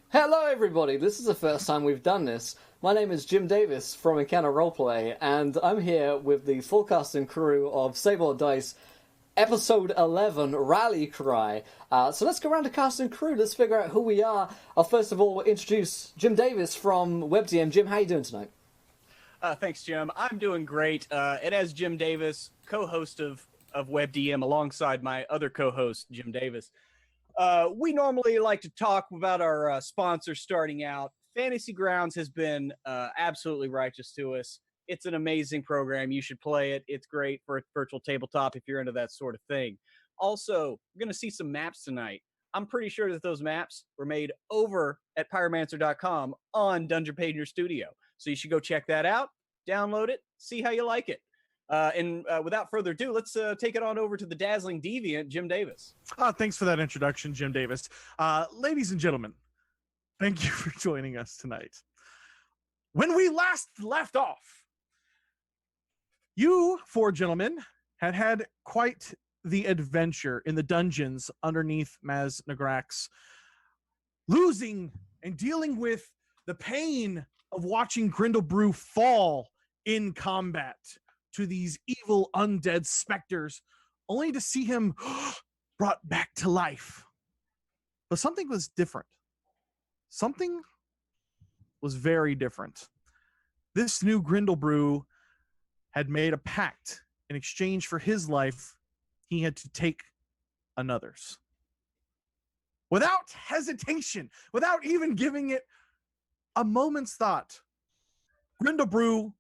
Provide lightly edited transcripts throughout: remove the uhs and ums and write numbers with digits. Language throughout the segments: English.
Hello everybody, this is the first time we've done this. My name is Jim Davis from Encounter Roleplay, and I'm here with the full cast and crew of Save or Dice Episode 11, Rally Cry. So let's go around to cast and crew, let's figure out who we are. I'll first of all introduce Jim Davis from WebDM. Jim, how are you doing tonight? Thanks, Jim. I'm doing great. And as Jim Davis, co-host of WebDM, alongside my other co-host, Jim Davis, we normally like to talk about our sponsors starting out. Fantasy Grounds has been absolutely righteous to us. It's an amazing program. You should play it. It's great for a virtual tabletop if you're into that sort of thing. Also, we're going to see some maps tonight. I'm pretty sure that those maps were made over at pyromancer.com on Dungeon Painter Studio. So you should go check that out, download it, see how you like it. And without further ado, let's take it on over to the dazzling deviant, Jim Davis. Thanks for that introduction, Jim Davis. Ladies and gentlemen, thank you for joining us tonight. When we last left off, you four gentlemen had quite the adventure in the dungeons underneath Maz Nagrax, losing and dealing with the pain of watching Grindlebrew fall in combat to these evil undead specters, only to see him brought back to life. But something was different. Something was very different. This new Grindlebrew had made a pact. In exchange for his life, he had to take another's. Without hesitation, without even giving it a moment's thought, Grindlebrew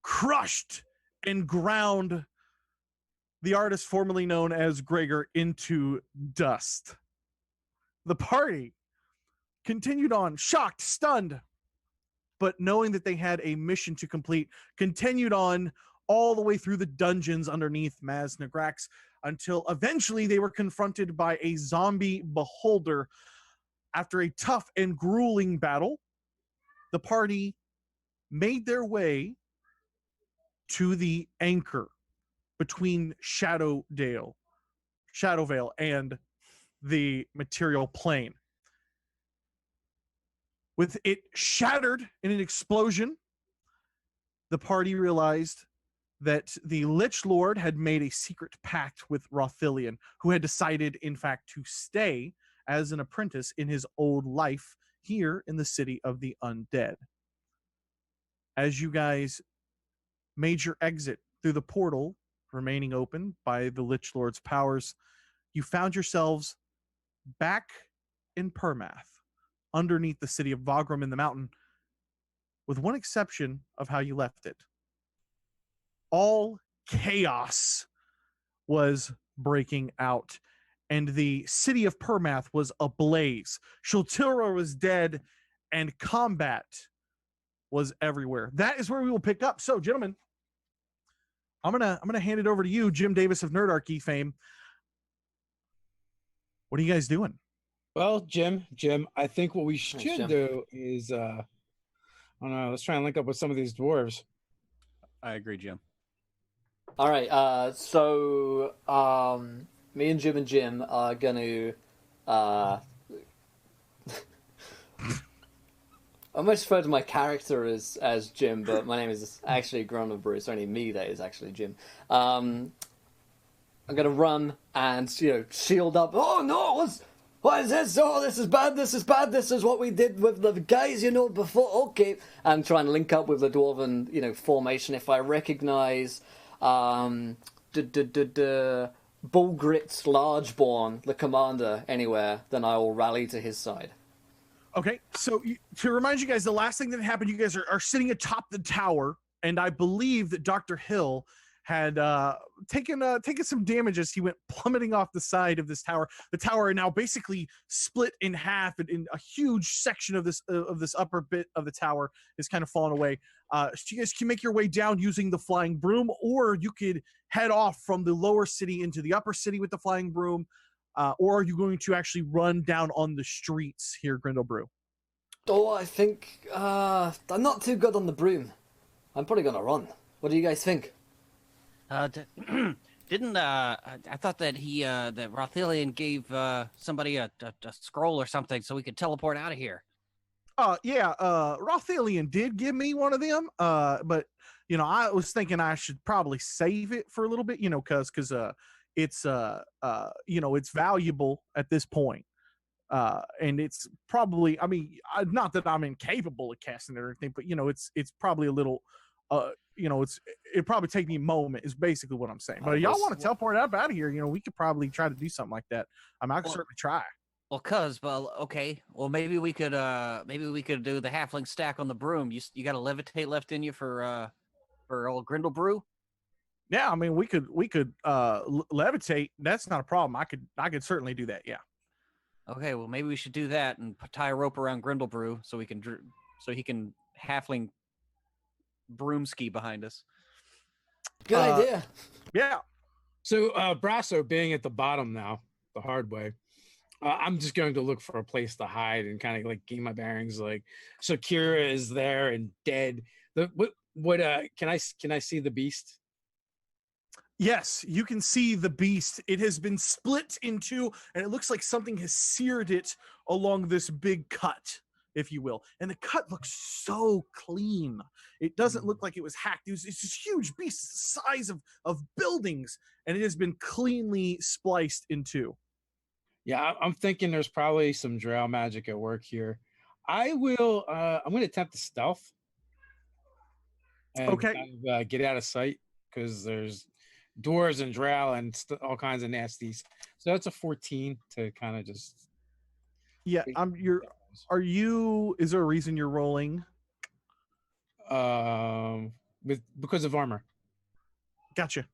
crushed and ground the artist formerly known as Gregor into dust. The party continued on, shocked, stunned, but knowing that they had a mission to complete, continued on all the way through the dungeons underneath Maz Nagrax until eventually they were confronted by a zombie beholder. After a tough and grueling battle, the party made their way to the anchor between Shadowvale and the material plane. With it shattered in an explosion, the party realized that the Lich Lord had made a secret pact with Rothillian, who had decided, in fact, to stay as an apprentice in his old life here in the city of the undead. As you guys made your exit through the portal remaining open by the Lich Lord's powers, you found yourselves back in Permath, underneath the city of Vagram in the mountain, with one exception of how you left it. All chaos was breaking out, and the city of Permath was ablaze. Shultira was dead, and combat was everywhere. That is where we will pick up. So, gentlemen, I'm gonna hand it over to you, Jim Davis of Nerdarchy fame. What are you guys doing? Well, Jim, I think what we should do is, I don't know, let's try and link up with some of these dwarves. I agree, Jim. All right, so me and Jim are going to... I almost refer to my character as Jim, but my name is actually Grindlebrew. It's only me that is actually Jim. I'm going to run and, shield up. Oh, no, what is this? Oh, this is bad, this is bad. This is what we did with the guys, before. Okay. And try and link up with the dwarven, formation. If I recognize... Bullgrit Largeborn, the commander, anywhere, then I will rally to his side. Okay, so to remind you guys, the last thing that happened, you guys are sitting atop the tower, and I believe that Dr. Huell had taken some damage as he went plummeting off the side of this tower. The tower now basically split in half, and in a huge section of this upper bit of the tower is kind of fallen away. So you guys can make your way down using the flying broom, or you could head off from the lower city into the upper city with the flying broom, or are you going to actually run down on the streets here, Grindlebrew? Oh, I think I'm not too good on the broom. I'm probably gonna run. What do you guys think? Didn't I thought that that Rothelian gave somebody a scroll or something so we could teleport out of here. Yeah, Rothelian did give me one of them. But I was thinking I should probably save it for a little bit, because it's it's valuable at this point. And it's probably, not that I'm incapable of casting it or anything, but it's probably a little it'd probably take me a moment is basically what I'm saying. But y'all want to teleport out of here, we could probably try to do something like that. I could certainly try. Well, okay. Well, maybe we could do the halfling stack on the broom. You got a levitate left in you for old Grindlebrew? Yeah, we could levitate. That's not a problem. I could certainly do that. Yeah. Okay, well maybe we should do that and tie a rope around Grindlebrew so he can halfling broom ski behind us. Good idea. Yeah. So Braso being at the bottom now, the hard way. I'm just going to look for a place to hide and kind of gain my bearings. So Kira is there and dead. Can I see the beast? Yes, you can see the beast. It has been split in two, and it looks like something has seared it along this big cut, if you will. And the cut looks so clean. It doesn't look like it was hacked. It's this huge beast, the size of buildings, and it has been cleanly spliced in two. Yeah, I'm thinking there's probably some drow magic at work here. I'm going to attempt to stealth. And kind of, get out of sight because there's doors and drow and all kinds of nasties. So that's a 14 to kind of just. Yeah, is there a reason you're rolling? Because of armor. Gotcha,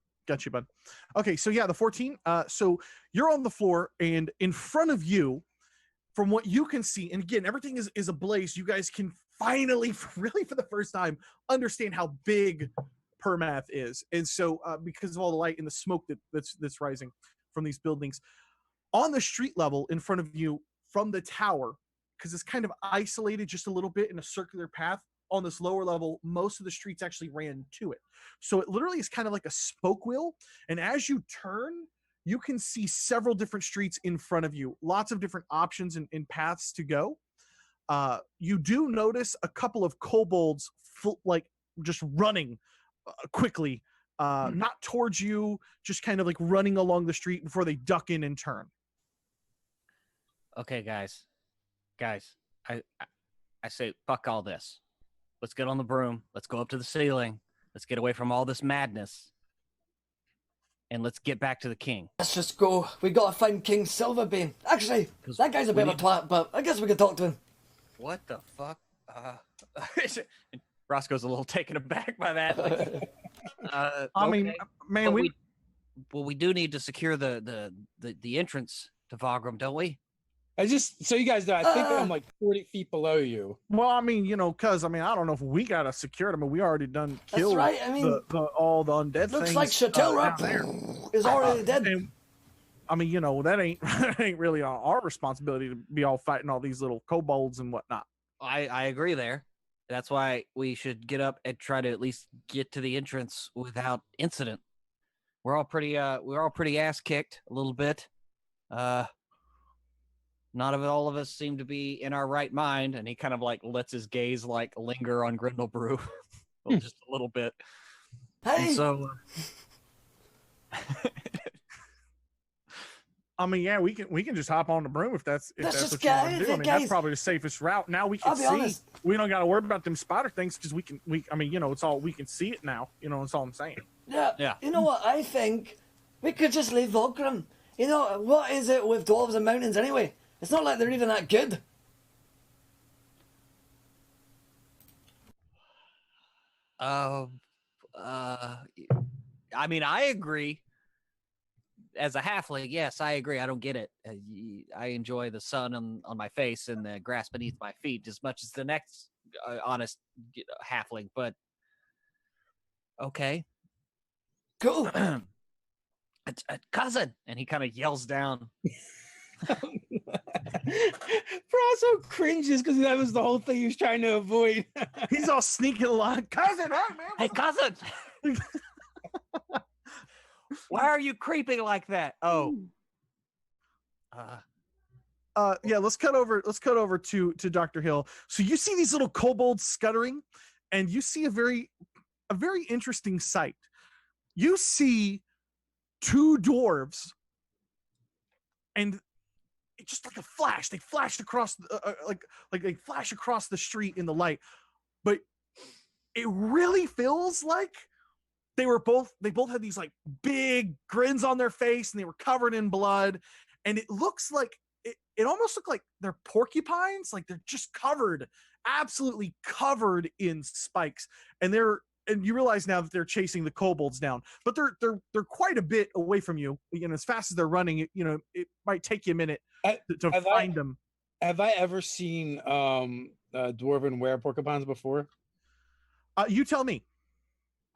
bud. Okay, so yeah, the 14. So you're on the floor, and in front of you, from what you can see, and again, everything is ablaze. You guys can finally, really for the first time, understand how big Permath is. And so because of all the light and the smoke that's rising from these buildings, on the street level in front of you from the tower, because it's kind of isolated just a little bit in a circular path, on this lower level, most of the streets actually ran to it. So it literally is kind of like a spoke wheel. And as you turn, you can see several different streets in front of you, lots of different options and paths to go. You do notice a couple of kobolds just running quickly, not towards you, just kind of running along the street before they duck in and turn. Okay, guys, I say fuck all this. Let's get on the broom. Let's go up to the ceiling. Let's get away from all this madness. And let's get back to the king. Let's just go. We gotta find King Silverbane. Actually, that guy's a bit of a twat, but I guess we can talk to him. What the fuck? Roscoe's a little taken aback by that. Man, we do need to secure the entrance to Vagram, don't we? So you guys know, I think I'm 40 feet below you. Well, I don't know if we got to secure it. We already done killed all the undead looks things. Looks like Chateau is already dead. And, that ain't really our responsibility to be all fighting all these little kobolds and whatnot. I agree there. That's why we should get up and try to at least get to the entrance without incident. We're all pretty ass kicked a little bit. Not all of us seem to be in our right mind, and he kind of lets his gaze linger on Grindlebrew just a little bit. Hey. And so, yeah, we can just hop on the broom if that's what you want to do. That's probably the safest route. Now we can see. Honest. We don't got to worry about them spider things because it's all we can see it now. That's all I'm saying. Yeah. You know what? I think we could just leave Vagram. What is it with dwarves and mountains anyway? It's not like they're even that good. I agree. As a halfling, yes, I agree. I don't get it. I enjoy the sun on my face and the grass beneath my feet as much as the next honest halfling, but okay. Cool. It's a cousin, and he kind of yells down. Braso cringes because that was the whole thing he was trying to avoid. He's all sneaking along. Cousin, hey, man. Hey, cousin. Why are you creeping like that? Oh. Yeah, let's cut over to Dr. Hill. So you see these little kobolds scuttering, and you see a very interesting sight. You see two dwarves, and it just like a flash, they flashed across like they flash across the street in the light, but it really feels like they both had these like big grins on their face, and they were covered in blood, and it looks like it almost looked like they're porcupines, like they're just absolutely covered in spikes, and you realize now that they're chasing the kobolds down, but they're quite a bit away from you. As fast as they're running, it might take you a minute to find them. Have I ever seen dwarven were porcupines before? You tell me.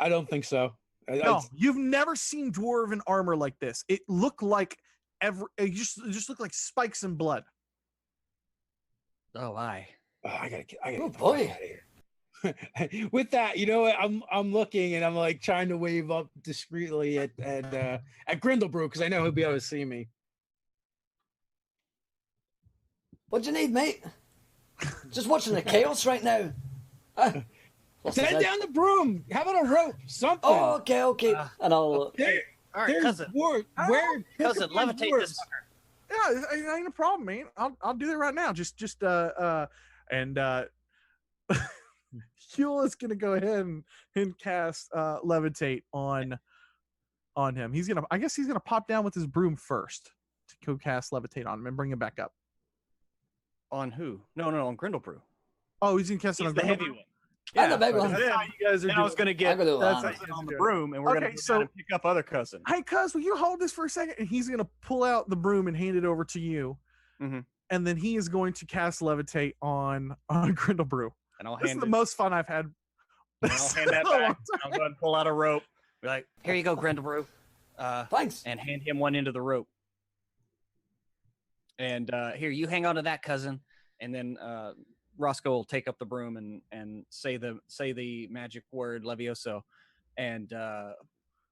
I don't think so. No, you've never seen dwarven armor like this. It looked like it just looked like spikes and blood. Oh, I gotta oh boy. With that, I'm looking, and I'm like trying to wave up discreetly at Grindlebrew, because I know he'll be able to see me. What do you need, mate? Just watching the chaos right now. Send down the broom. How about a rope? Something. Oh, okay. And I'll. All right, cousin. Where Cousin, levitate this fucker. Yeah, it ain't a problem, man. I'll do that right now. And Huell is gonna go ahead and cast levitate on him. I guess he's gonna pop down with his broom first to go cast levitate on him and bring him back up. On who? No, on Grindlebrew. Oh, he's gonna cast it on the Grindlebrew? heavy one. Yeah, the big one. That's how you guys are I was going to get cousin on the broom, and we're going to go pick up other cousin. Hey, cuz, will you hold this for a second? And he's going to pull out the broom and hand it over to you. Mm-hmm. And then he is going to cast levitate on Grindlebrew. And I'll this is the most fun I've had. I'll hand that back. I'll go ahead and pull out a rope. Be like, here you go, Grindlebrew. Thanks. And hand him one end of the rope. And here, you hang on to that, cousin. And then Roscoe will take up the broom and say the magic word Levioso, and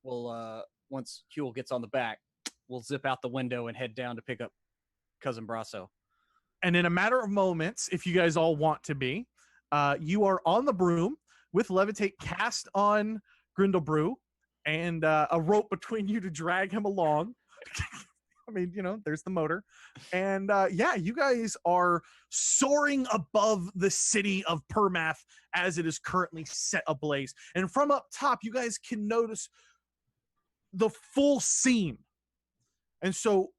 we'll once Huell gets on the back, we'll zip out the window and head down to pick up cousin Braso. And in a matter of moments, if you guys all want to be, you are on the broom with levitate cast on Grindlebrew and a rope between you to drag him along. I mean, there's the motor. And you guys are soaring above the city of Permath as it is currently set ablaze. And from up top, you guys can notice the full scene. And so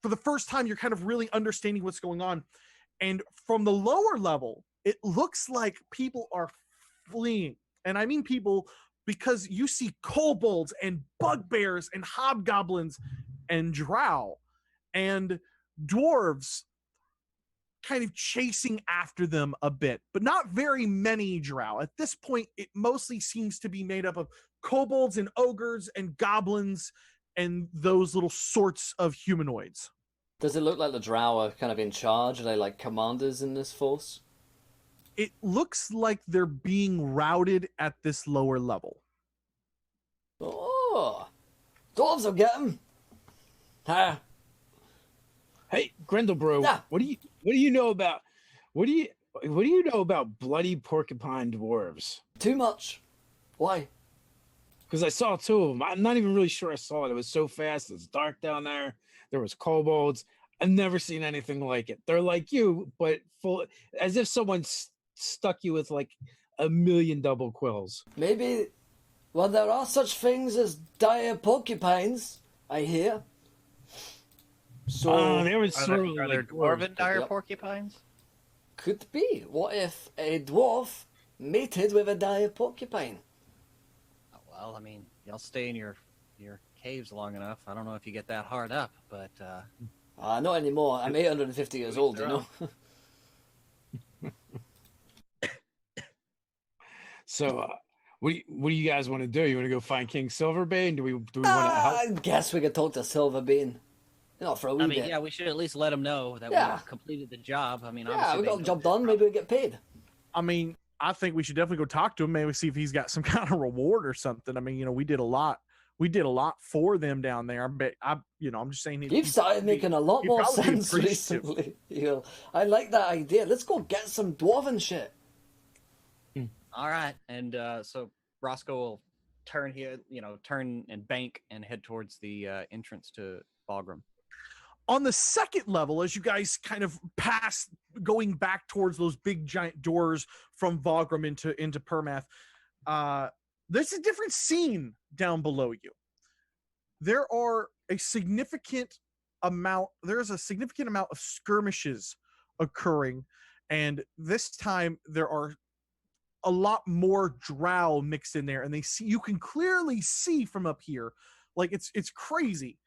for the first time, you're kind of really understanding what's going on. And from the lower level, it looks like people are fleeing. And I mean people because you see kobolds and bugbears and hobgoblins and drow and dwarves kind of chasing after them a bit, but not very many drow. At this point, it mostly seems to be made up of kobolds and ogres and goblins and those little sorts of humanoids. Does it look like the drow are kind of in charge? Are they like commanders in this force? It looks like they're being routed at this lower level. Oh, dwarves will get them. Hey, Grindlebrew, yeah. What do you know about bloody porcupine dwarves? Too much. Why? Because I saw two of them. I'm not even really sure I saw it. It was so fast. It's dark down there. There was kobolds. I've never seen anything like it. They're like you, but full, as if someone stuck you with like 1,000,000 double quills. Maybe. Well, there are such things as dire porcupines, I hear. So there was sort of are there dwarven dire porcupines? Could be. What if a dwarf mated with a dire porcupine? Oh, well, I mean, y'all stay in your caves long enough. I don't know if you get that hard up, but not anymore. I'm 850 years old, you know. So, what do you guys want to do? You want to go find King Silverbane? Do we want to help? I guess we could talk to Silverbane. For a wee bit. Yeah, we should at least let him know that we completed the job. I mean, yeah, we got the job done. Maybe we get paid. I mean, I think we should definitely go talk to him. Maybe see if he's got some kind of reward or something. I mean, we did a lot We did a lot for them down there, but I'm just saying. You've started making a lot more sense recently. I like that idea. Let's go get some dwarven shit. All right, and so Roscoe will turn and bank and head towards the entrance to Bagram. On the second level, as you guys kind of pass, going back towards those big giant doors from Bagram into Permath, there's a different scene down below you. There is a significant amount of skirmishes occurring, and this time there are a lot more drow mixed in there, and you can clearly see from up here, like it's crazy.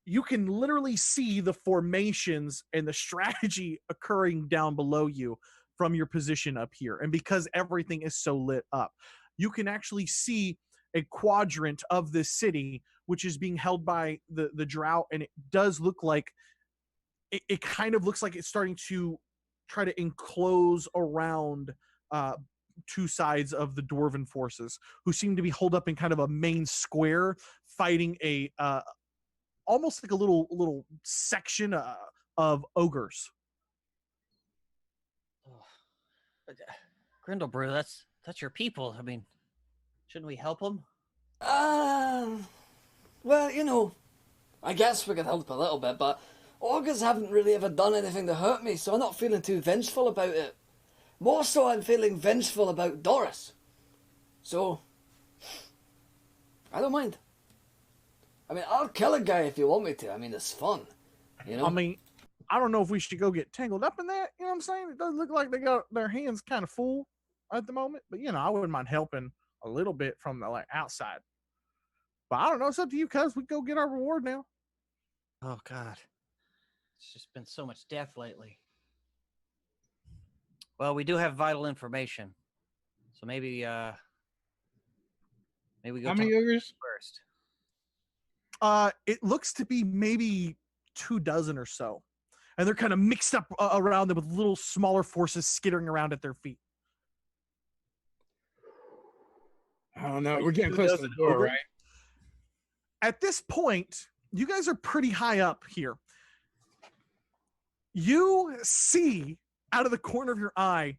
You can literally see the formations and the strategy occurring down below you from your position up here. And because everything is so lit up, you can actually see a quadrant of this city, which is being held by the drow. And it does look like, it kind of looks like it's starting to try to enclose around two sides of the dwarven forces, who seem to be holed up in kind of a main square, fighting almost like a little section of ogres. Grindlebrew, that's your people. I mean, shouldn't we help them? Well, I guess we could help a little bit, but ogres haven't really ever done anything to hurt me, so I'm not feeling too vengeful about it. More so, I'm feeling vengeful about Doris. So, I don't mind. I mean, I'll kill a guy if you want me to. I mean, it's fun, I mean, I don't know if we should go get tangled up in that. You know what I'm saying? It does look like they got their hands kind of full at the moment. But, I wouldn't mind helping a little bit from the outside. But I don't know. It's up to you, cuz. We go get our reward now. Oh, God. It's just been so much death lately. Well, we do have vital information. So maybe we go How many ogres first. It looks to be maybe 24 or so. And they're kind of mixed up around them with little smaller forces skittering around at their feet. I don't know. We're getting close to the door, right? At this point, you guys are pretty high up here. You see out of the corner of your eye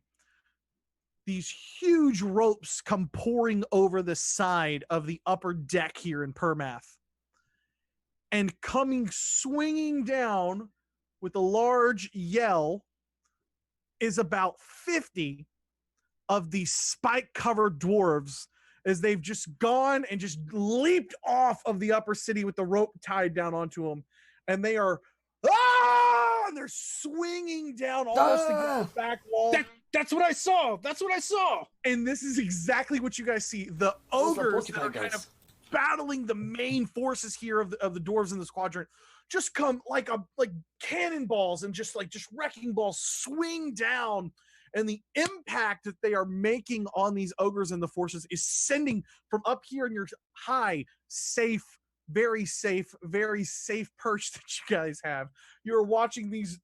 these huge ropes come pouring over the side of the upper deck here in Permath. And coming swinging down with a large yell is about 50 of these spike-covered dwarves, as they've just gone and just leaped off of the upper city with the rope tied down onto them. And they are, and they're swinging down almost against the back wall. That's what I saw. And this is exactly what you guys see. The ogres that are kind of battling the main forces here of the dwarves in this quadrant just come like cannonballs and just wrecking balls swing down, and the impact that they are making on these ogres and the forces is sending from up here in your high, very safe perch that you guys have. You're watching these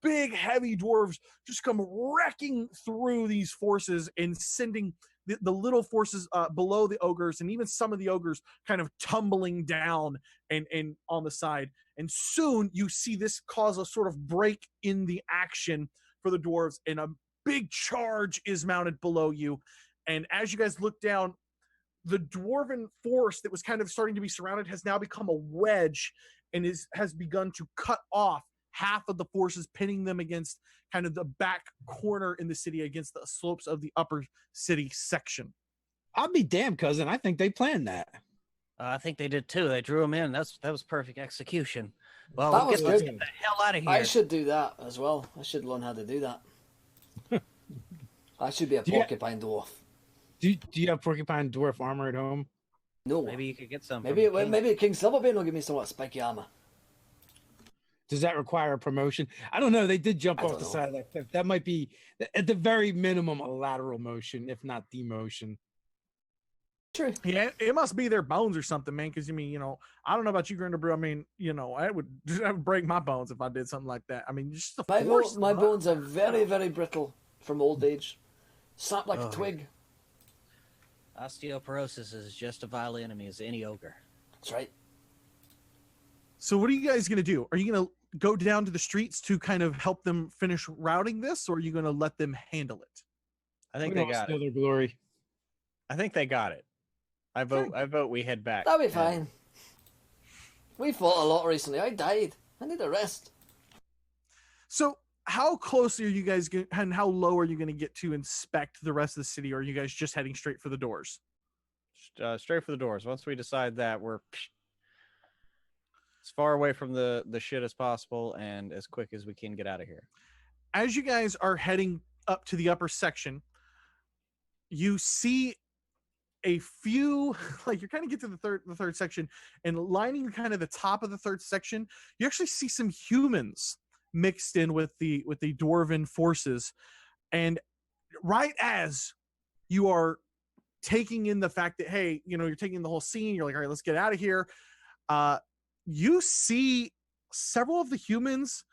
big heavy dwarves just come wrecking through these forces and sending the little forces below the ogres, and even some of the ogres kind of tumbling down and on the side. And soon you see this cause a sort of break in the action for the dwarves, and a big charge is mounted below you. And as you guys look down, the dwarven force that was kind of starting to be surrounded has now become a wedge and has begun to cut off half of the forces, pinning them against kind of the back corner in the city against the slopes of the upper city section. I'll be damned, cousin. I think they planned that. I think they did too. They drew them in. That was perfect execution. Well, let's get the hell out of here. I should do that as well. I should learn how to do that. I should be a porcupine dwarf. Do you have porcupine dwarf armor at home? No. Maybe you could get some. Maybe King Silverbane will give me some spiky armor. Does that require a promotion? I don't know. They did jump off the side of that cliff. That might be, at the very minimum, a lateral motion, if not demotion. True. Yeah, it must be their bones or something, man. Because I don't know about you, Grindlebrew. I mean, I would break my bones if I did something like that. I mean, just the force. My bones are very, very brittle from old age. Snap like a twig. Osteoporosis is just as vile enemy as any ogre. That's right. So what are you guys going to do? Are you going to go down to the streets to kind of help them finish routing this, or are you going to let them handle it? I think We they don't got steal it. their glory. I think they got it. I vote we head back. That'll be fine. We fought a lot recently. I died. I need a rest. So how close are you guys going, and how low are you going to get to inspect the rest of the city, or are you guys just heading straight for the doors? Straight for the doors. Once we decide that, we're as far away from the shit as possible and as quick as we can get out of here. As you guys are heading up to the upper section, you see a few, like you're kind of get to the third section, and lining kind of the top of the third section, you actually see some humans mixed in with the dwarven forces. And right as you are taking in the fact that, hey, you know, you're taking the whole scene, you're like, all right, let's get out of here. You see several of the humans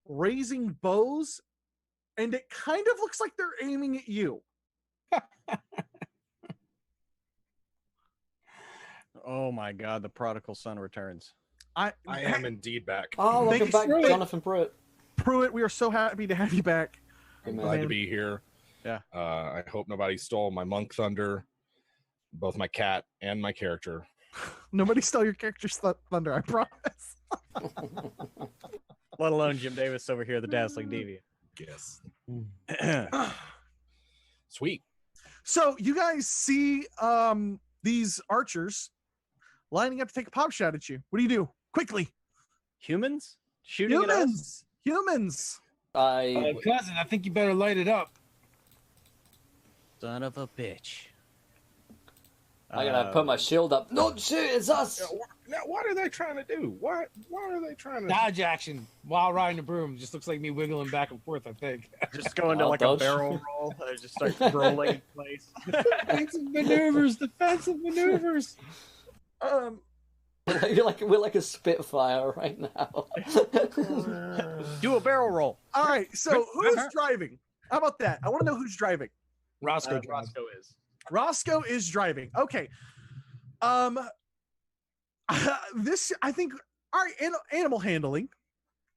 raising bows, and it kind of looks like they're aiming at you. Oh my God, the prodigal son returns. I am indeed back. Oh, Thank welcome you, back, Jonathan Pruitt. Pruitt, we are so happy to have you back. I'm Amen. glad to be here. Yeah. I hope nobody stole my monk thunder, both my cat and my character. Nobody stole your character's thunder, I promise. Let alone Jim Davis over here, the dazzling deviant. Yes. Sweet. So you guys see these archers lining up to take a pop shot at you. What do you do? Quickly. Humans shooting at us? Humans. Cousin, I think you better light it up. Son of a bitch. I'm gonna put my shield up. No, shoot, it's us. Now, what are they trying to do? What are they trying to Dodge action while riding a broom. Just looks like me wiggling back and forth, I think. Just go into I'll like dodge. a barrel roll. They just start rolling in place. Defensive maneuvers, defensive maneuvers. We're like a Spitfire right now. Do a barrel roll. All right, so who's driving? How about that? I want to know who's driving. Roscoe, Roscoe is. Roscoe is driving. Okay. This, I think, all right, animal handling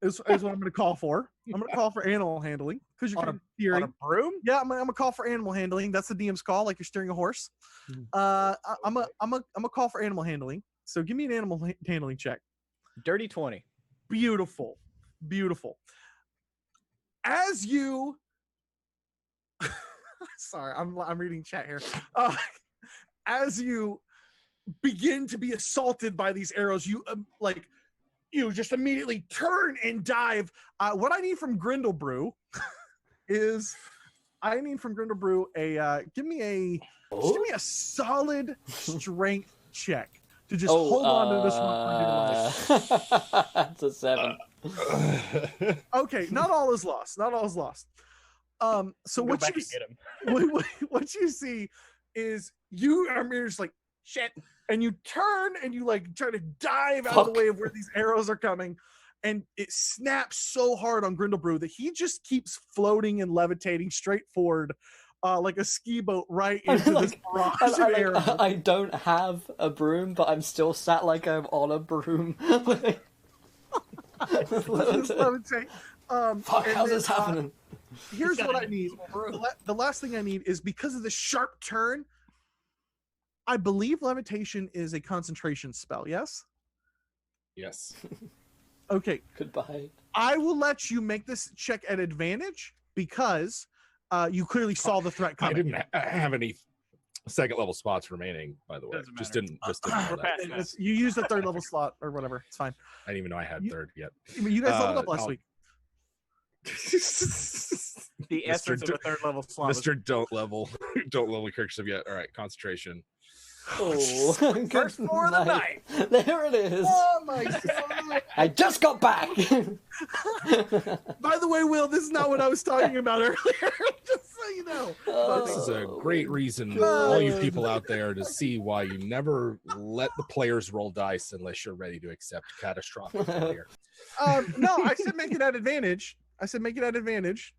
is what I'm going to call for. I'm going to call for animal handling because you're On kind of On steering. a broom? Yeah, I'm gonna call for animal handling. That's the DM's call, like you're steering a horse. I'm a call for animal handling. So give me an animal handling check. Dirty 20. Beautiful, beautiful. As you, sorry, I'm reading chat here. As you begin to be assaulted by these arrows, you you just immediately turn and dive. What I need from Grindlebrew is give me a solid strength check to just hold on to this one for dear life. That's a 7. Okay, not all is lost. Not all is lost. So Go what back you and get him. what you see is you are just like shit, and you turn and you like try to dive out of the way of where these arrows are coming, and it snaps so hard on Grindlebrew that he just keeps floating and levitating straight forward, like a ski boat right into this barrage of arrows. I don't have a broom, but I'm still sat like I'm on a broom. Just levitate. Fuck, And how's then, this happening? Here's what I need. The last thing I need is, because of the sharp turn, I believe levitation is a concentration spell, yes? Yes. Okay. Goodbye. I will let you make this check at advantage because you clearly saw the threat I coming. didn't have any second level spots remaining, by the way. Doesn't Just matter. didn't know that. You used a third level slot or whatever. It's fine. I didn't even know I had third yet. You guys leveled up last I'll- week. The essence of a third level slot. was- Mr. Don't level characters yet. All right, concentration. Oh, good First four of the night. There it is. Oh my god! I just got back. By the way, Will, this is not what I was talking about earlier. Just so you know. This is a great reason, God. all you people out there, to see why you never let the players roll dice unless you're ready to accept catastrophic failure. No, I said make it at advantage.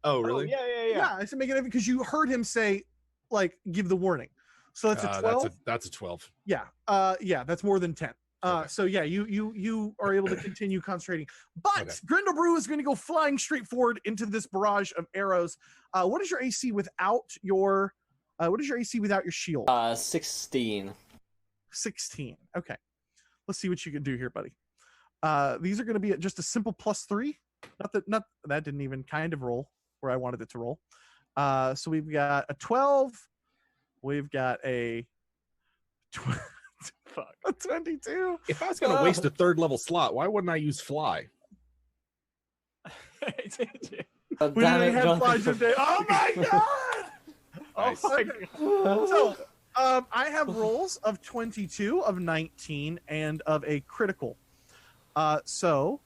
Oh, really? Yeah, I said make it because you heard him say, like, give the warning. So that's a 12. That's a 12. Yeah. Yeah, that's more than 10. So yeah, you are able to continue concentrating. But Okay. Grindlebrew is going to go flying straight forward into this barrage of arrows. What is your AC without your shield? 16. 16. Okay. Let's see what you can do here, buddy. These are going to be at just a simple +3. Not that didn't even kind of roll where I wanted it to roll. So we've got a 12. We've got a a 22. If I was going to waste a 3rd level slot, why wouldn't I use fly? Oh, We damn already it, had Jonathan. flies today. Oh my god! Nice. Oh my God. So I have rolls of 22, of 19, and of a critical. So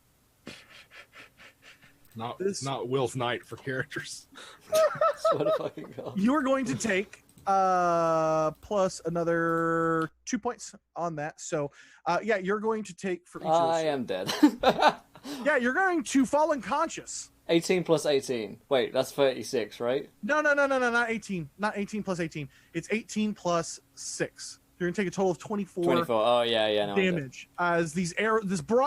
Not This- not Will's night for characters. Swear to fucking God. you are going to take plus another 2 points on that. So yeah, you're going to take for each of I those. am dead. Yeah, you're going to fall unconscious. 18 plus 18. Wait, that's 36, right? No, not 18. Not 18 plus 18. It's 18 plus 6. You're going to take a total of 24. 24. Oh, yeah, no. I'm dead. Damage as these arrows,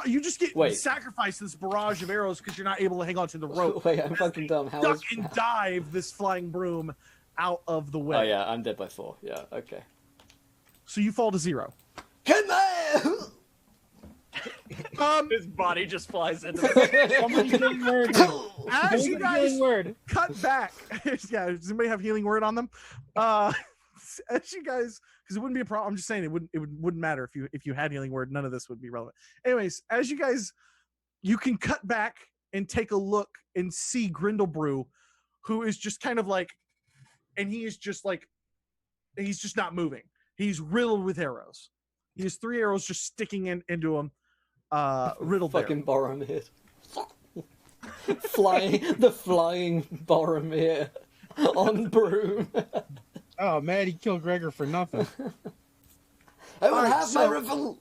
you just get Wait. sacrificed to this barrage of arrows because you're not able to hang on to the rope. Wait, I'm fucking dumb. How Duck is... and dive this flying broom out of the way. Oh, yeah, I'm dead by 4. Yeah, okay. So you fall to 0. Hit me! His body just flies into Someone's getting word. As you guys Getting word. cut back, yeah. Does anybody have healing word on them? As you guys, because it wouldn't be a problem. I'm just saying it wouldn't matter if you had healing word. None of this would be relevant. Anyways, as you guys, you can cut back and take a look and see Grindlebrew, who is just kind of like, and he is just like, he's just not moving. He's riddled with arrows. He has 3 arrows just sticking into him. Riddled there. Fucking Boromir. The flying Boromir on broom. Oh man, he killed Gregor for nothing. I will Alright, have my so- revel.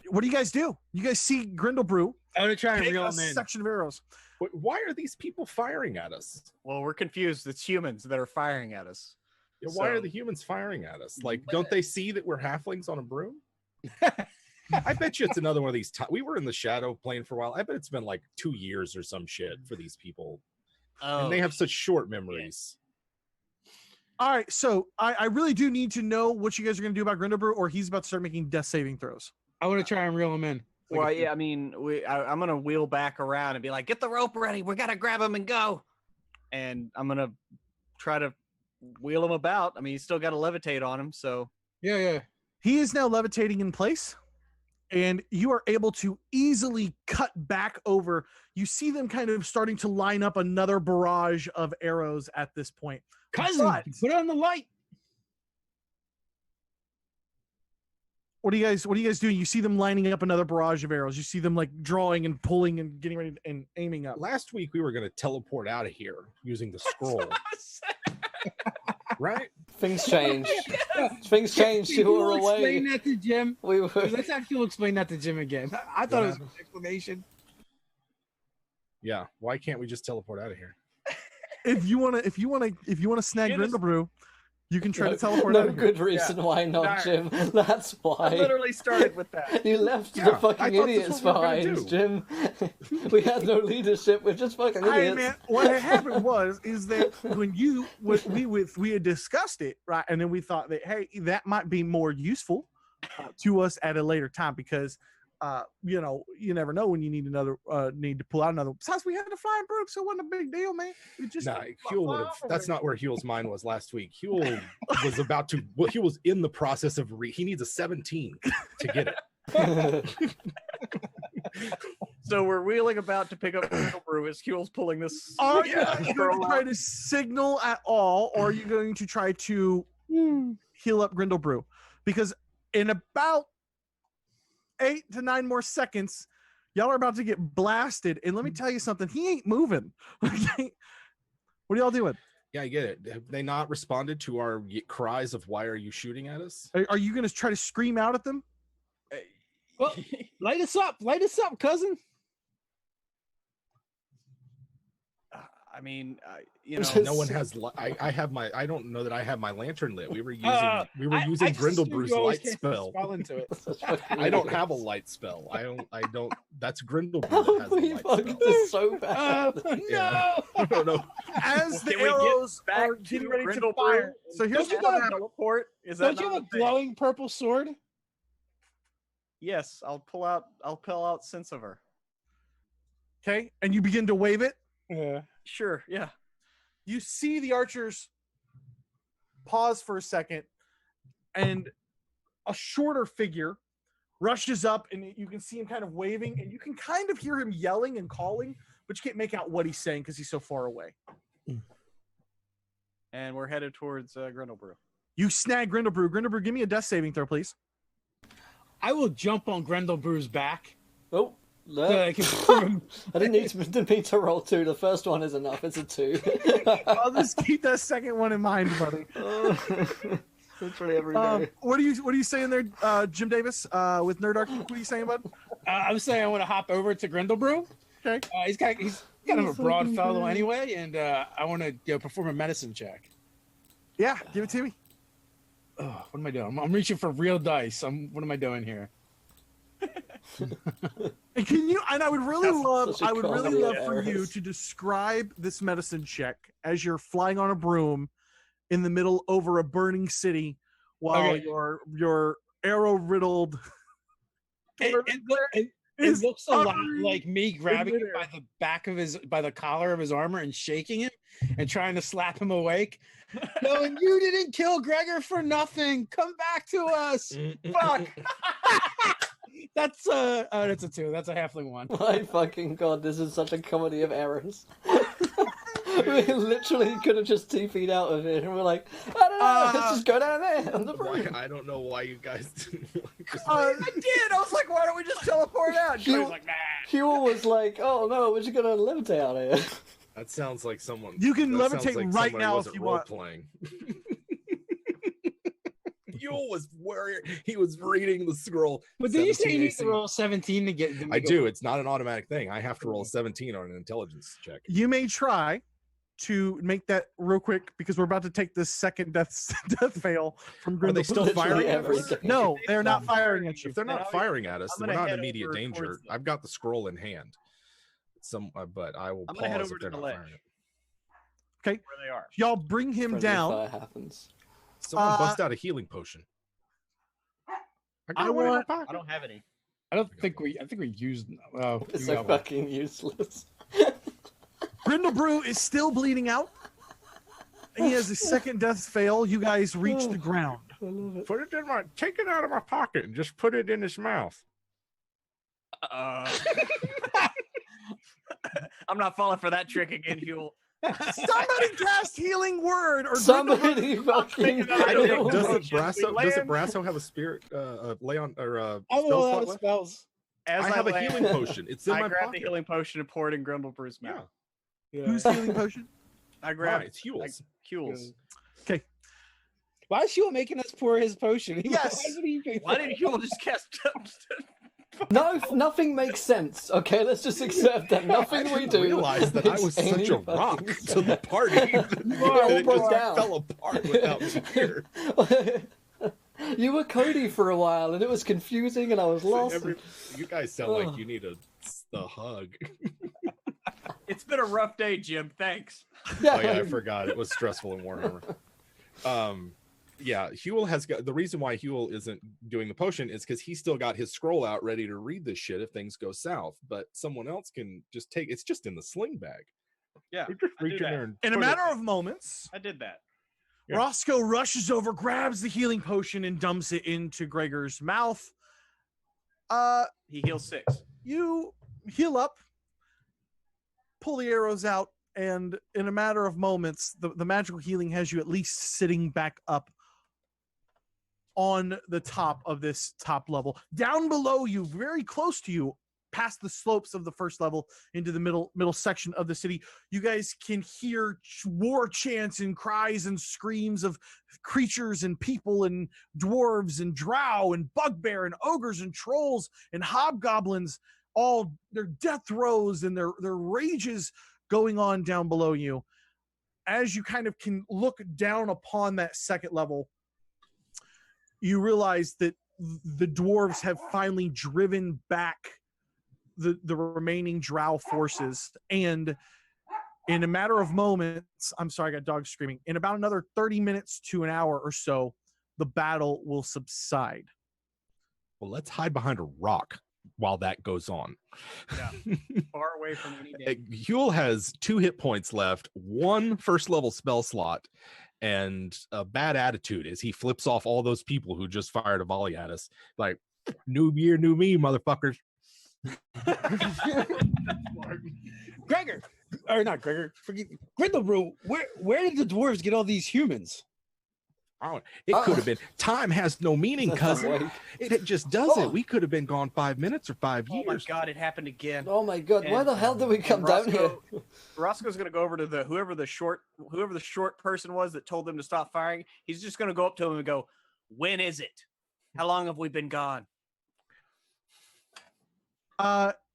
What do you guys do? You guys see Grindlebrew I'm gonna try and take reel a him in. section of arrows. Why are these people firing at us? Well, we're confused. It's humans that are firing at us. Yeah, why are So- the humans firing at us? Like, don't they see that we're halflings on a broom? I bet you it's another one of these. We were in the shadow playing for a while. I bet it's been like 2 years or some shit for these people, and they have such short memories. All right, so I really do need to know what you guys are going to do about Grindlebrew, or he's about to start making death saving throws. I want to try and reel him in. Well, yeah, I mean, I'm gonna wheel back around and be like, "Get the rope ready. We gotta grab him and go." And I'm gonna try to wheel him about. I mean, he's still got to levitate on him, so Yeah. He is now levitating in place, and you are able to easily cut back over. You see them kind of starting to line up another barrage of arrows at this point. Cousin, But- put on the light. What are you guys doing? You see them lining up another barrage of arrows. You see them like drawing and pulling and getting ready and aiming up. Last week we were going to teleport out of here using the scroll, right? Things changed. Things changed. You You'll were away. explain that to Jim. We were. Let's actually explain that to Jim again. I thought it was an explanation. Yeah. Why can't we just teleport out of here? If you wanna snag Get us- Grindlebrew, you can try to teleport no out of here. good reason why not, Jim. That's I why. literally started with that. You left the Yeah, I fucking thought that's idiots what we were gonna behind, Jim. We had no leadership. We're just fucking Hey, idiots. man, what had happened is that we had discussed it, right, and then we thought that hey, that might be more useful to us at a later time because you never know when you need to pull out another. Besides, we had the flying broom, so it wasn't a big deal, man. We just Nah, fly Huell would have. off of That's it. not where Huell's mind was last week. Huell was about to. Well, he was in the process of. He needs a 17 to get it. So we're wheeling about to pick up Grindlebrew as Huell's pulling this. Are you going to try to signal at all, or are you going to try to heal up Grindlebrew? Because in about 8 to 9 more seconds, y'all are about to get blasted. And let me tell you something, he ain't moving. Okay? What are y'all doing? Yeah, I get it. Have they not responded to our cries of "Why are you shooting at us"? Are you going to try to scream out at them? Well, light us up, cousin. I mean, you know, No one has. I have my. I don't know that I have my lantern lit. We were using. I using just assumed Grindlebrew's you always light cast a spell. spell into it. I don't have a light spell. I don't. That's Grindlebrew Oh, that has a we light fucked spell. this so bad. Yeah. I don't know. As the Can we get arrows back are to getting ready to Grindlebrew? fire. So here's Don't you what have- happens. teleport? Is that Don't you not have a thing? glowing purple sword? Yes, I'll pull out Sense of Her. Okay, and you begin to wave it. Yeah. Sure, yeah. You see the archers pause for a second, and a shorter figure rushes up, and you can see him kind of waving, and you can kind of hear him yelling and calling, but you can't make out what he's saying because he's so far away. And we're headed towards Grindlebrew. You snag Grindlebrew. Grindlebrew, give me a death saving throw, please. I will jump on Grindlebrew's back. Oh, So no. I can prove him. I didn't need to roll 2. The first one is enough. It's a 2. I'll just keep that second one in mind, buddy. Literally every day. What are you saying there, Jim Davis, with Nerd Arc? What are you saying, bud? I'm saying I want to hop over to Grindlebrew. Okay. He's kind of a broad fellow anyway, and I want to perform a medicine check. Yeah, give it to me. Oh, what am I doing? I'm reaching for real dice. What am I doing here? And can you? And I would really love. such a I would really comedy love of for you errors. to describe this medicine check as you're flying on a broom in the middle over a burning city, while Okay. your arrow riddled. It is looks a lot hovering like me grabbing him midair. by the collar of his armor and shaking him and trying to slap him awake. Going, you didn't kill Gregor for nothing. Come back to us. Fuck. That's a 2. That's a halfling 1. My fucking god, this is such a comedy of errors. We literally could have just TP'd out of it, and we're like, I don't know, let's just go down there on the Why, broom. I don't know why you guys didn't. I did. I was like, why don't we just teleport out? She was like, nah. Huell was like, oh no, we're just gonna levitate out here. That sounds like someone. You can that sounds levitate like right somebody now if wasn't you want. role-playing. Huell was worried. He was reading the scroll. But did you say you need 17 to roll 17 to get? I do. It's not an automatic thing. I have to roll 17 on an intelligence check. You may try to make that real quick because we're about to take this second death fail from Are they Grindel. still Literally firing at every us? day. No, they're not firing at you. If they're Then not I'll- firing at us, I'm then we're gonna not in head immediate over danger. towards them. I've got the scroll in hand. But I will I'm gonna head pause over if to they're the not ledge. firing it. Okay, Where they are. y'all bring him Friendly down. fire happens. Someone bust out a healing potion. I got one in my want- pocket. I don't have any. I think we used. Oh, It's you so got one. fucking useless. Grindlebrew is still bleeding out. He has a second death fail. You guys reach the ground. I love it. Put it in take it out of my pocket and just put it in his mouth. I'm not falling for that trick again, Huell. Somebody cast healing word or Somebody fucking. I don't know. Doesn't Should we land? Braso have a spirit lay on or I spell don't know a lot slot of left? spells. As I have a land, healing potion. It's in I my grabbed pocket. the healing potion and poured it in Grindlebrew's Yeah. mouth. Who's healing potion? I Right, grabbed it's Huell's. Huell's. Why is Huell making us pour his potion? Yes. Why didn't Huell just cast? No, nothing makes sense. Okay, let's just accept that nothing we do. Realize that I makes was such any a rock fucking to the party that all it broke just down. fell apart without me here. You were Cody for a while, and it was confusing, and I was lost. You guys sound like you need a hug. It's been a rough day, Jim. Thanks. Yeah, Oh yeah, I forgot. It was stressful in Warhammer. Yeah, Huell has got the reason why Huell isn't doing the potion is because he's still got his scroll out ready to read this shit if things go south. But someone else can just take it's just in the sling bag. Yeah, You just I do reach in that. there and In a put matter it- of moments, I did that. Yeah. Roscoe rushes over, grabs the healing potion, and dumps it into Gregor's mouth. He heals 6. You heal up, pull the arrows out, and in a matter of moments, the magical healing has you at least sitting back up on the top of this top level. Down below you, very close to you, past the slopes of the first level into the middle section of the city, you guys can hear war chants and cries and screams of creatures and people and dwarves and drow and bugbear and ogres and trolls and hobgoblins, all their death throes and their rages going on down below you. As you kind of can look down upon that second level, you realize that the dwarves have finally driven back the remaining drow forces, and in a matter of moments, I'm sorry, I got dogs screaming, in about another 30 minutes to an hour or so, the battle will subside. Well, let's hide behind a rock while that goes on. Yeah. Far away from any danger. Huell has 2 hit points left, 1 first level spell slot, and a bad attitude as he flips off all those people who just fired a volley at us. Like, new year, new me, motherfuckers. Gregor, or not Gregor, forget Grindlebrew. Where did the dwarves get all these humans? Oh, it could have been. Time has no meaning, cousin. It just doesn't. We could have been gone 5 minutes or 5 years. Oh my god, it happened again. Oh my god, why the hell did we come down here? Roscoe's gonna go over to whoever the short person was that told them to stop firing. He's just gonna go up to him and go, "When is it? How long have we been gone?"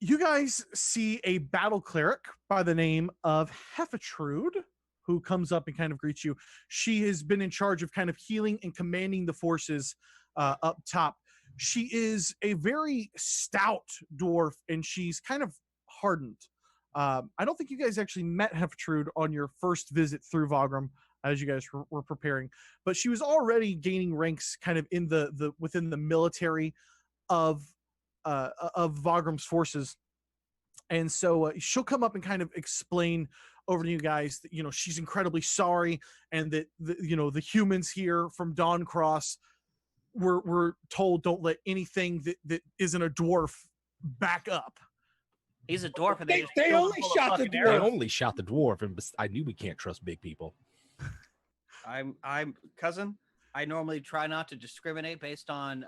You guys see a battle cleric by the name of Hefetrude, who comes up and kind of greets you. She has been in charge of kind of healing and commanding the forces up top. She is a very stout dwarf, and she's kind of hardened. I don't think you guys actually met Hefetrude on your first visit through Vagram as you guys were preparing, but she was already gaining ranks kind of in the within the military of Vagram's forces. And so she'll come up and kind of explain over to you guys that, you know, she's incredibly sorry, and that the humans here from Dawn Cross were told don't let anything that isn't a dwarf back up. He's a dwarf, and They only shot the They dwarf. only shot the dwarf, and I knew we can't trust big people. I'm cousin. I normally try not to discriminate based on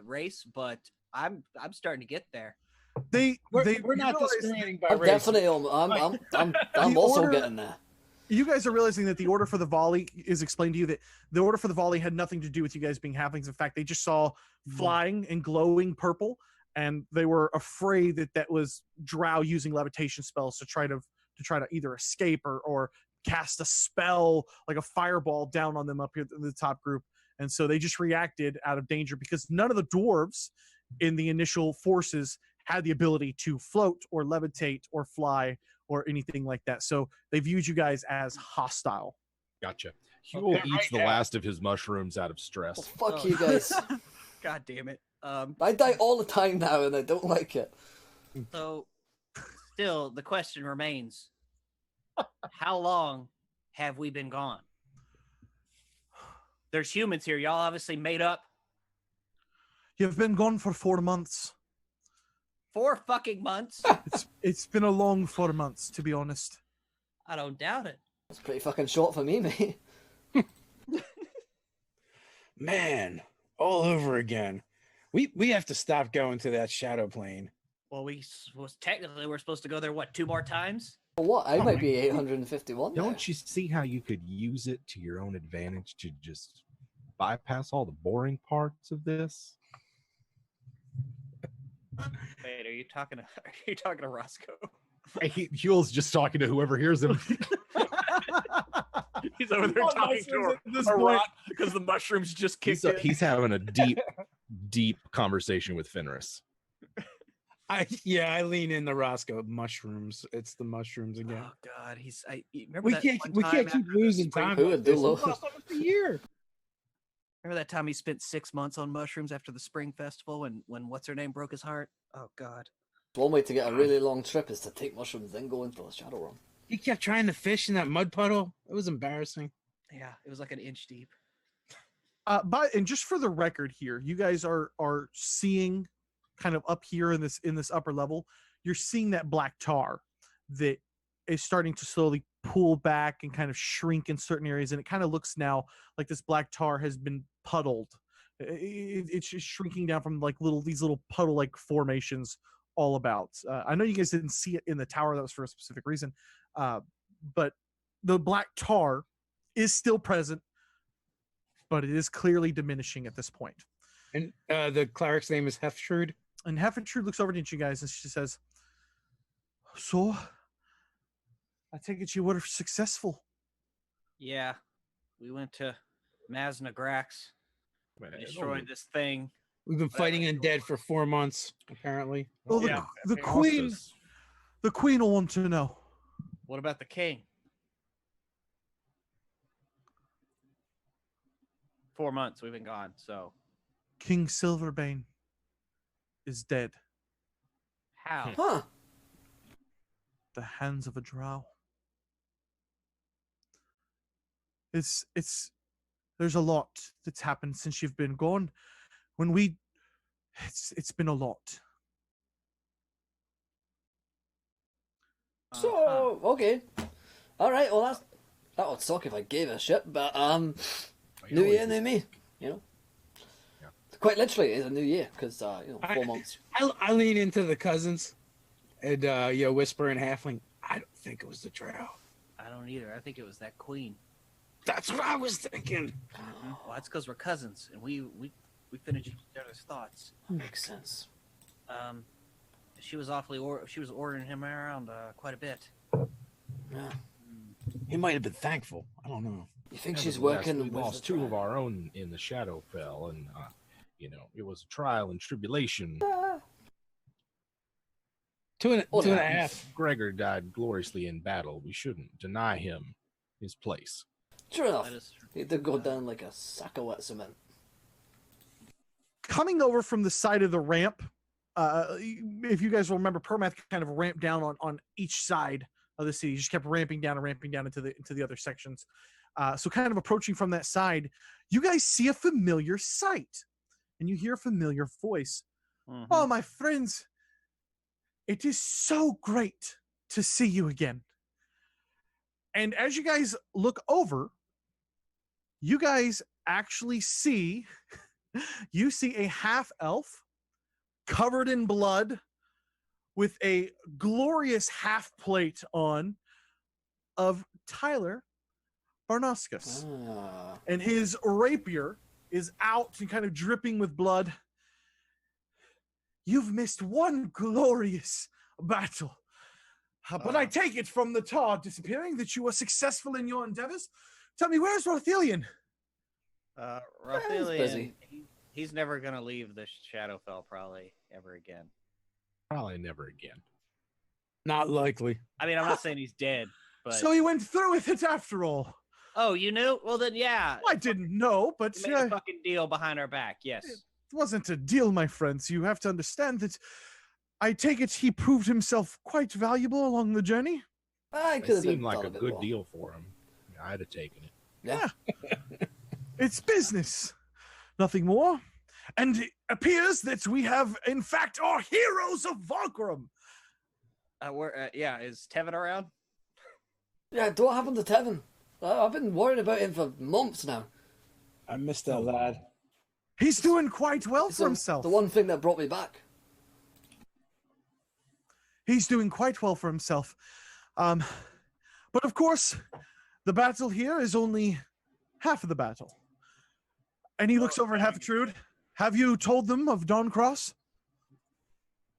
race, but I'm starting to get there. We're not discriminating by I'm race. definitely I'm also order- getting there. You guys are realizing that the order for the volley is explained to you, that the order for the volley had nothing to do with you guys being halflings. In fact, they just saw flying and glowing purple, and they were afraid that was drow using levitation spells to try to either escape or cast a spell like a fireball down on them up here in the top group. And so they just reacted out of danger, because none of the dwarves in the initial forces had the ability to float or levitate or fly or anything like that. So they viewed you guys as hostile. Gotcha. Huell eats the last of his mushrooms out of stress. Well, fuck you guys. God damn it. I die all the time now, and I don't like it. So, still, the question remains: how long have we been gone? There's humans here. Y'all obviously made up. You've been gone for 4 months. 4 fucking months. It's been a long 4 months, to be honest. I don't doubt it. That's pretty fucking short for me, mate. Man, all over again. We have to stop going to that shadow plane. Well, technically we're supposed to go there. What, 2 more times? What? I might be 851. now. Don't you see how you could use it to your own advantage to just bypass all the boring parts of this? Wait, are you talking to Roscoe? Huell's just talking to whoever hears him. He's over there talking to a rock because the mushrooms just kicked in. He's having a deep conversation with Fenris. I lean in the Roscoe mushrooms. It's the mushrooms again. Oh God, remember We that can't one we time can't keep after the losing spring- time. Who would do We low? lost almost a year. Remember that time he spent 6 months on mushrooms after the spring festival when what's her name broke his heart? Oh God. One way to get a really long trip is to take mushrooms, then go into the shadow realm. He kept trying to fish in that mud puddle. It was embarrassing. Yeah, it was like an inch deep. And just for the record here, you guys are seeing kind of up here in this upper level, you're seeing that black tar that is starting to slowly pull back and kind of shrink in certain areas, and it kind of looks now like this black tar has been puddled. It's just shrinking down from like these little puddle like formations all about. I know you guys didn't see it in the tower, that was for a specific reason, but the black tar is still present, but it is clearly diminishing at this point. And the cleric's name is Hefetrude. And Hefetrude looks over at you guys and she says, "So, I take it you were successful. Yeah, we went to Maznagrax, Man, destroyed this thing. We've been fighting undead for 4 months, apparently. Well, Yeah. the queen will want to know. What about the king? 4 months we've been gone, so King Silverbane is dead. how? Huh. The hands of a drow. It's there's a lot that's happened since you've been gone. It's been a lot. So okay, all right. Well, that would suck if I gave a shit. But new year, new me. You know. Yeah. Quite literally, it's a new year because 4 months. I lean into the cousins and whisper in halfling. I don't think it was the drow. I don't either. I think it was that queen. That's what I was thinking. Well, that's because we're cousins and we finish each other's thoughts. Makes sense. She was she was ordering him around quite a bit. Yeah. He might have been thankful. I don't know. You think she's Nevertheless, working? We with lost the two of tribe? our own in the Shadowfell, and it was a trial and tribulation. Two and Oh, a yeah. half. Gregor died gloriously in battle. We shouldn't deny him his place. Sure enough, That is true. he did go down like a sack of wet cement. Coming over from the side of the ramp, if you guys will remember, Permath kind of ramped down on each side of the city. He just kept ramping down into the other sections. So kind of approaching from that side, you guys see a familiar sight, and you hear a familiar voice. Mhm. Oh, my friends, it is so great to see you again. And as you guys look over, you guys actually see, you see a half elf covered in blood with a glorious half plate on of Tyler Barnoscus. Ah. And his rapier is out and kind of dripping with blood. You've missed one glorious battle. But I take it from the tar disappearing that you were successful in your endeavors. Tell me, where's Rothelian? Rothelian, busy. he's never gonna leave the Shadowfell probably ever again. Probably never again. Not likely. I mean, I'm not saying he's dead, but So he went through with it after all. oh, you knew? Well, then yeah, I didn't know, but he made a fucking deal behind our back. Yes. it wasn't a deal, my friends. You have to understand that I take it he proved himself quite valuable along the journey. I It could have seemed been like done a bit good more. deal for him. I'd have taken it. Yeah. It's business, nothing more. And it appears that we have, in fact, our heroes of Volgrim. Is Tevin around? Yeah. What happened to Tevin? I've been worried about him for months now. I missed that lad. He's doing quite well It's for himself. the one thing that brought me back. He's doing quite well for himself. But of course, the battle here is only half of the battle. And he looks over at Halftrude. Have you told them of Dawncross?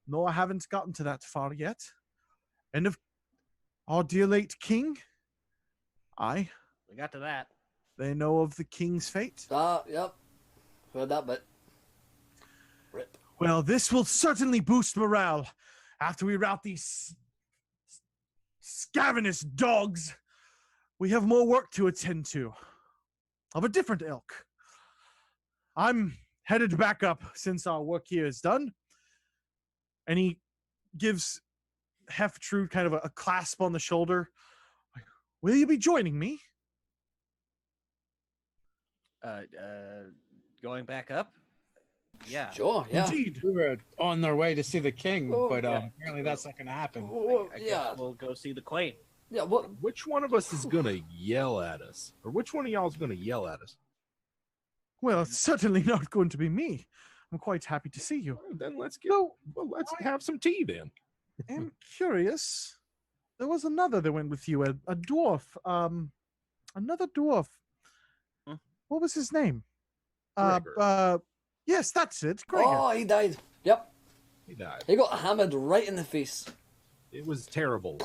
No, I haven't gotten to that far yet. And of our dear late king? Aye, We got to that. they know of the king's fate. Yep. Heard that bit. Rip. Well, this will certainly boost morale after we rout these scavenous dogs. We have more work to attend to of a different ilk. I'm headed back up since our work here is done. And he gives Halftrude kind of a clasp on the shoulder. Will you be joining me? Going back up. Yeah. Sure. Yeah. Indeed. We were on our way to see the king, Oh, but yeah. apparently that's not going to happen. Oh, I guess yeah. we'll go see the queen. Yeah. What? Which one of us is gonna yell at us, or which one of y'all is gonna yell at us? Well, it's certainly not going to be me. I'm quite happy to see you. Well, then let's let's have some tea then. I'm curious. There was another that went with you, a dwarf. Another dwarf. Hmm? What was his name? Gregor. Yes, that's it. Gregor. Oh, he died. Yep. He died. He got hammered right in the face. It was terrible.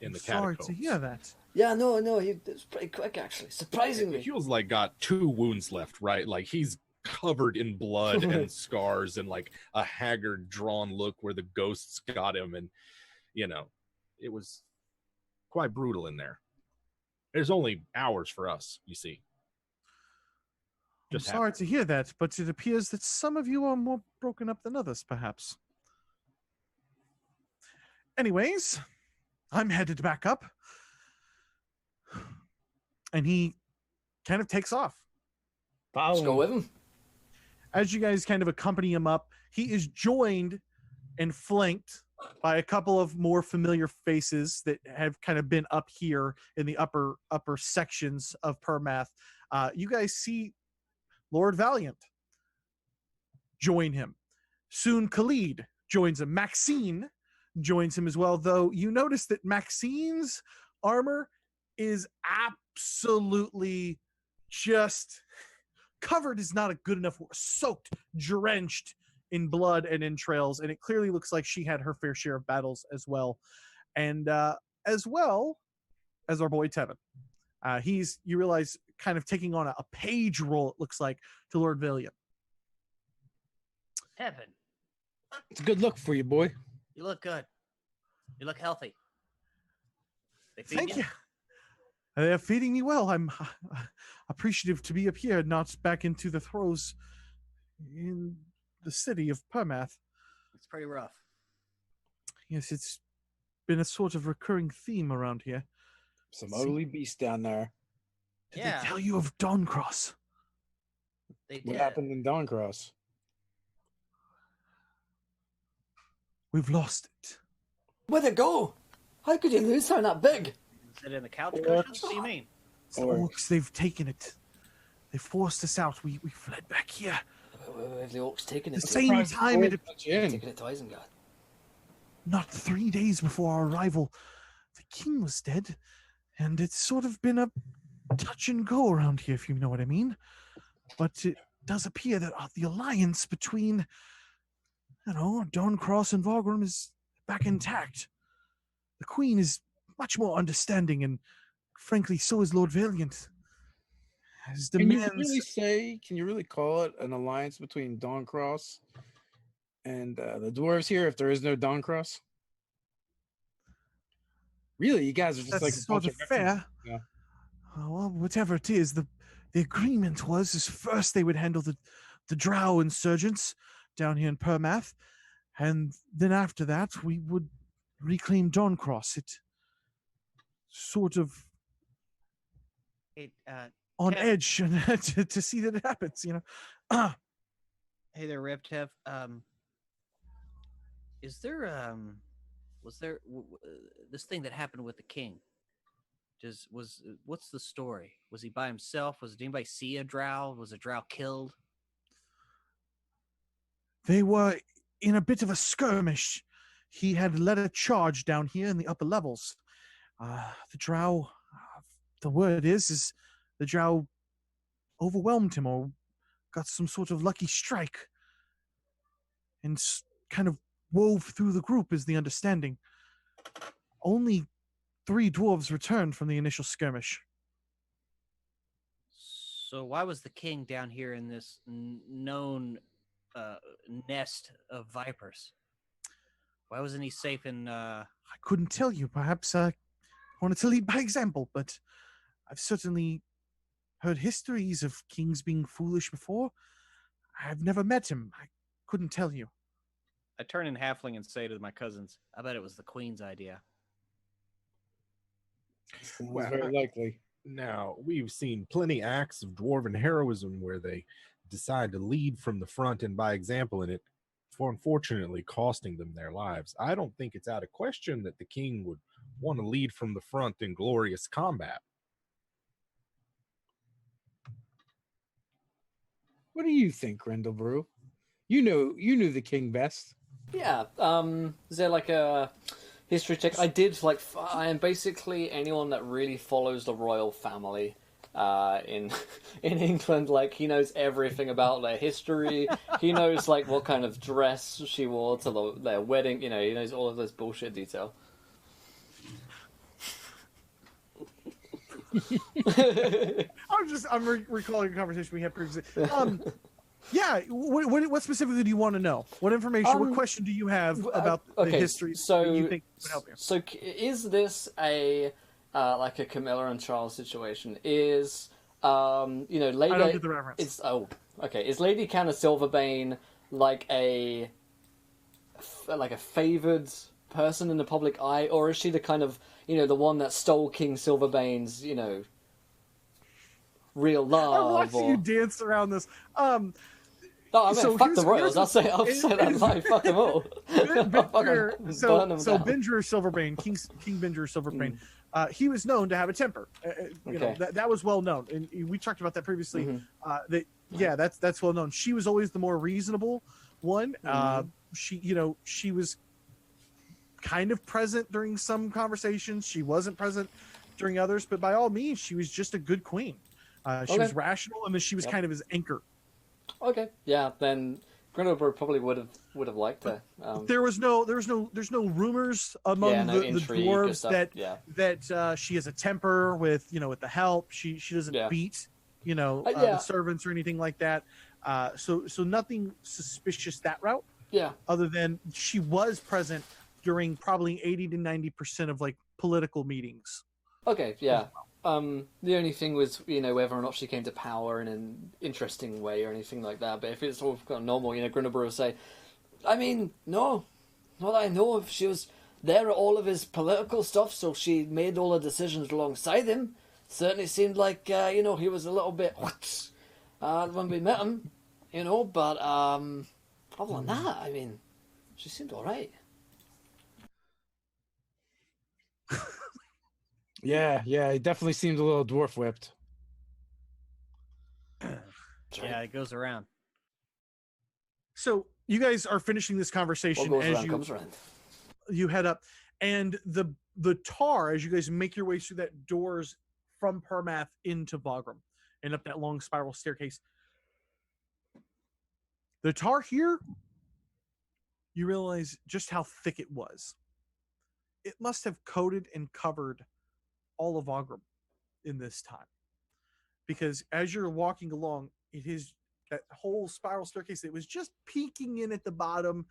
in the Sorry catacombs. to hear that. Yeah, no, it's pretty quick actually, surprisingly. Huell's like got 2 wounds left, right? Like he's covered in blood and scars and like a haggard, drawn look where the ghosts got him, and it was quite brutal in there. There's only hours for us, you see. I'm sorry to hear that, but it appears that some of you are more broken up than others, perhaps. Anyways, I'm headed back up. And he kind of takes off. Let's go with him. As you guys kind of accompany him up, he is joined and flanked by a couple of more familiar faces that have kind of been up here in the upper sections of Permath. You guys see Lord Valiant join him. Soon Khalid joins him. Maxine joins him as well, though you notice that Maxine's armor is absolutely just covered is not a good enough word, soaked, drenched in blood and entrails, and it clearly looks like she had her fair share of battles as well. And as well as our boy Tevin. He's, you realize, kind of taking on a page role, it looks like, to Lord Valiant. Tevin, It's a good look for you, boy. you look good. You look healthy. They feed Thank you. They are feeding me well. I'm appreciative to be up here, not back into the throes in the city of Permath. It's pretty rough. Yes, it's been a sort of recurring theme around here. Some ugly beast down there. Did Yeah. they tell you of Dawncross? They did. What happened in Dawncross? We've lost it. Where'd it go? How could you lose something that big? Is it in the couch cushions? What do you mean? It's the orcs, they've taken it. They forced us out. We fled back here. Where have the orcs taken The it? same time it, Taken it to Isengard. not 3 days before our arrival, the king was dead, and it's sort of been a touch and go around here, if you know what I mean. But it does appear that the alliance between, Dawncross and Vargrim is back intact. The queen is much more understanding, and frankly, so is Lord Valiant. His demands. Can you really call it an alliance between Dawncross and the dwarves here if there is no Dawncross? Really, you guys are just That's like a sort bunch of fair. refugees. Yeah. Well, whatever it is, the agreement was is first they would handle the drow insurgents down here in Permath, and then after that we would reclaim Dawncross. It sort of Hey, on Kev. edge to see that it happens, hey there, Riptev. Is there was there this thing that happened with the king? What's the story? Was he by himself? Did anybody see a drow? Was a drow killed? They were in a bit of a skirmish. He had led a charge down here in the upper levels. The drow, the word is the drow overwhelmed him or got some sort of lucky strike and kind of wove through the group is the understanding. Only 3 dwarves returned from the initial skirmish. So why was the king down here in this known nest of vipers? Why wasn't he safe in? I couldn't tell you. Perhaps I wanted to lead by example, but I've certainly heard histories of kings being foolish before. I've never met him. I couldn't tell you. I turn in halfling and say to my cousins, I bet it was the queen's idea. Sounds Well, very likely. Now, we've seen plenty acts of dwarven heroism where they decide to lead from the front and by example, and it, for unfortunately, costing them their lives. I don't think it's out of question that the king would want to lead from the front in glorious combat. What do you think, Grindlebrew? You knew the king best. Yeah. Is there like a history check? I am basically anyone that really follows the royal family in England. Like, he knows everything about their history. He knows like what kind of dress she wore to their wedding. He knows all of this bullshit detail. I'm recalling a conversation we had previously. Yeah, what specifically do you want to know? What information? What question do you have about the history that you think would help you? So is this a like a Camilla and Charles situation? Is Lady? I don't get the reference. Is Lady Canna Silverbane like a favored person in the public eye, or is she the kind of the one that stole King Silverbane's real love? I'm watching you dance around this. No, I mean, fuck the royals. I'll say that live. Fuck them all. Benjer Silverbane, King Benjer Silverbane, he was known to have a temper. That was well known, and we talked about that previously. That's well known. She was always the more reasonable one. She was kind of present during some conversations. She wasn't present during others, but by all means, she was just a good queen. She was rational, and then she was kind of his anchor. Okay, yeah, then Grindlebrew probably would have liked her. There's no rumors among the dwarves that she has a temper with the help. She doesn't beat the servants or anything like that. So nothing suspicious that route. Yeah. Other than she was present during probably 80 to 90% of political meetings. Okay, yeah. The only thing was, whether or not she came to power in an interesting way or anything like that. But if it's all kind of normal, Grindlebrew will say, I mean, no, not that I know of. She was there at all of his political stuff, so she made all the decisions alongside him. Certainly seemed like, he was a little bit when we met him, But other than that, I mean, she seemed all right. Yeah, it definitely seemed a little dwarf whipped. Yeah, it goes around. So you guys are finishing this conversation as you head up, and the tar, as you guys make your way through that doors from Permath into Vogram and up that long spiral staircase. The tar here, you realize just how thick it was. It must have coated and covered all of Vogram in this time, because as you're walking along, it is that whole spiral staircase that was just peeking in at the bottom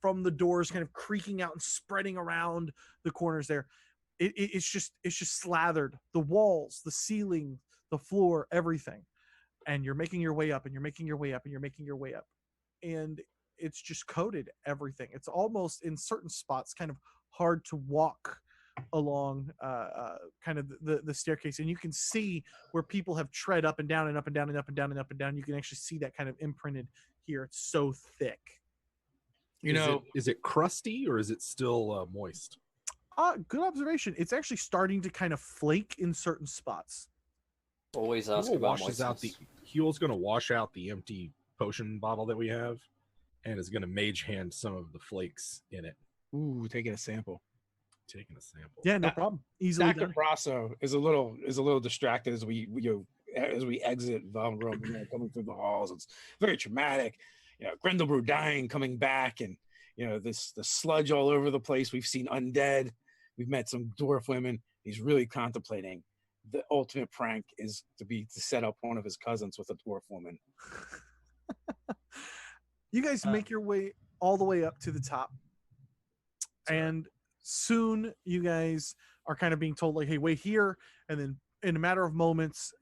from the doors, kind of creaking out and spreading around the corners there. It's just slathered, the walls, the ceiling, the floor, everything. And you're making your way up, and you're making your way up, and you're making your way up, and it's just coated everything. It's almost in certain spots kind of hard to walk along kind of the staircase, and you can see where people have tread up and down and up and down and up and down and up and down. You can actually see that kind of imprinted here. It's so thick. Is it crusty, or is it still moist? Good observation. It's actually starting to kind of flake in certain spots. Always ask about moistness. Huell's going to wash out the empty potion bottle that we have, and is going to mage hand some of the flakes in it. Ooh, taking a sample. Yeah, no problem. Easily Dr. Braso is a little distracted as we exit Vogram, coming through the halls. It's very traumatic. Grindlebrew dying, coming back, and the sludge all over the place. We've seen undead. We've met some dwarf women. He's really contemplating the ultimate prank is to set up one of his cousins with a dwarf woman. You guys make your way all the way up to the top, and soon you guys are kind of being told, like, hey, wait here. And then in a matter of moments,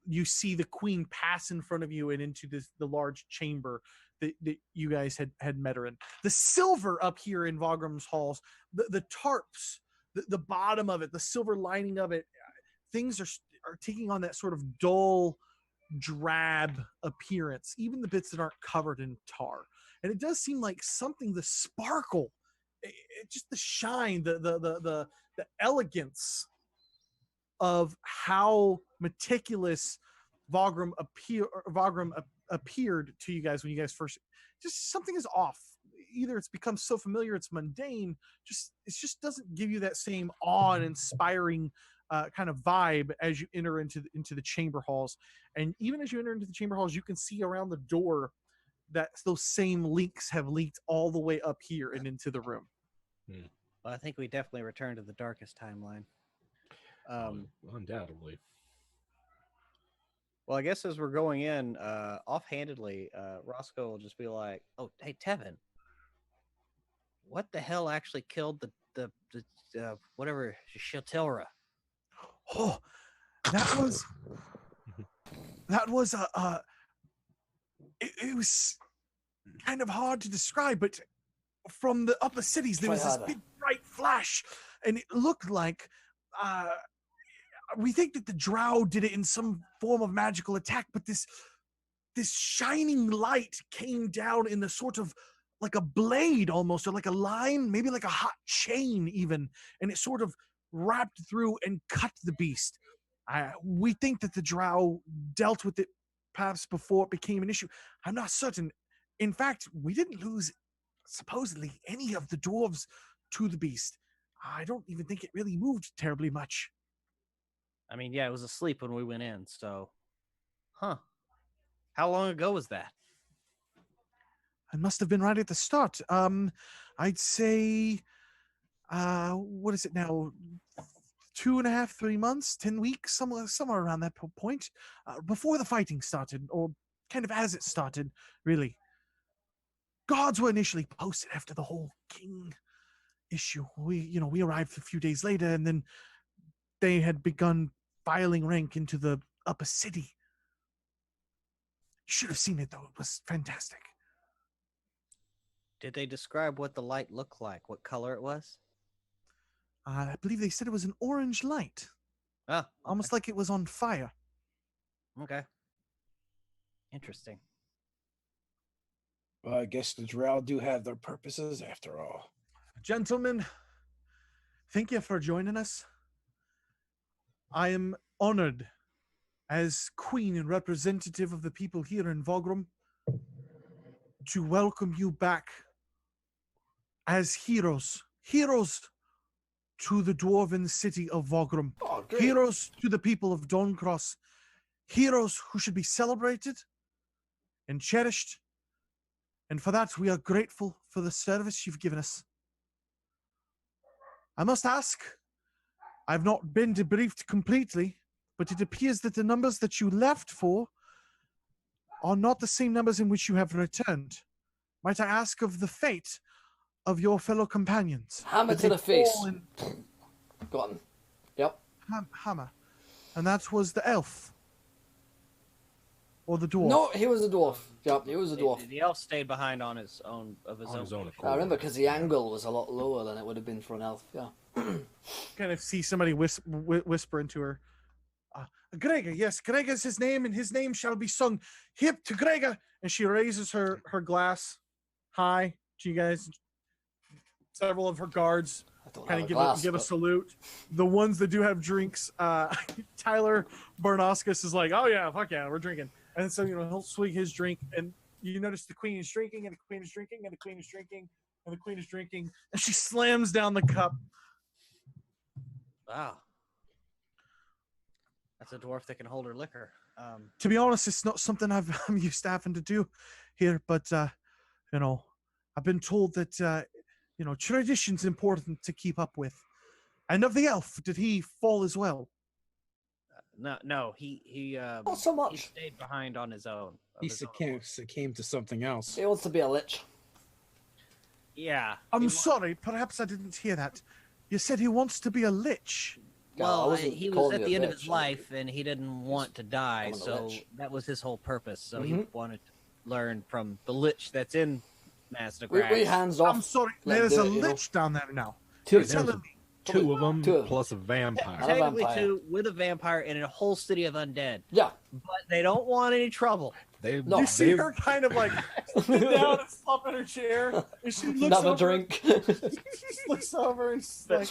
you see the queen pass in front of you and into the large chamber that you guys had met her in. The silver up here in Vogram's halls, the tarps, the bottom of it, the silver lining of it, things are taking on that sort of dull, drab appearance, even the bits that aren't covered in tar. And it does seem like something, the sparkle, just the shine, the elegance of how meticulous Vogram appeared to you guys when you guys first. Just something is off. Either it's become so familiar, it's mundane. It just doesn't give you that same awe and inspiring kind of vibe as you enter into the chamber halls. And even as you enter into the chamber halls, you can see around the door that those same leaks have leaked all the way up here and into the room. Well, I think we definitely returned to the darkest timeline. Undoubtedly. Well, I guess as we're going in, offhandedly, Roscoe will just be like, "Oh, hey, Tevin, what the hell actually killed the whatever Shatilra?" Oh, that was it was kind of hard to describe, but from the upper cities there Try was this harder. big bright flash, and it looked like we think that the drow did it in some form of magical attack, but this shining light came down in the sort of like a blade almost, or like a line, maybe like a hot chain even, and it sort of wrapped through and cut the beast. We think that the drow dealt with it perhaps before it became an issue. I'm not certain. In fact, we didn't lose supposedly any of the dwarves to the beast. I don't even think it really moved terribly much. I mean, yeah, it was asleep when we went in, so. Huh. How long ago was that? It must have been right at the start. I'd say, what is it now? 2.5, 3 months, 10 weeks, somewhere around that point, before the fighting started, or kind of as it started, really. Guards were initially posted after the whole king issue. We arrived a few days later, and then they had begun filing rank into the upper city. You should have seen it, though. It was fantastic. Did they describe what the light looked like? What color it was? I believe they said it was an orange light, Oh, almost like it was on fire. okay. Interesting. Well, I guess the drow do have their purposes after all. Gentlemen, thank you for joining us. I am honored as queen and representative of the people here in Vogram to welcome you back as heroes to the dwarven city of Vogram, Oh, great. heroes to the people of Dawncross, heroes who should be celebrated and cherished, and for that we are grateful for the service you've given us. I must ask, I've not been debriefed completely, but it appears that the numbers that you left for are not the same numbers in which you have returned. Might I ask of the fate of your fellow companions? Hammer Did to they the face. fall in Go on. Yep. hammer? And that was the elf? Or the dwarf? No, he was a dwarf. Yep, he was a dwarf. The elf stayed behind on his own accord. I remember because the angle was a lot lower than it would have been for an elf. Yeah. Kind of see somebody whisper into her. Gregor, yes, Gregor is his name, and his name shall be sung. Hip to Gregor! And she raises her glass high to you guys. Several of her guards I don't kind have of give a salute. The ones that do have drinks, Tyler Barnoscus is like, oh yeah, fuck yeah, we're drinking. And so, he'll swig his drink, and you notice the queen is drinking, and the queen is drinking, and the queen is drinking, and the queen is drinking, and she slams down the cup. Wow. That's a dwarf that can hold her liquor. To be honest, it's not something I'm used to having to do here, but I've been told that tradition's important to keep up with. And of the elf, did he fall as well? No, he Not so he much. stayed behind on his own. He succumbed to something else. He wants to be a lich. Yeah. I'm sorry, perhaps I didn't hear that. You said he wants to be a lich. No, I Well, wasn't he was calling at you the a end of lich. his life, and he didn't want to die, calling a so lich. that was his whole purpose. So Mhm. he wanted to learn from the lich that's in Master We hands off. I'm sorry, Let there's him a do it, you know. lich down there now. Two. You're telling me Two of them Two. plus a vampire. And a Technically vampire. two, with a vampire and a whole city of undead, Yeah. but they don't want any trouble. They, No. you see they- her kind of like sit down and slump in her chair, and she looks Another over, drink. she looks over and she's like,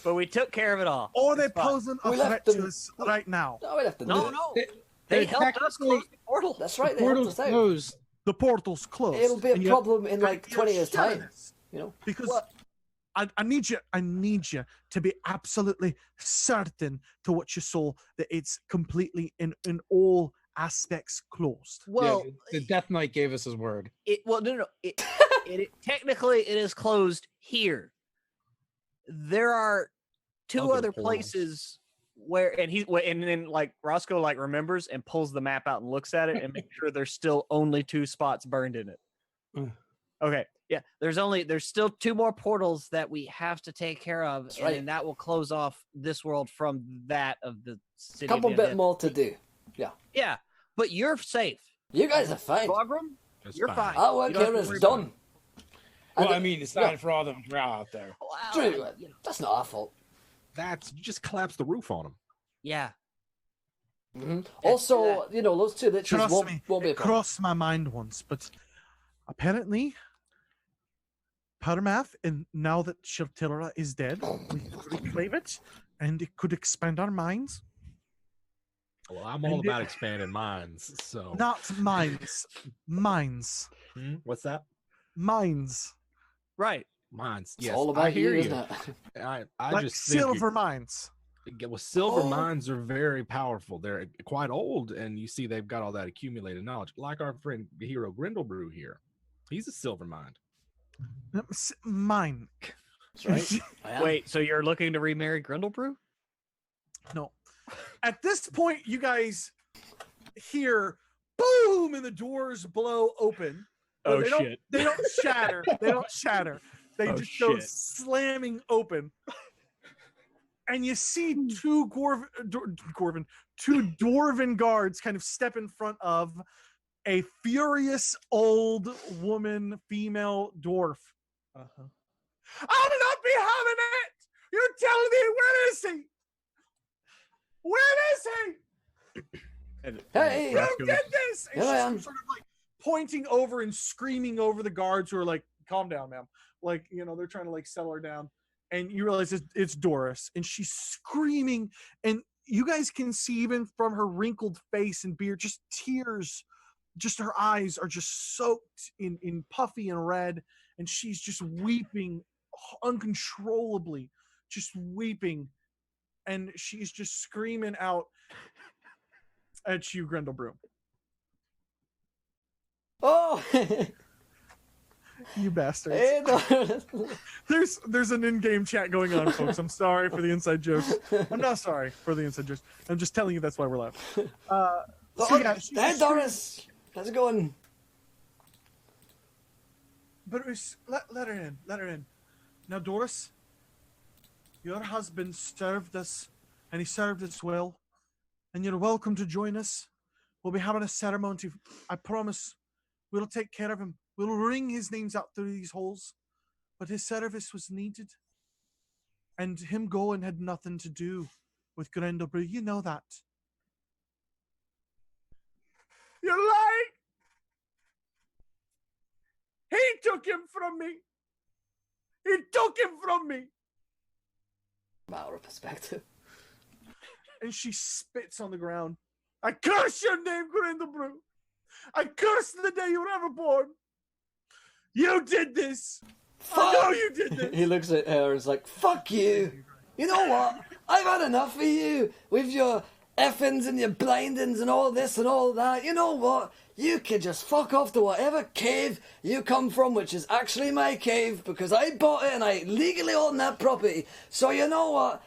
But we took care of it all. "Are they It's fine. posing a We threat left to them- us right now?" No, we have to do No, it. no. They- They they helped us technically- close the portal. That's right. The They helped portal's us out. closed. The portal's closed. It'll be a and yet- problem in like you're 20 years' shutting time. us. You know. Because What? I need you to be absolutely certain to what you saw, that it's completely in all aspects closed. Well, Yeah, the Death Knight gave us his word. no. Technically, it is closed here. There are two Other other portals. places where, and then like Roscoe like remembers and pulls the map out and looks at it and makes sure there's still only 2 spots burned in it. Mm. Okay. Yeah, there's still 2 more portals that we have to take care of, That's and right. then that will close off this world from that of the city. Couple of bit Death. more to do. Yeah, but you're safe. You guys are fine. Grogram, It's you're fine. Our work You don't have here to is worry about done. Well, I don't- mean, it's yeah. not for all them drow out there. Well, True. you know, That's not our fault. You just collapse the roof on them. yeah. Also, you know, those 2 liches Trust won't, me, won't be a it problem. crossed my mind once, but apparently, Powdermath, and now that Shiltilla is dead, we could reclaim it, and it could expand our minds. Well, I'm all And about expanding minds. So Not minds, minds, What's that? minds, Right. Minds. It's Yes, all I about hear you, you. isn't it? I like just think silver minds. well, silver Oh. mines are very powerful. They're quite old, and you see they've got all that accumulated knowledge. Like our friend the hero Grindlebrew here, he's a silver mine. Mine. That's right. I am. Wait, so you're looking to remarry Grindlebrew? No. At this point, you guys hear boom, and the doors blow open. But Oh, they don't- shit. They don't shatter. They don't shatter. They Oh, just go shit. slamming open. And you see 2 dwarven guards kind of step in front of a furious old woman, female dwarf. Uh-huh. I'll not be having it! You're telling me, where is he? Where is he? Hey, You did this! And Here I she's am. sort of like pointing over and screaming over the guards who are like, calm down, ma'am. Like, you know, they're trying to like settle her down. And you realize it's Doris, and she's screaming, and you guys can see even from her wrinkled face and beard, just tears, just her eyes are just soaked in puffy and red, and she's just weeping uncontrollably, just weeping, and she's just screaming out at you, Grindlebrew. Oh! You bastards. Hey, Doris. There's an in-game chat going on, folks. I'm sorry for the inside jokes. I'm not sorry for the inside jokes. I'm just telling you that's why we're laughing. So yeah, she's Hey, just Doris. How's it going? But it was, let her in. Let her in. Now, Doris, your husband served us, and he served us well. And you're welcome to join us. We'll be having a ceremony. I promise we'll take care of him. We'll ring his names out through these holes. But his service was needed. And him going had nothing to do with Grindlebrew. You know that. You're lying! He took him from me! He took him from me! Matter of perspective. And she spits on the ground. I curse your name, Grindlebrew! I curse the day you were ever born! You did this! I know you did this! He looks at her and is like, fuck you! You know what? I've had enough of you with your effings and your blindings and all this and all that. You know what? You can just fuck off to whatever cave you come from, which is actually my cave, because I bought it and I legally own that property. So you know what?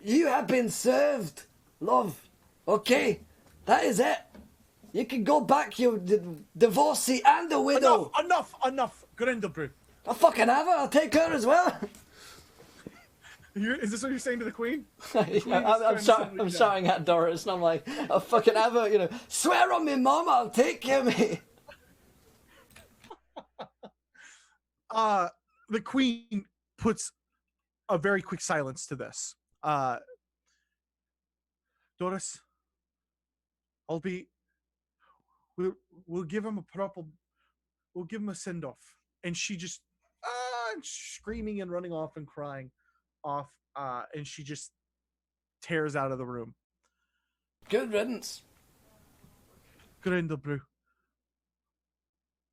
You have been served, love. Okay? That is it. You can go back, you divorcee and a widow. Enough, Grindlebrew. I'll fucking have her. I'll take her as well. Is this what you're saying to the queen? I'm shouting at Doris, and I'm like, I'll fucking have her, you know. Swear on me, mom, I'll take you, mate. The queen puts a very quick silence to this. Doris, we'll give him a send off. And she just screaming and running off and crying off, and she just tears out of the room. Good riddance. Grindlebrew,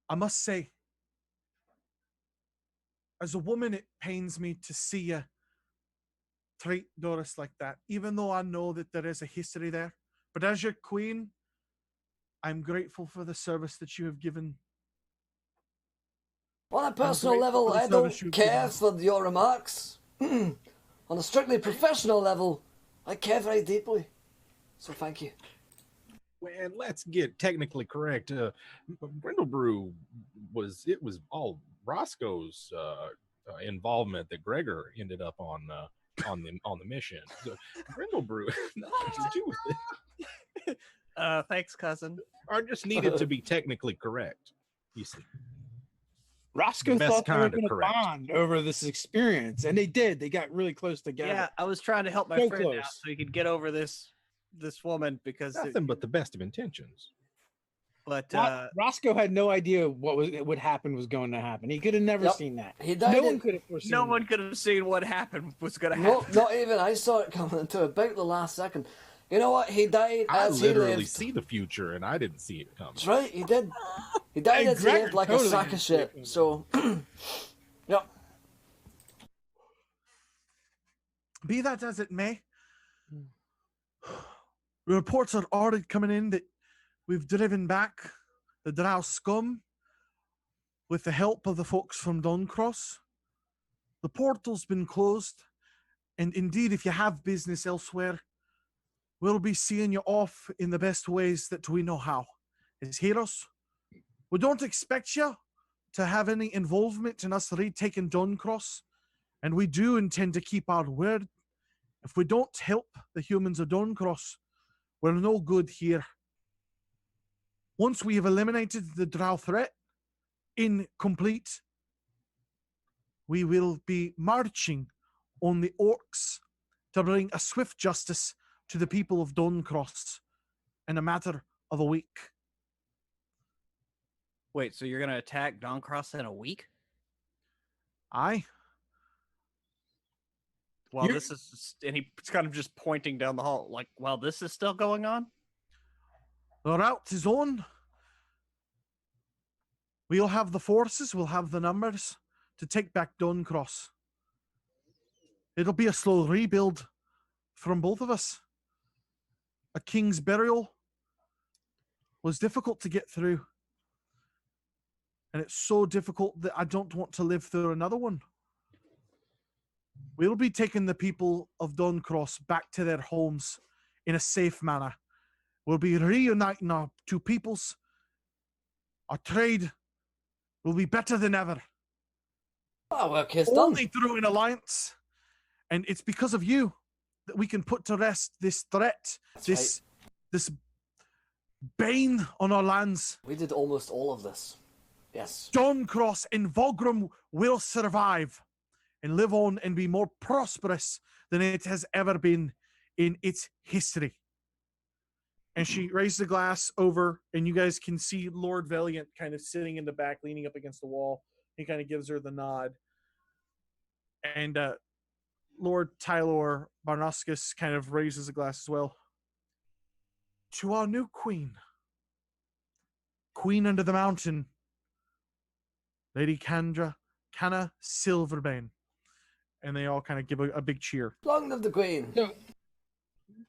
I must say, as a woman, it pains me to see you treat Doris like that, even though I know that there is a history there. But as your queen, I'm grateful for the service that you have given. On a personal level, I don't care for your remarks. on a strictly professional level, I care very deeply. So thank you. And let's get technically correct. Grindlebrew was all Roscoe's involvement that Gregor ended up on the mission. So Grindlebrew, nothing to do with it. Thanks, cousin. I just needed to be technically correct. You see, Roscoe Best thought they were kind of going to correct. bond over this experience, and they did. They got really close together. Yeah, I was trying to help my So friend out close. so he could get over this woman because nothing but the best of intentions. but Roscoe had no idea what would happen was going to happen. He could have never Yep. seen that. He died No in- one could have foreseen. no that. one could have seen what happened was going to No, happen. not even. I saw it coming until about the last second. You know what? He died I as he literally lived. see the future, and I didn't see it coming. That's right, he did. He died Hey, as he Gregor lived like totally a sack of didn't shit. see it. So, yep. Be that as it may, reports are already coming in that we've driven back the Drow scum with the help of the folks from Duncross. The portal's been closed, and indeed, if you have business elsewhere, we'll be seeing you off in the best ways that we know how. As heroes, we don't expect you to have any involvement in us retaking Duncross, and we do intend to keep our word. If we don't help the humans of Duncross, we're no good here. Once we have eliminated the Drow threat, incomplete, we will be marching on the orcs to bring a swift justice to the people of Duncross in a matter of a week. Wait, so you're going to attack Doncross in a week? Aye. While You're- this is, and he's kind of just pointing down the hall, like, while this is still going on? The route is on. We'll have the forces, we'll have the numbers to take back Duncross. It'll be a slow rebuild from both of us. A king's burial was difficult to get through. And it's so difficult that I don't want to live through another one. We'll be taking the people of Duncross back to their homes in a safe manner. We'll be reuniting our two peoples. Our trade will be better than ever. Our work is done. Only through an alliance. And it's because of you that we can put to rest this threat, That's this bane on our lands. We did almost all of this. Yes. Duncross and Vogram will survive and live on and be more prosperous than it has ever been in its history. And she raised the glass over, and you guys can see Lord Valiant kind of sitting in the back, leaning up against the wall. He kind of gives her the nod. And Lord Tylor Barnoscus kind of raises a glass as well. To our new queen, Queen Under the Mountain, Lady Canna Silverbane. And they all kind of give a big cheer. Long live the Queen. So,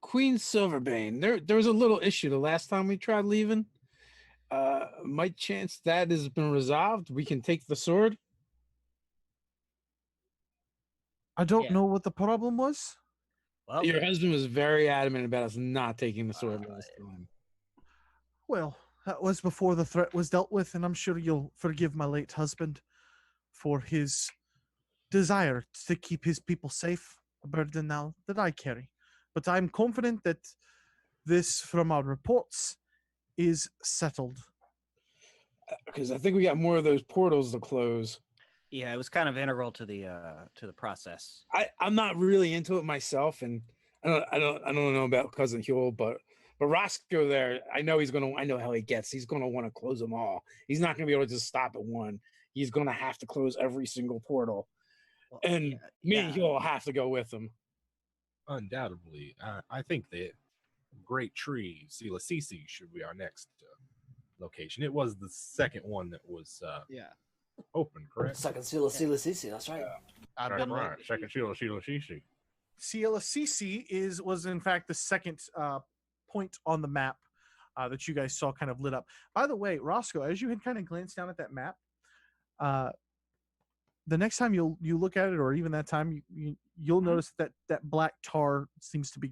Queen Silverbane, there was a little issue the last time we tried leaving. Might chance that has been resolved. We can take the sword. I don't Yeah. know what the problem was. Well, Your husband was very adamant about us not taking the sword last time. Well, that was before the threat was dealt with, and I'm sure you'll forgive my late husband for his desire to keep his people safe, a burden now that I carry. But I'm confident that this, from our reports, is settled. Because I think we got more of those portals to close. yeah, it was kind of integral to the process. I'm not really into it myself, and I don't know about cousin Huell, but Roscoe there, I know how he gets. He's gonna want to close them all. He's not gonna be able to just stop at one. He's gonna have to close every single portal, Well, and me and Huell have to go with him. Undoubtedly, I think the Great Tree, Silasisi, should be our next location. It was the second one that was open, correct? Second Seal of Silasisi, that's right. I've That's been right. Second Silasisi. Silasisi was in fact the second point on the map that you guys saw kind of lit up. By the way, Roscoe, as you had kind of glanced down at that map, the next time you look at it, or even that time, you'll notice that black tar seems to be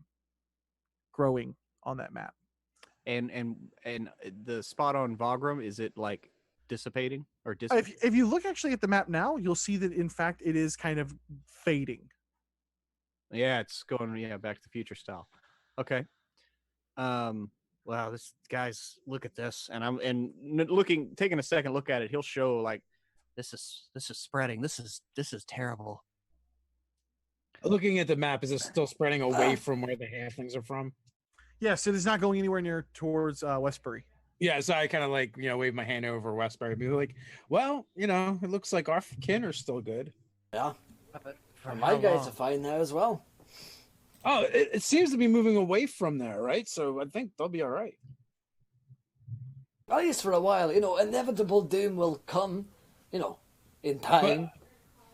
growing on that map. And the spot on Vagram, is it like dissipating or If you look actually at the map now, you'll see that in fact it is kind of fading. Yeah, it's going Back to the Future style. Okay. Wow, this guys, look at this, and taking a second look at it, he'll show like this is spreading. This is terrible. Looking at the map, is it still spreading away from where the halflings are from? Yes, it is not going anywhere near towards Westbury. Yeah, so I kind of like, wave my hand over Westbury and be like, well, it looks like our kin are still good. Yeah. For And my how guys long? are fine now as well. Oh, it seems to be moving away from there, right? So I think they'll be all right. At least for a while, inevitable doom will come, in time.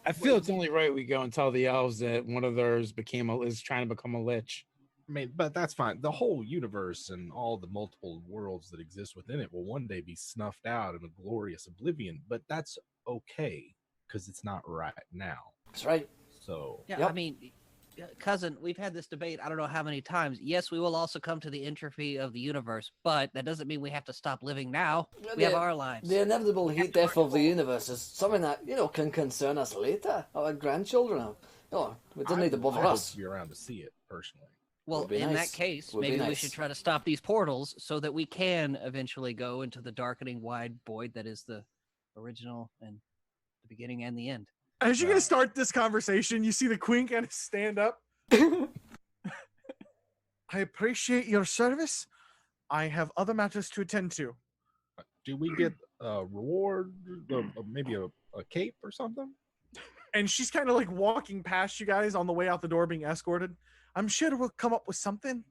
I feel it's only right we go and tell the elves that one of theirs is trying to become a lich. I mean, but that's fine. The whole universe and all the multiple worlds that exist within it will one day be snuffed out in a glorious oblivion, but that's okay because it's not right now. That's right. So Yeah, Yep. I mean, cousin, we've had this debate I don't know how many times. Yes, we will also come to the entropy of the universe, but that doesn't mean we have to stop living now. We have our lives. The inevitable heat death of the universe is something that, can concern us later. Our grandchildren. It doesn't need to bother I hope us. to be around to see it personally. Well, Would be in nice. that case, Would be maybe we nice. should try to stop these portals so that we can eventually go into the darkening wide void that is the original and the beginning and the end. As you're going to start this conversation, you see the queen kind of stand up. I appreciate your service. I have other matters to attend to. Do we get a reward, maybe a cape or something? And she's kind of like walking past you guys on the way out the door being escorted. I'm sure we'll come up with something.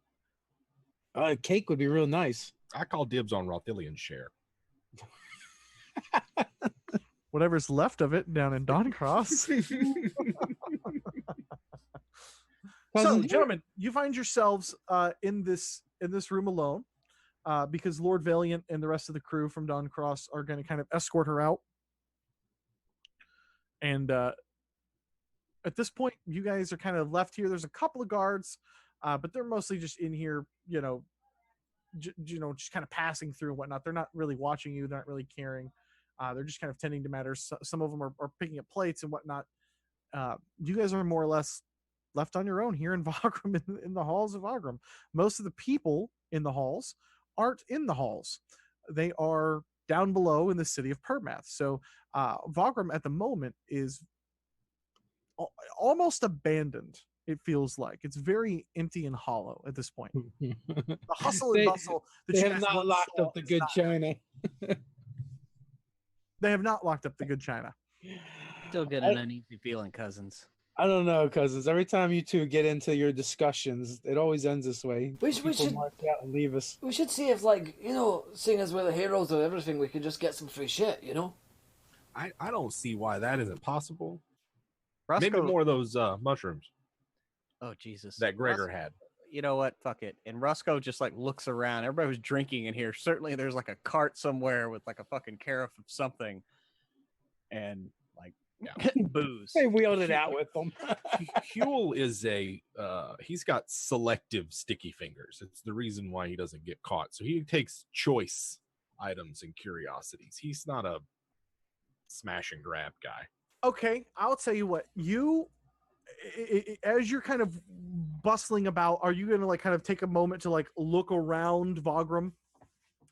Cake would be real nice. I call dibs on Rothillian's share. Whatever's left of it down in Dawncross. So, gentlemen, you find yourselves in this room alone because Lord Valiant and the rest of the crew from Dawncross are going to kind of escort her out. And at this point, you guys are kind of left here. There's a couple of guards, but they're mostly just in here, just kind of passing through and whatnot. They're not really watching you. They're not really caring. They're just kind of tending to matters. Some of them are picking up plates and whatnot. You guys are more or less left on your own here in Vagram, in the halls of Vagram. Most of the people in the halls aren't in the halls. They are down below in the city of Permath. So Vagram at the moment is almost abandoned. It feels like it's very empty and hollow at this point. The hustle and bustle. They have not locked up the good china. They have not locked up the good china. Still get an uneasy feeling, cousins. I don't know, cousins. Every time you two get into your discussions, it always ends this way. We should mark out and leave us. We should see if, seeing as we're the heroes of everything, we could just get some free shit, I don't see why that isn't possible. Roscoe, Maybe more of those mushrooms Oh, Jesus. that Gregor had. You know what? Fuck it. And Roscoe just like looks around. Everybody was drinking in here. Certainly there's like a cart somewhere with like a fucking carafe of something. And like booze. They wheeled it out with them. Huell is he's got selective sticky fingers. It's the reason why he doesn't get caught. So he takes choice items and curiosities. He's not a smash and grab guy. Okay, I'll tell you what. As you're kind of bustling about, are you going to like kind of take a moment to like look around Vagram?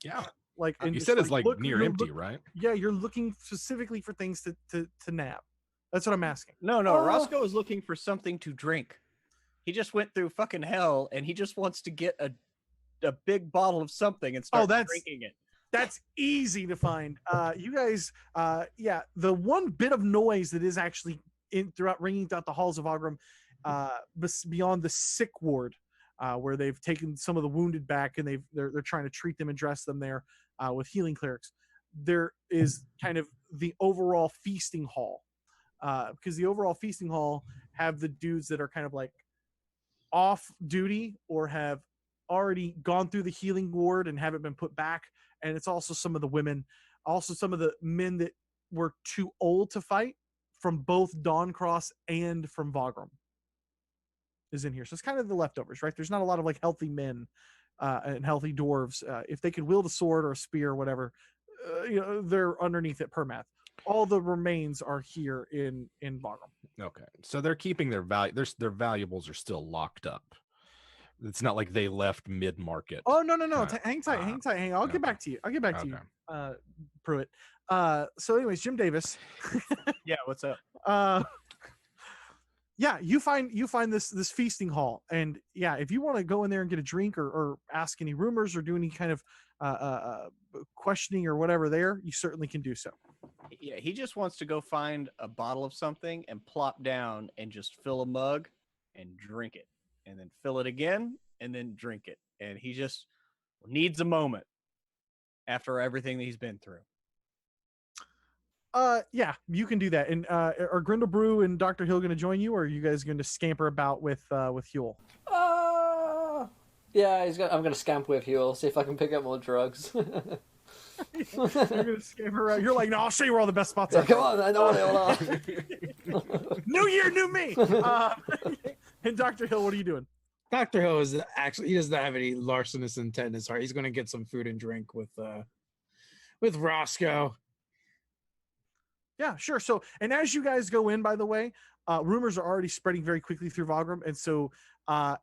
Yeah. Like, and You just, said it's like look- near you're empty, look- right? Yeah, you're looking specifically for things to nab. That's what I'm asking. No, Oh. Roscoe is looking for something to drink. He just went through fucking hell and he just wants to get a big bottle of something and start drinking it. That's easy to find. You guys, the one bit of noise that is actually ringing throughout the halls of Vagram, beyond the sick ward, where they've taken some of the wounded back and they're trying to treat them and dress them there with healing clerics. There is kind of the overall feasting hall, because the overall feasting hall have the dudes that are kind of like off duty or have already gone through the healing ward and haven't been put back. And it's also some of the women, also some of the men that were too old to fight from both Dawncross and from Vagram is in here. So it's kind of the leftovers, right? There's not a lot of like healthy men and healthy dwarves. If they could wield a sword or a spear or whatever, they're underneath it per math. All the remains are here in Vagram. Okay, so they're keeping their their valuables are still locked up. It's not like they left mid market. Oh no. Hang tight. I'll get back to you. To you, Pruitt. So anyways, Jim Davis. Yeah, what's up? Yeah, you find this feasting hall, and yeah, if you want to go in there and get a drink or ask any rumors or do any kind of questioning or whatever there, you certainly can do so. Yeah, he just wants to go find a bottle of something and plop down and just fill a mug and drink it, and then fill it again and then drink it, and he just needs a moment after everything that he's been through. Yeah, you can do that. And are Grindlebrew and Dr. Huell going to join you, or are you guys going to scamper about with Huell? Yeah, I'm going to scamper with Huell, see if I can pick up more drugs. You're going to scamper around. You're like, no, I'll show you where all the best spots are. Come on, I know what they all are. New year, new me. And Dr. Huell, what are you doing? Dr. Hill is actually, he doesn't have any larcenous intent in his heart. He's going to get some food and drink with Roscoe. Yeah, sure. So, and as you guys go in, by the way, rumors are already spreading very quickly through Vagram. And so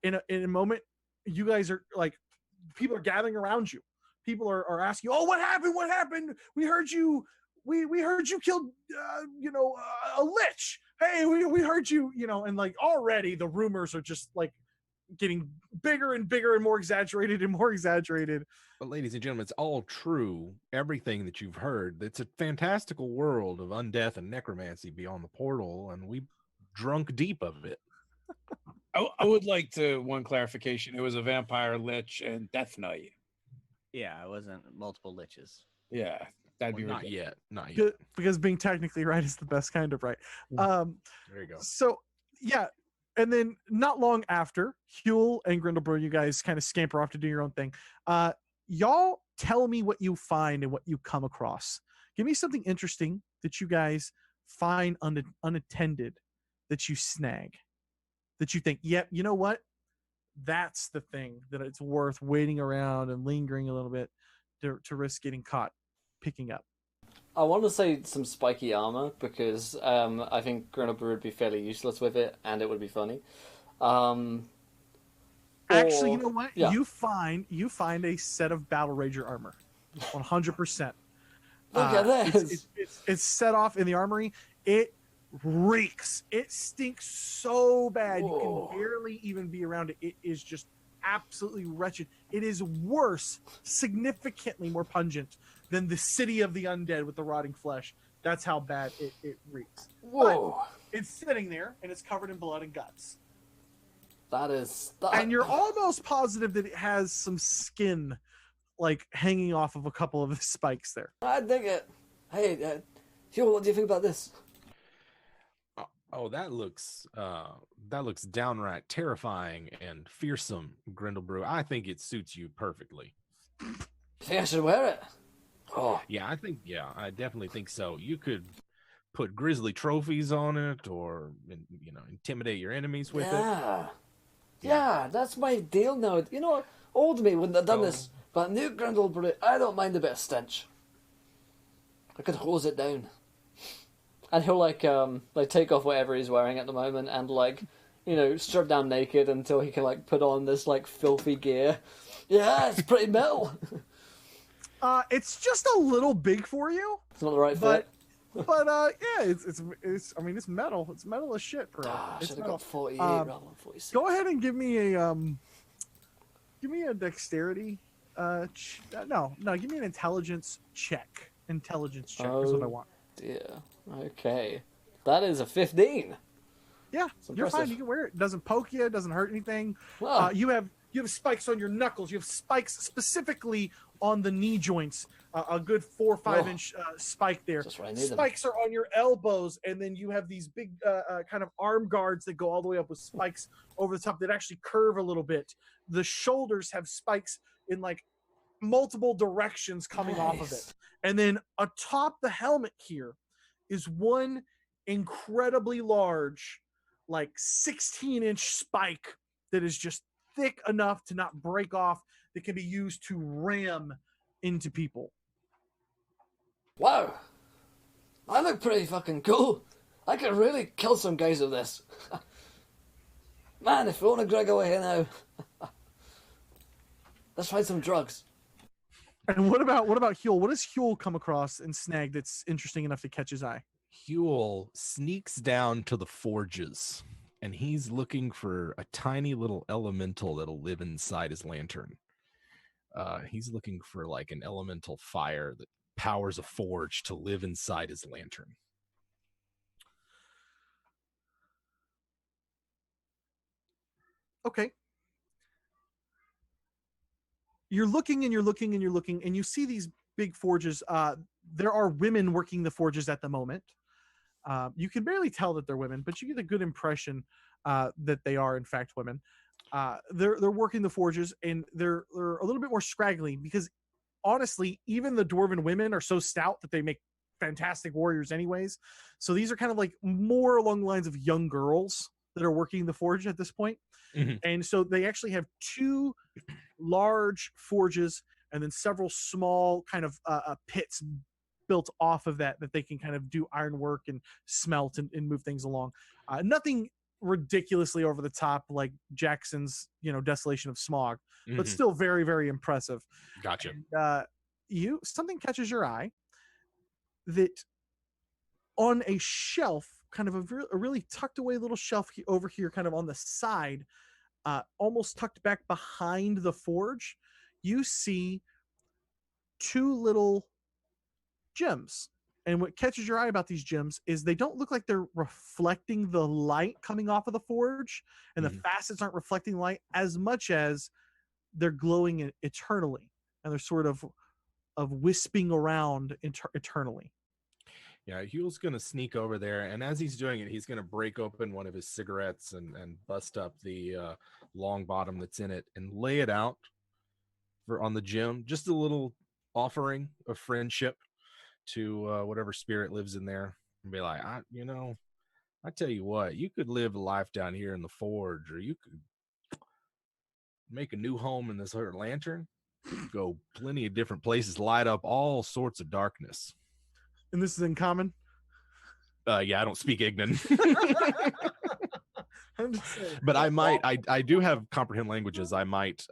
in a moment, you guys are like, people are gathering around you. People are asking, oh, what happened? What happened? We heard you. We heard you killed, a lich. Hey, we heard you, and like already the rumors are just like getting bigger and bigger and more exaggerated and more exaggerated. But ladies and gentlemen, it's all true. Everything that you've heard. It's a fantastical world of undeath and necromancy beyond the portal, and we drunk deep of it. I would like to one clarification. It was a vampire, lich, and death knight. Yeah, it wasn't multiple liches. Yeah, that'd be not ridiculous. yet. Not yet. Because being technically right is the best kind of right. There you go. So yeah, and then not long after, Huell and Grindlebrew, you guys kind of scamper off to do your own thing. Y'all tell me what you find and what you come across. Give me something interesting that you guys find unattended, that you snag, that you think, yep, you know what? That's the thing that it's worth waiting around and lingering a little bit to risk getting caught picking up. I want to say some spiky armor because I think Grindlebrew would be fairly useless with it, and it would be funny. Actually, you know what? Yeah. You find a set of Battle Rager armor, 100%. Look at this. It's set off in the armory. It reeks. It stinks so bad. Whoa. You can barely even be around it. It is just absolutely wretched. It is worse, significantly more pungent than the city of the undead with the rotting flesh. That's how bad it reeks. Whoa. But it's sitting there and it's covered in blood and guts. That is... And you're almost positive that it has some skin like hanging off of a couple of the spikes there. I dig it. Hey, Huell, what do you think about this? Oh, that looks downright terrifying and fearsome, Grindlebrew. I think it suits you perfectly. You think I should wear it? Oh, Yeah, I definitely think so. You could put grisly trophies on it, or intimidate your enemies with it. Yeah, that's my deal now. You know, old me wouldn't have done this, but new Grindlebrew, I don't mind a bit of stench. I could hose it down. And he'll like take off whatever he's wearing at the moment and strip down naked until he can put on this filthy gear. Yeah, it's pretty metal. It's just a little big for you. It's not the right fit. But yeah, it's I mean it's metal. It's metal as shit, bro. I It's should have metal. got 48 rather than 46. Go ahead and give me a dexterity. No, give me an intelligence check. Intelligence check is what I want. Yeah. Okay. That is a 15. Yeah, you're impressive. fine. You can wear it. It doesn't poke you. It doesn't hurt anything. Wow. You have spikes on your knuckles. You have spikes specifically on the knee joints. A good 4 or 5 inch spike there. Just where I need them. Spikes are on your elbows, and then you have these big kind of arm guards that go all the way up with spikes over the top that actually curve a little bit. The shoulders have spikes in multiple directions coming off of it. And then atop the helmet here is one incredibly large, like 16-inch spike that is just thick enough to not break off, that can be used to ram into people. Wow. I look pretty fucking cool. I could really kill some guys with this. Man, if you want to drag away here now, let's find some drugs. And what about Huell? What does Huell come across and snag that's interesting enough to catch his eye? Huell sneaks down to the forges, and he's looking for a tiny little elemental that'll live inside his lantern. He's looking for like an elemental fire that powers a forge to live inside his lantern. Okay. You're looking and you're looking and you're looking, and you see these big forges. There are women working the forges at the moment. You can barely tell that they're women, but you get a good impression that they are in fact women. They're working the forges, and they're a little bit more scraggly because honestly, even the dwarven women are so stout that they make fantastic warriors anyways. So these are kind of like more along the lines of young girls that are working the forge at this point. Mm-hmm. And so they actually have 2 large forges and then several small kind of pits built off of that they can kind of do ironwork and smelt and move things along. Nothing ridiculously over the top like Jackson's, Desolation of Smog, but still very, very impressive. Gotcha. And, something catches your eye that on a shelf, kind of a really tucked away little shelf over here, kind of on the side, almost tucked back behind the forge, you see 2 little gems. And what catches your eye about these gems is they don't look like they're reflecting the light coming off of the forge, and the facets aren't reflecting light as much as they're glowing eternally, and they're sort of wisping around eternally. Yeah, Huell's going to sneak over there, and as he's doing it, he's going to break open one of his cigarettes and bust up the long bottom that's in it and lay it out on the gem. Just a little offering of friendship to whatever spirit lives in there, and be like, I tell you what, you could live a life down here in the forge, or you could make a new home in this lantern. Go plenty of different places, light up all sorts of darkness. And this is in common? Yeah, I don't speak Ignan. I'm just saying. But I do have comprehend languages. I might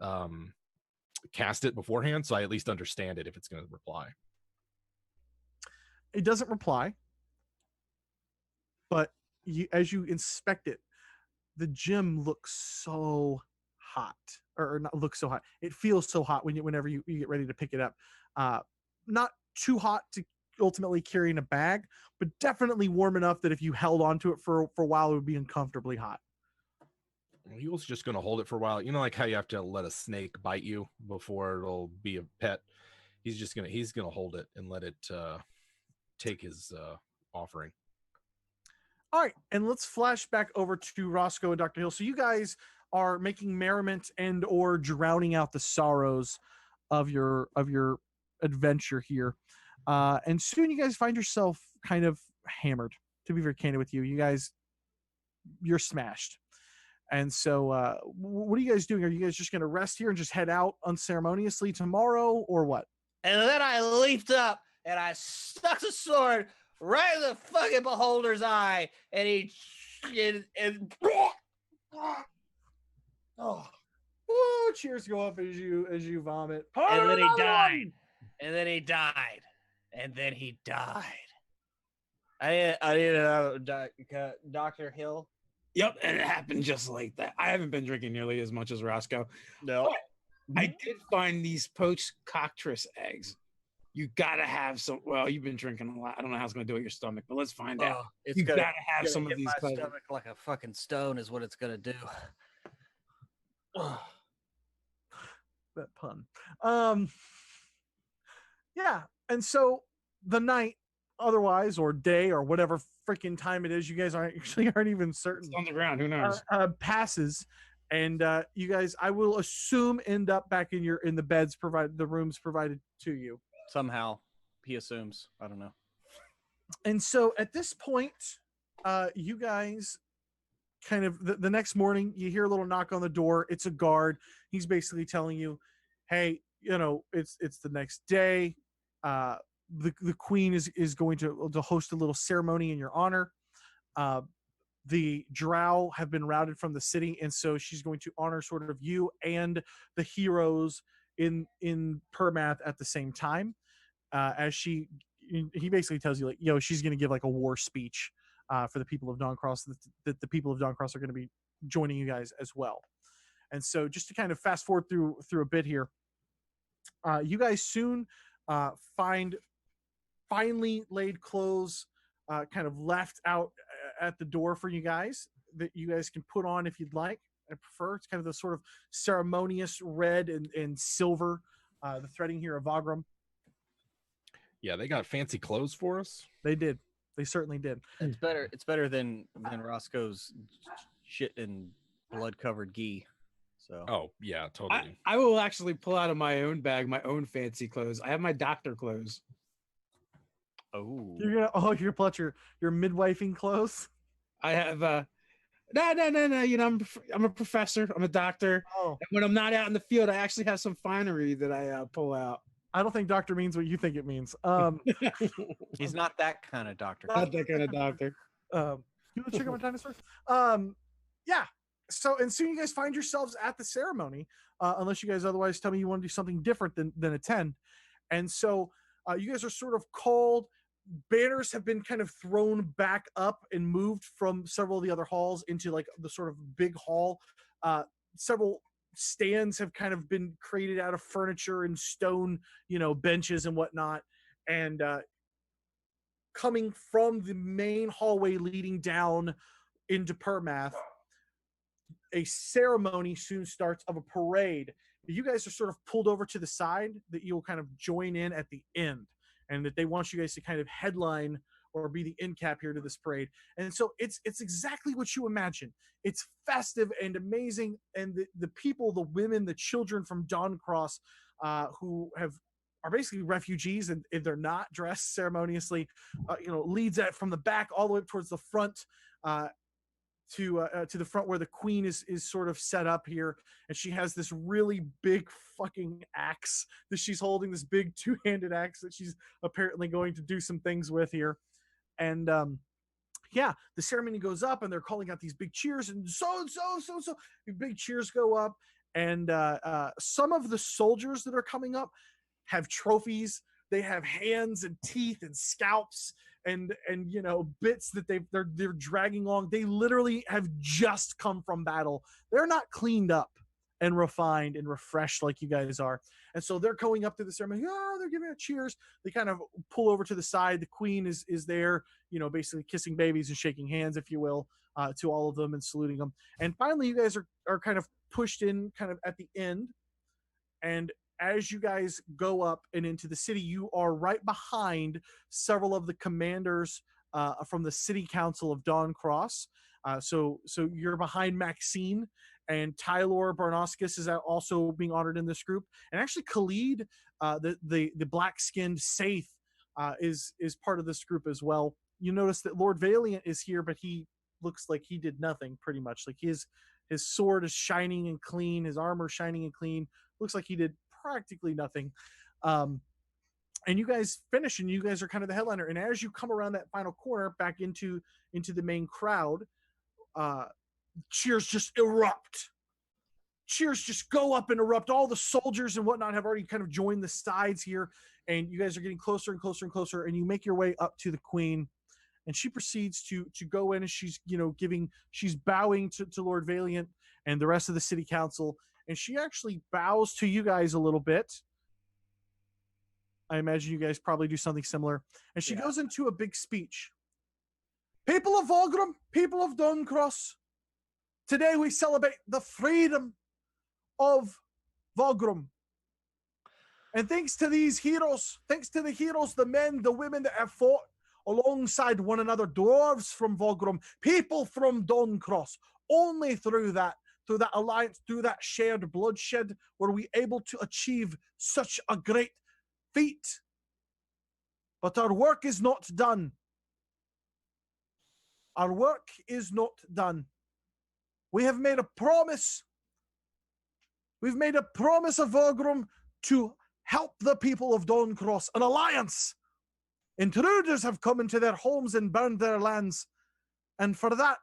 cast it beforehand, so I at least understand it if it's going to reply. It doesn't reply, but as you inspect it, the gem looks so hot, or not look so hot. It feels so hot whenever you get ready to pick it up. Not too hot to ultimately carry in a bag, but definitely warm enough that if you held onto it for a while, it would be uncomfortably hot. Huell's just going to hold it for a while. Like how you have to let a snake bite you before it'll be a pet. He's going to hold it and let it take his offering. All right, and let's flash back over to Roscoe and Dr. Hill. So you guys are making merriment and or drowning out the sorrows of your adventure here. And soon you guys find yourself kind of hammered, to be very candid with you. You're smashed. And so what are you guys doing? Are you guys just going to rest here and just head out unceremoniously tomorrow, or what? And then I leaped up and I stuck the sword right in the fucking beholder's eye, and oh, cheers go up as you vomit. And then he died. And then he died. And then he died. I didn't know, Dr. Hill. Yep, and it happened just like that. I haven't been drinking nearly as much as Roscoe. No. But I did find these poached cockatrice eggs. You gotta have some. Well, you've been drinking a lot. I don't know how it's gonna do with your stomach, but let's find out. You gotta have some of these. My stomach like a fucking stone is what it's gonna do. That pun. Yeah, and so the night, otherwise, or day, or whatever freaking time it is, you guys aren't even certain. It's on the ground. Who knows? Passes, and you guys, I will assume, end up back in the beds the rooms provided to you. Somehow, he assumes. I don't know. And so at this point, you guys kind of the next morning, you hear a little knock on the door. It's a guard. He's basically telling you, hey, it's the next day. The queen is going to host a little ceremony in your honor. The drow have been routed from the city, and so she's going to honor sort of you and the heroes in Permath at the same time. As he basically tells you, like, she's going to give like a war speech for the people of Dawncross, that the people of Dawncross are going to be joining you guys as well. And so just to kind of fast forward through a bit here, you guys soon find finely laid clothes kind of left out at the door for you guys that you guys can put on if you'd like. I prefer it's kind of the sort of ceremonious red and silver, the threading here of Vagram. Yeah, they got fancy clothes for us. They did. They certainly did. It's better. It's better than Roscoe's shit and blood covered gi. So. Oh yeah, totally. I will actually pull out of my own bag my own fancy clothes. I have my doctor clothes. Oh. You're gonna pull out your midwifing clothes. I have no. I'm a professor. I'm a doctor. Oh. And when I'm not out in the field, I actually have some finery that I pull out. I don't think doctor means what you think it means. He's not that kind of doctor. Not that kind of doctor. You want to check out my dinosaurs? Yeah. So, and soon you guys find yourselves at the ceremony, unless you guys otherwise tell me you want to do something different than attend. And so you guys are sort of called. Banners have been kind of thrown back up and moved from several of the other halls into like the sort of big hall. Several stands have kind of been created out of furniture and stone, benches and whatnot. And coming from the main hallway leading down into Permath, a ceremony soon starts of a parade. You guys are sort of pulled over to the side that you'll kind of join in at the end, and that they want you guys to kind of headline or be the end cap here to this parade. And so it's exactly what you imagine. It's festive and amazing, and the people, the women, the children from Dawncross who are basically refugees, and if they're not dressed ceremoniously, leads that from the back all the way up towards the front, to the front where the queen is sort of set up here, and she has this really big fucking axe that she's holding, this big two-handed axe that she's apparently going to do some things with here. And the ceremony goes up, and they're calling out these big cheers, and so big cheers go up, and some of the soldiers that are coming up have trophies. They have hands and teeth and scalps and bits that they're dragging along. They literally have just come from battle. They're not cleaned up and refined and refreshed like you guys are. And so they're going up to the ceremony. They're giving out cheers. They kind of pull over to the side. The queen is there, basically kissing babies and shaking hands, if you will, to all of them and saluting them. And finally, you guys are kind of pushed in kind of at the end. And as you guys go up and into the city, you are right behind several of the commanders from the City Council of Dawncross. So you're behind Maxine, and Tylor Barnoscus is also being honored in this group. And actually Khalid, the black-skinned Saith, is part of this group as well. You notice that Lord Valiant is here, but he looks like he did nothing, pretty much. Like his sword is shining and clean, his armor shining and clean. Looks like he did practically nothing. And you guys finish, and you guys are kind of the headliner. And as you come around that final corner back into the main crowd, cheers just erupt. Cheers just go up and erupt. All the soldiers and whatnot have already kind of joined the sides here, and you guys are getting closer and closer and closer, and you make your way up to the queen, and she proceeds to go in, and she's she's bowing to Lord Valiant and the rest of the city council, and she actually bows to you guys a little bit. I imagine you guys probably do something similar. And she goes into a big speech. People of Vagram, people of Dawncross, today we celebrate the freedom of Vagram. And thanks to these heroes, the men, the women that have fought alongside one another, dwarves from Vagram, people from Dawncross, only through that alliance, through that shared bloodshed, were we able to achieve such a great feat. But our work is not done. our work is not done. We have made a promise. We've made a promise of Vogrum to help the people of Dawncross, an alliance. Intruders have come into their homes and burned their lands. And for that,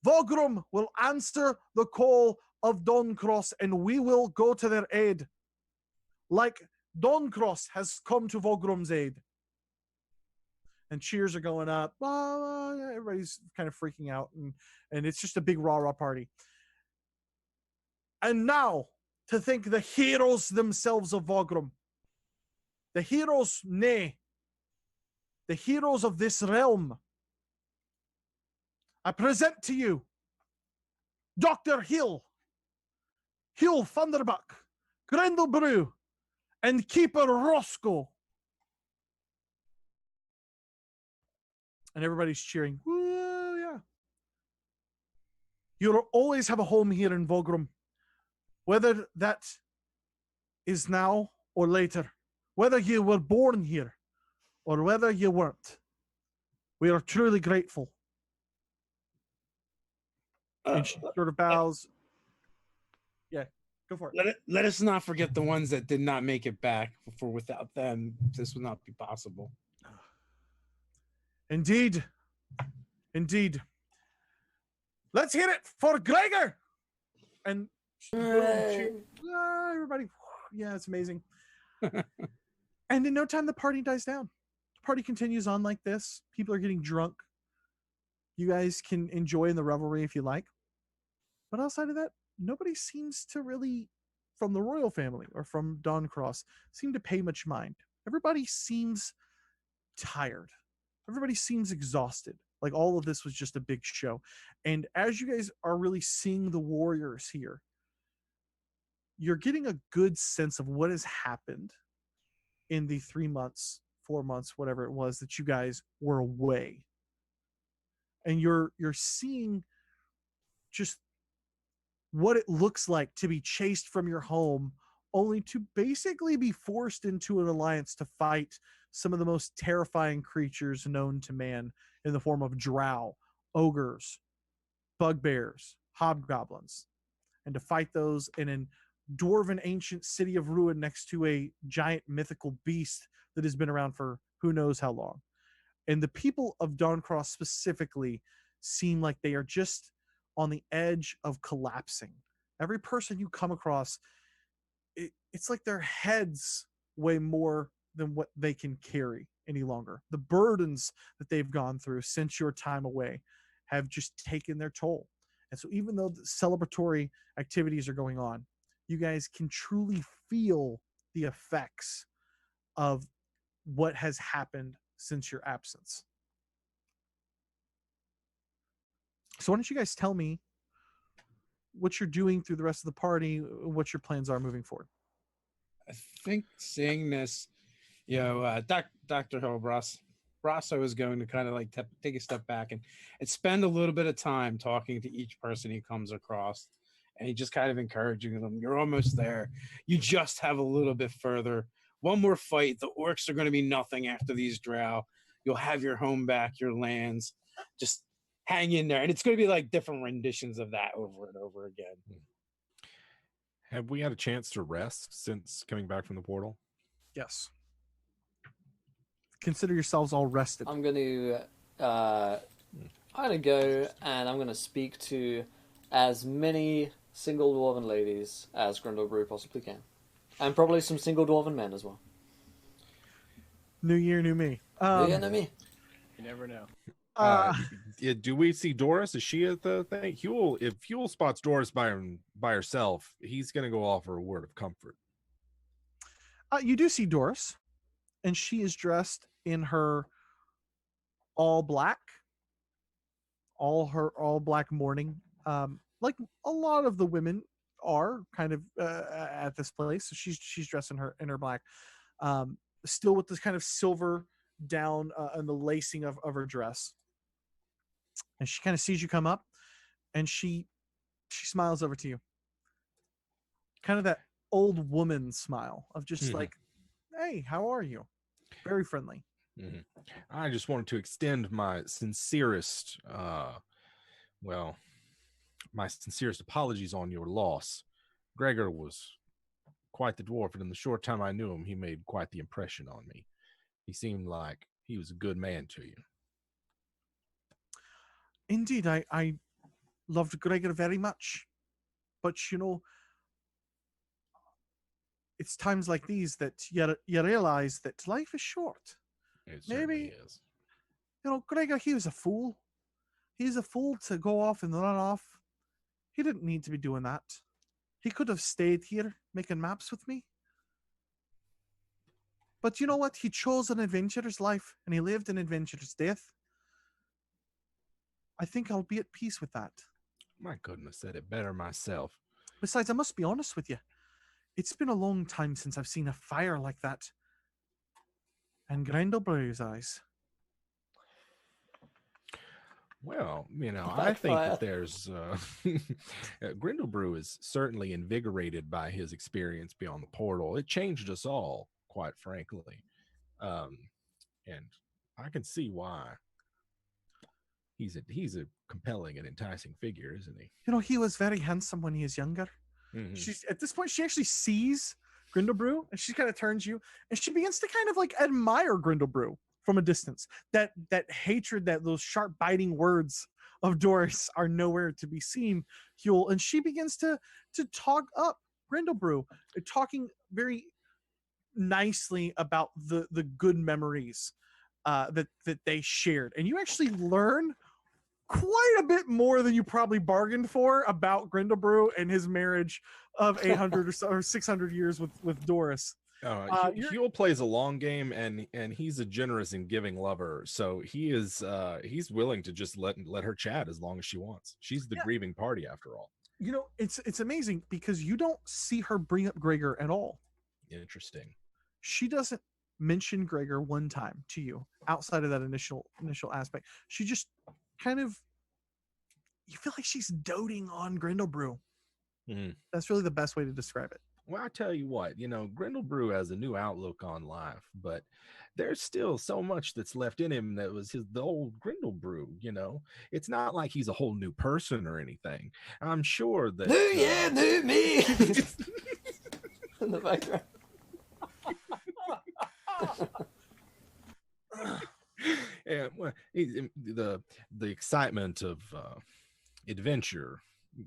Vogrum will answer the call of Dawncross, and we will go to their aid. Like Dawncross has come to Vogrum's aid. And cheers are going up. Everybody's kind of freaking out, and it's just a big rah-rah party. And now, to thank the heroes themselves of Vogrum, the heroes, nay, the heroes of this realm, I present to you Dr. Huell Thunderbuck, Grindlebrew, and Keeper Roscoe. And everybody's cheering. Woo, yeah. You'll always have a home here in Vogrum, whether that is now or later, whether you were born here or whether you weren't. We are truly grateful. And she sort of bows. Yeah, go for it. Let us not forget the ones that did not make it back, for without them, this would not be possible. Indeed. Indeed. Let's hear it for Gregor. And everybody, yeah, it's amazing. And in no time, the party dies down. The party continues on like this. People are getting drunk. You guys can enjoy in the revelry if you like. But outside of that, nobody seems to really, from the royal family or from Dawncross, seem to pay much mind. Everybody seems tired. Everybody seems exhausted. Like all of this was just a big show. And as you guys are really seeing the warriors here, you're getting a good sense of what has happened in the 3 months, 4 months, whatever it was that you guys were away. And you're seeing just what it looks like to be chased from your home, only to basically be forced into an alliance to fight some of the most terrifying creatures known to man in the form of drow, ogres, bugbears, hobgoblins, and to fight those in an dwarven ancient city of ruin next to a giant mythical beast that has been around for who knows how long. And the people of Dawncross specifically seem like they are just on the edge of collapsing. Every person you come across, it's like their heads weigh more than what they can carry any longer. The burdens that they've gone through since your time away have just taken their toll. And so even though the celebratory activities are going on, you guys can truly feel the effects of what has happened since your absence. So why don't you guys tell me what you're doing through the rest of the party, what your plans are moving forward? I think seeing this, Dr. Huell, Braso is going to kind of like take a step back and spend a little bit of time talking to each person he comes across. And he just kind of encouraging them. You're almost there. You just have a little bit further. One more fight. The orcs are going to be nothing after these drow. You'll have your home back, your lands. Just hang in there. And it's going to be like different renditions of that over and over again. Have we had a chance to rest since coming back from the portal? Yes. Consider yourselves all rested. I'm going to go and I'm going to speak to as many single dwarven ladies as Grindlebrew possibly can. And probably some single dwarven men as well. New year, new me. New year, new me. You never know. Do we see Doris? Is she at the thing? Huell, if Huell spots Doris by herself, he's going to go offer a word of comfort. You do see Doris, and she is dressed in her all black mourning, like a lot of the women are kind of at this place. So she's dressed in her black, still with this kind of silver down and the lacing of her dress. And she kind of sees you come up, and she smiles over to you. Kind of that old woman smile of just like, hey, how are you? Very friendly. Mhm. I just wanted to extend my sincerest, my sincerest apologies on your loss. Gregor was quite the dwarf, and in the short time I knew him, he made quite the impression on me. He seemed like he was a good man to you. Indeed, I loved Gregor very much. But, it's times like these that you realize that life is short. It Maybe, certainly is. Gregor, he was a fool. He's a fool to go off and run off. He didn't need to be doing that. He could have stayed here making maps with me. But you know what? He chose an adventurer's life and he lived an adventurer's death. I think I'll be at peace with that. I couldn't have said it better myself. Besides, I must be honest with you. It's been a long time since I've seen a fire like that. And Grindlebrew's eyes. Well, I think Backfire. that there's Grindlebrew is certainly invigorated by his experience beyond the portal. It changed us all, quite frankly, and I can see why. He's a compelling and enticing figure, isn't he? He was very handsome when he was younger. Mhm. She's at this point, she actually sees Grindlebrew, and she kind of turns you, and she begins to kind of like admire Grindlebrew from a distance. That hatred, that those sharp biting words of Doris are nowhere to be seen, Huell, and she begins to talk up Grindlebrew, talking very nicely about the good memories that they shared, and you actually learn quite a bit more than you probably bargained for about Grindlebrew and his marriage of 800 or so, or 600 years with Doris. Huell plays a long game, and he's a generous and giving lover. So he's willing to just let her chat as long as she wants. She's the grieving party, after all. It's amazing because you don't see her bring up Gregor at all. Interesting. She doesn't mention Gregor one time to you outside of that initial aspect. She just kind of, you feel like she's doting on Grindlebrew. Mhm. That's really the best way to describe it. Well, I tell you what, Grindlebrew has a new outlook on life, but there's still so much that's left in him that was the old Grindlebrew. It's not like he's a whole new person or anything. I'm sure that New me. In the background. Yeah, well, the excitement of adventure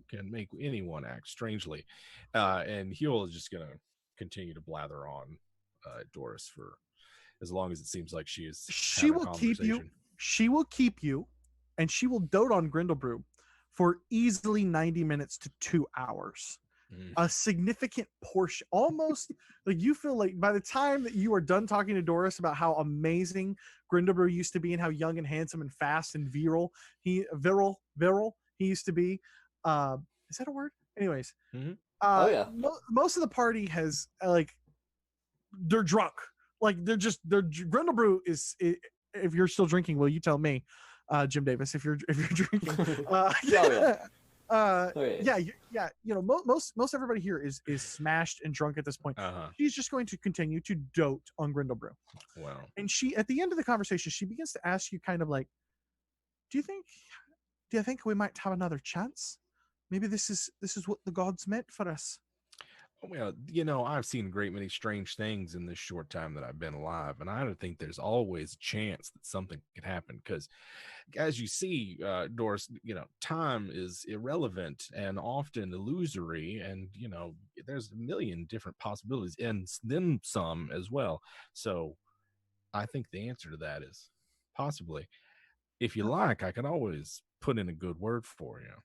can make anyone act strangely, and Huell is just gonna continue to blather on Doris for as long as it seems like she is. She will keep you. She will keep you, and she will dote on Grindlebrew for easily 90 minutes to 2 hours. A significant portion, almost like you feel like by the time that you are done talking to Doris about how amazing Grindlebrew used to be and how young and handsome and fast and virile he used to be. Is that a word? Anyways, Oh yeah. Most of the party has they're drunk. Like they're Grindlebrew is. If you're still drinking, will you tell me, Jim Davis? If you're drinking, yeah. Most everybody here is smashed and drunk at this point. She's just going to continue to dote on Grindlebrew. Wow. And she, at the end of the conversation, she begins to ask you kind of like, do you think we might have another chance? Maybe this is what the gods meant for us. Well, I've seen a great many strange things in this short time that I've been alive, and I don't think there's always a chance that something could happen because, as you see, Doris, time is irrelevant and often illusory, and there's a million different possibilities, and then some as well. So, I think the answer to that is possibly. If you like, I can always put in a good word for you.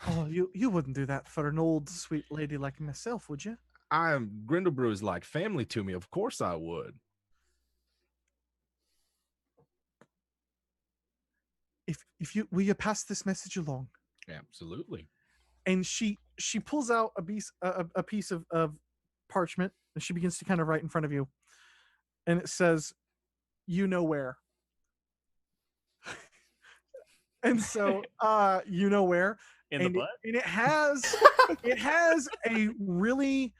Oh, you wouldn't do that for an old sweet lady like myself, would you? Grindlebrew is like family to me. Of course I would. If you will you pass this message along? Absolutely. And she pulls out a piece of parchment, and she begins to kind of write in front of you. And it says, "You know where." And so you know where. In the butt? And it has a really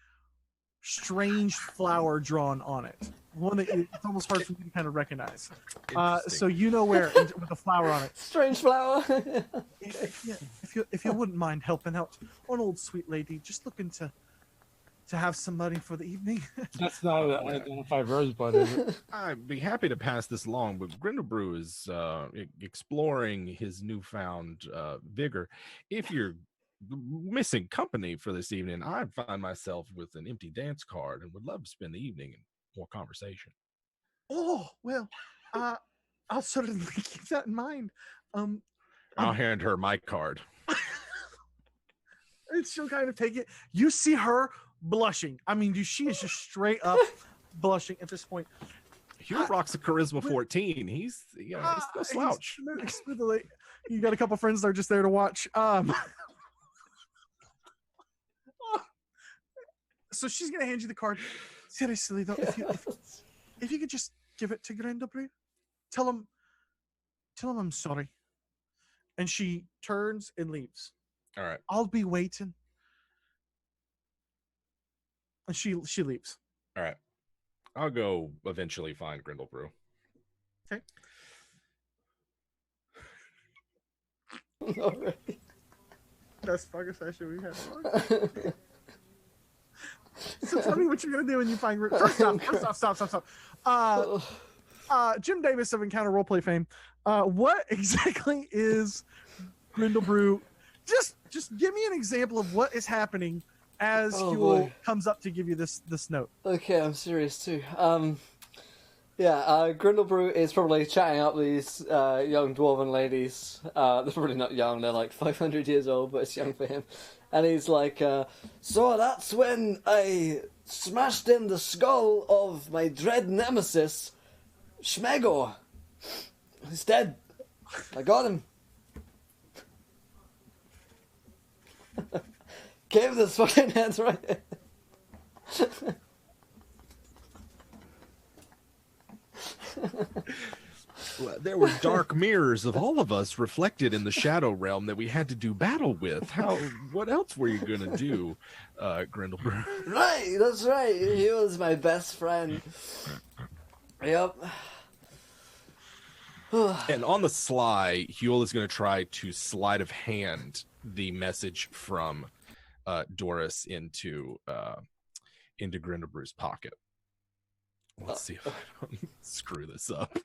strange flower drawn on it. one that it's almost hard for you to kind of recognize. So Interesting. you know where, with a flower on it. Strange flower. If you wouldn't mind helping out an old sweet lady, just looking to have some money for the evening. That's not an identified rosebud, is it? I'd be happy to pass this along, but Grindlebrew is exploring his newfound vigor. If you're missing company for this evening, I find myself with an empty dance card and would love to spend the evening in more conversation. Oh well, I'll certainly keep that in mind. I'll hand her my card. And she'll kind of take it. You see her blushing. I mean, she is just straight up blushing at this point. Huell rocks a charisma 14. He's no slouch. You got a couple friends that are just there to watch. So she's gonna hand you the card. Seriously though, if you could just give it to Grindlebrew, tell him I'm sorry. And she turns and leaves. All right. I'll be waiting. And she leaves. All right. I'll go eventually find Grindlebrew. Okay. Alright. Best fucking session we had. So tell me what you're gonna do when you find. First off, stop. Jim Davis of Encounter Roleplay fame. What exactly is Grindlebrew? Just give me an example of what is happening as Huell comes up to give you this note. Okay, I'm serious too. Grindlebrew is probably chatting up these young dwarven ladies. They're probably not young, they're like 500 years old, but it's young for him. And he's like, so that's when I smashed in the skull of my dread nemesis, Schmegor. He's dead. I got him. Gave this fucking hands right. There were dark mirrors of all of us reflected in the shadow realm that we had to do battle with. What else were you gonna do, Grindlebrew? Right, that's right. He was my best friend. Yep. And on the sly, Huell is going to try to sleight of hand the message from Doris into Grindlebrew's pocket. Let's see if I don't screw this up.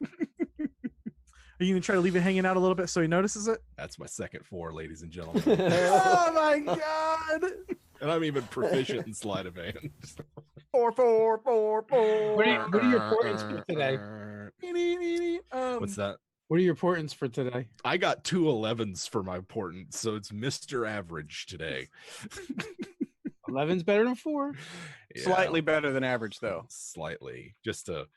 Are you gonna try to leave it hanging out a little bit so he notices it? That's my second 4, ladies and gentlemen. Oh my god! And I'm even proficient in sleight of hand. 4, 4, 4, 4. What are your portents for today? What's that? What are your portents for today? I got 2 11s for my portent, so it's Mr. Average today. 11's better than 4. Yeah, Slightly better than average, though. slightly, just a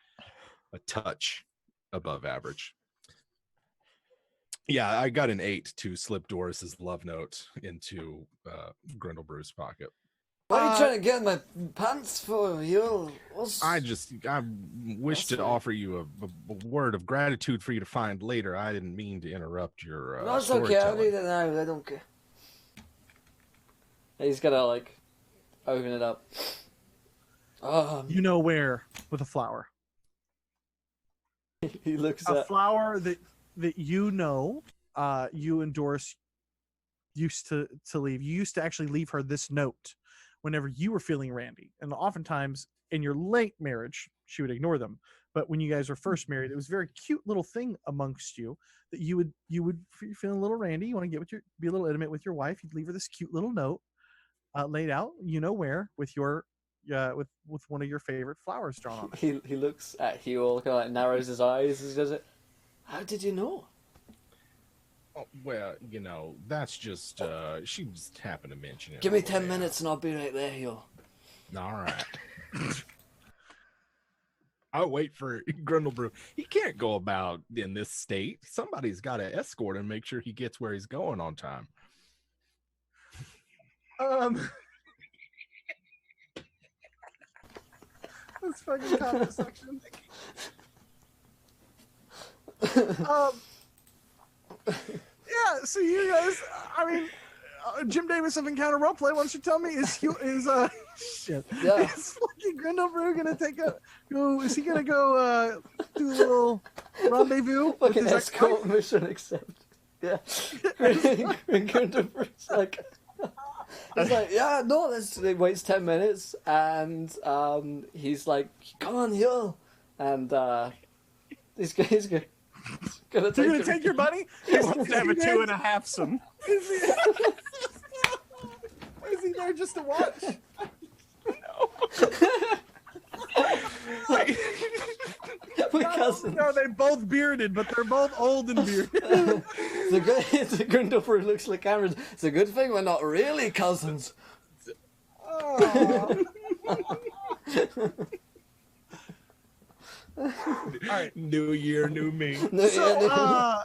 touch above average. Yeah, I got an 8 to slip Doris's love note into Grindlebrew's pocket. What are you trying to get in my pants for, you? I wish to offer you a word of gratitude for you to find later. I didn't mean to interrupt your No, it's okay. I'll storytelling. read it now. I don't care. He's gonna like open it up. You know where with a flower. He looks A at. flower that you know, you and Doris used to leave. You used to actually leave her this note whenever you were feeling randy, and oftentimes in your late marriage she would ignore them, but when you guys were first married, it was a very cute little thing amongst you that you would you're feeling a little randy, you want to be a little intimate with your wife, you'd leave her this cute little note laid out, you know where, with your with one of your favorite flowers drawn on it. He looks at Huell, kind of like narrows his eyes as he does it. How did you know? Oh, well, that's just she just happened to mention it. Give me on the 10 way minutes and I'll be right there, Huell. out. All right. I'll wait for Grindlebrew. He can't go about in this state. Somebody's got to escort him, make sure he gets where he's going on time. This fucking comment section. Yeah, so you guys, I mean, Jim Davis of Encounter Roleplay, why don't you tell me, is shit. Yeah. Is fucking Grindlebrew gonna is he gonna go do a little rendezvous with Fucking his escort ex-wife? mission accept. Yeah. Grindlebrew's like, he's like, yeah, no, he waits 10 minutes, and he's like, come on, Huell. And he's gonna take You're gonna take your buddy? He wants to have a 2.5 some. Is he there just to watch? We're cousins. No, they both bearded, but they're both old and bearded. The Grindlebrew looks like cameras. It's a good thing we're not really cousins. Oh. All right. New year, new me. So,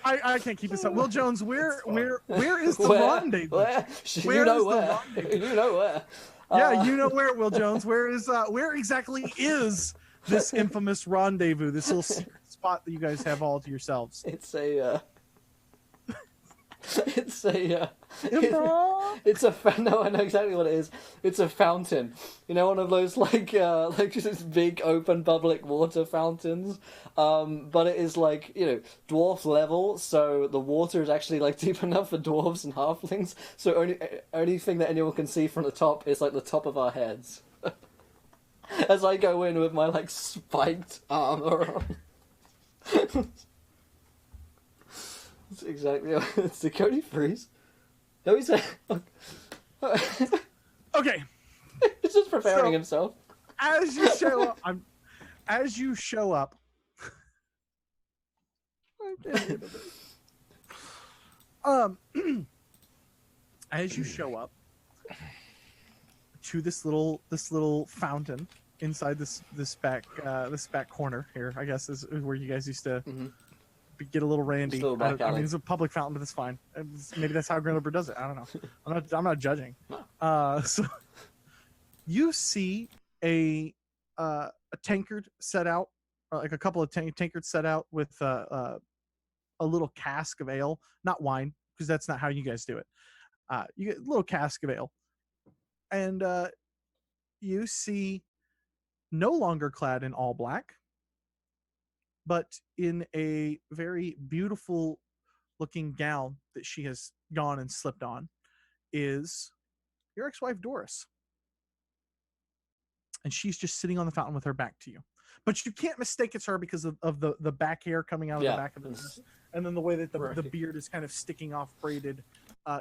I can't keep this up. Will Jones, where is the rendezvous? Where? Where You know is the where. rendezvous? You know where. Yeah, you know where, Will Jones. Where exactly is this infamous rendezvous? This little secret spot that you guys have all to yourselves. It's a Improv? no, I know exactly what it is. It's a fountain. You know, one of those like just this big open public water fountains. But it is like, you know, dwarf level, so the water is actually like deep enough for dwarves and halflings. So only thing that anyone can see from the top is like the top of our heads. As I go in with my like spiked armor on. That's exactly what it's the CODY freeze. No, he's Okay. he's just preparing So- himself. As you show up, as you show up. As you show up to this little fountain inside this back corner here, I guess is where you guys used to get a little randy. Just a little back I mean, alley. it's a public fountain, but that's fine. Maybe that's how Grindlebrew does it. I don't know. I'm not judging. So you see a tankard set out, like a couple of tankards set out with a little cask of ale, not wine, because that's not how you guys do it. You get a little cask of ale, and you see no longer clad in all black, but in a very beautiful looking gown that she has gone and slipped on, is your ex-wife Doris. And she's just sitting on the fountain with her back to you. But you can't mistake it's her because of the back hair coming out of the back of the dress. And then the way that the beard is kind of sticking off, braided.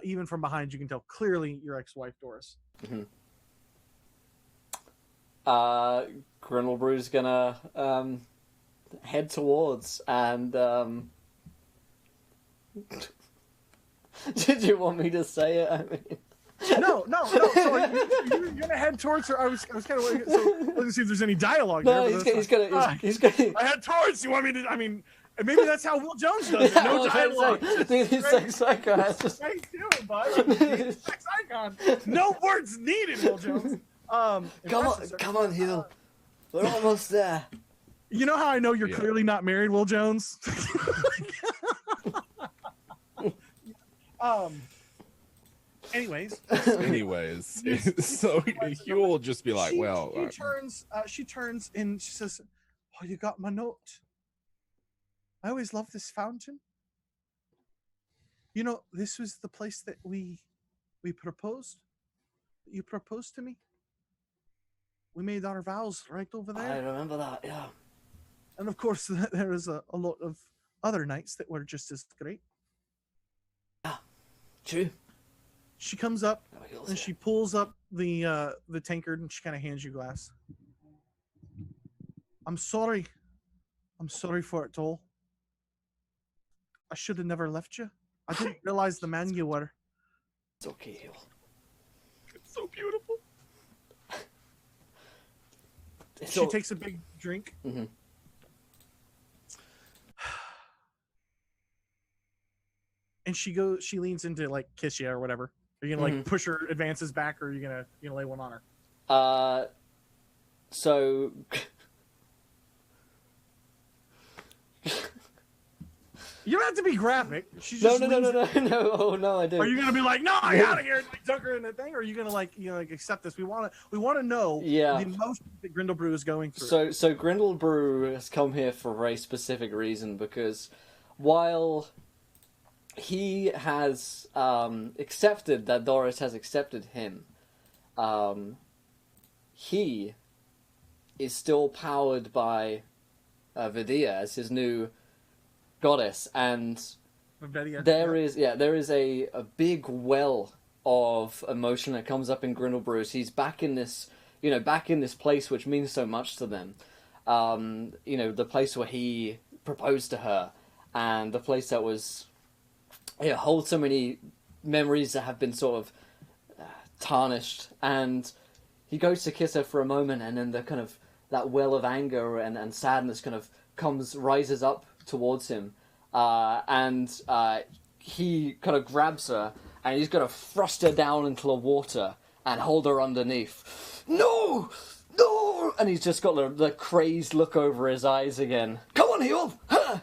Even from behind, you can tell clearly your ex-wife Doris. Grindlebrew's gonna head towards and did you want me to say it? I mean, No. So you're gonna head towards her. I was kind of waiting. So let's see if there's any dialogue. no, there, he's gonna. I head towards. You want me to? I mean, maybe that's how Will Jones does it. No dialogue. He's sex psycho has just. Nice doing, bud. He's a sex icon. No words needed, Will Jones. Come on, Huell. We're almost there. You know how I know you're clearly not married, Will Jones? Anyways, so Huell will just be like, she turns and she says, "Oh, you got my note. I always loved this fountain. You know, this was the place that we proposed. You proposed to me. We made our vows right over there. I remember that, yeah. And of course, there is a lot of other nights that were just as great." Yeah, true. She comes up and she pulls up the tankard and she kind of hands you a glass. I'm sorry for it all. I should have never left you. I didn't realize the man you were. It's okay, Huell. it's so beautiful. She takes a big drink. Mm-hmm. And she leans in to like kiss you or whatever. Are you gonna like push her advances back, or are you gonna lay one on her? So You don't have to be graphic. She's No, just no, no, no, leaves- no, no. Oh no, I do. Are you gonna be like, no, I gotta hear it, like dunk her in the thing, or are you gonna like accept this? We wanna know Yeah. the emotion that Grindlebrew is going through. So Grindlebrew has come here for a very specific reason, because while he has accepted that Doris has accepted him, he is still powered by Vidya as his new goddess, and there is a big well of emotion that comes up in Grindlebrew. He's back in this place which means so much to them. The place where he proposed to her, and the place that was holds so many memories that have been sort of tarnished. And he goes to kiss her for a moment, and then the kind of that well of anger and sadness kind of rises up towards him, and he kind of grabs her, and he's going to thrust her down into the water and hold her underneath. No! No! And he's just got the crazed look over his eyes again. Come on, Huell! Huh!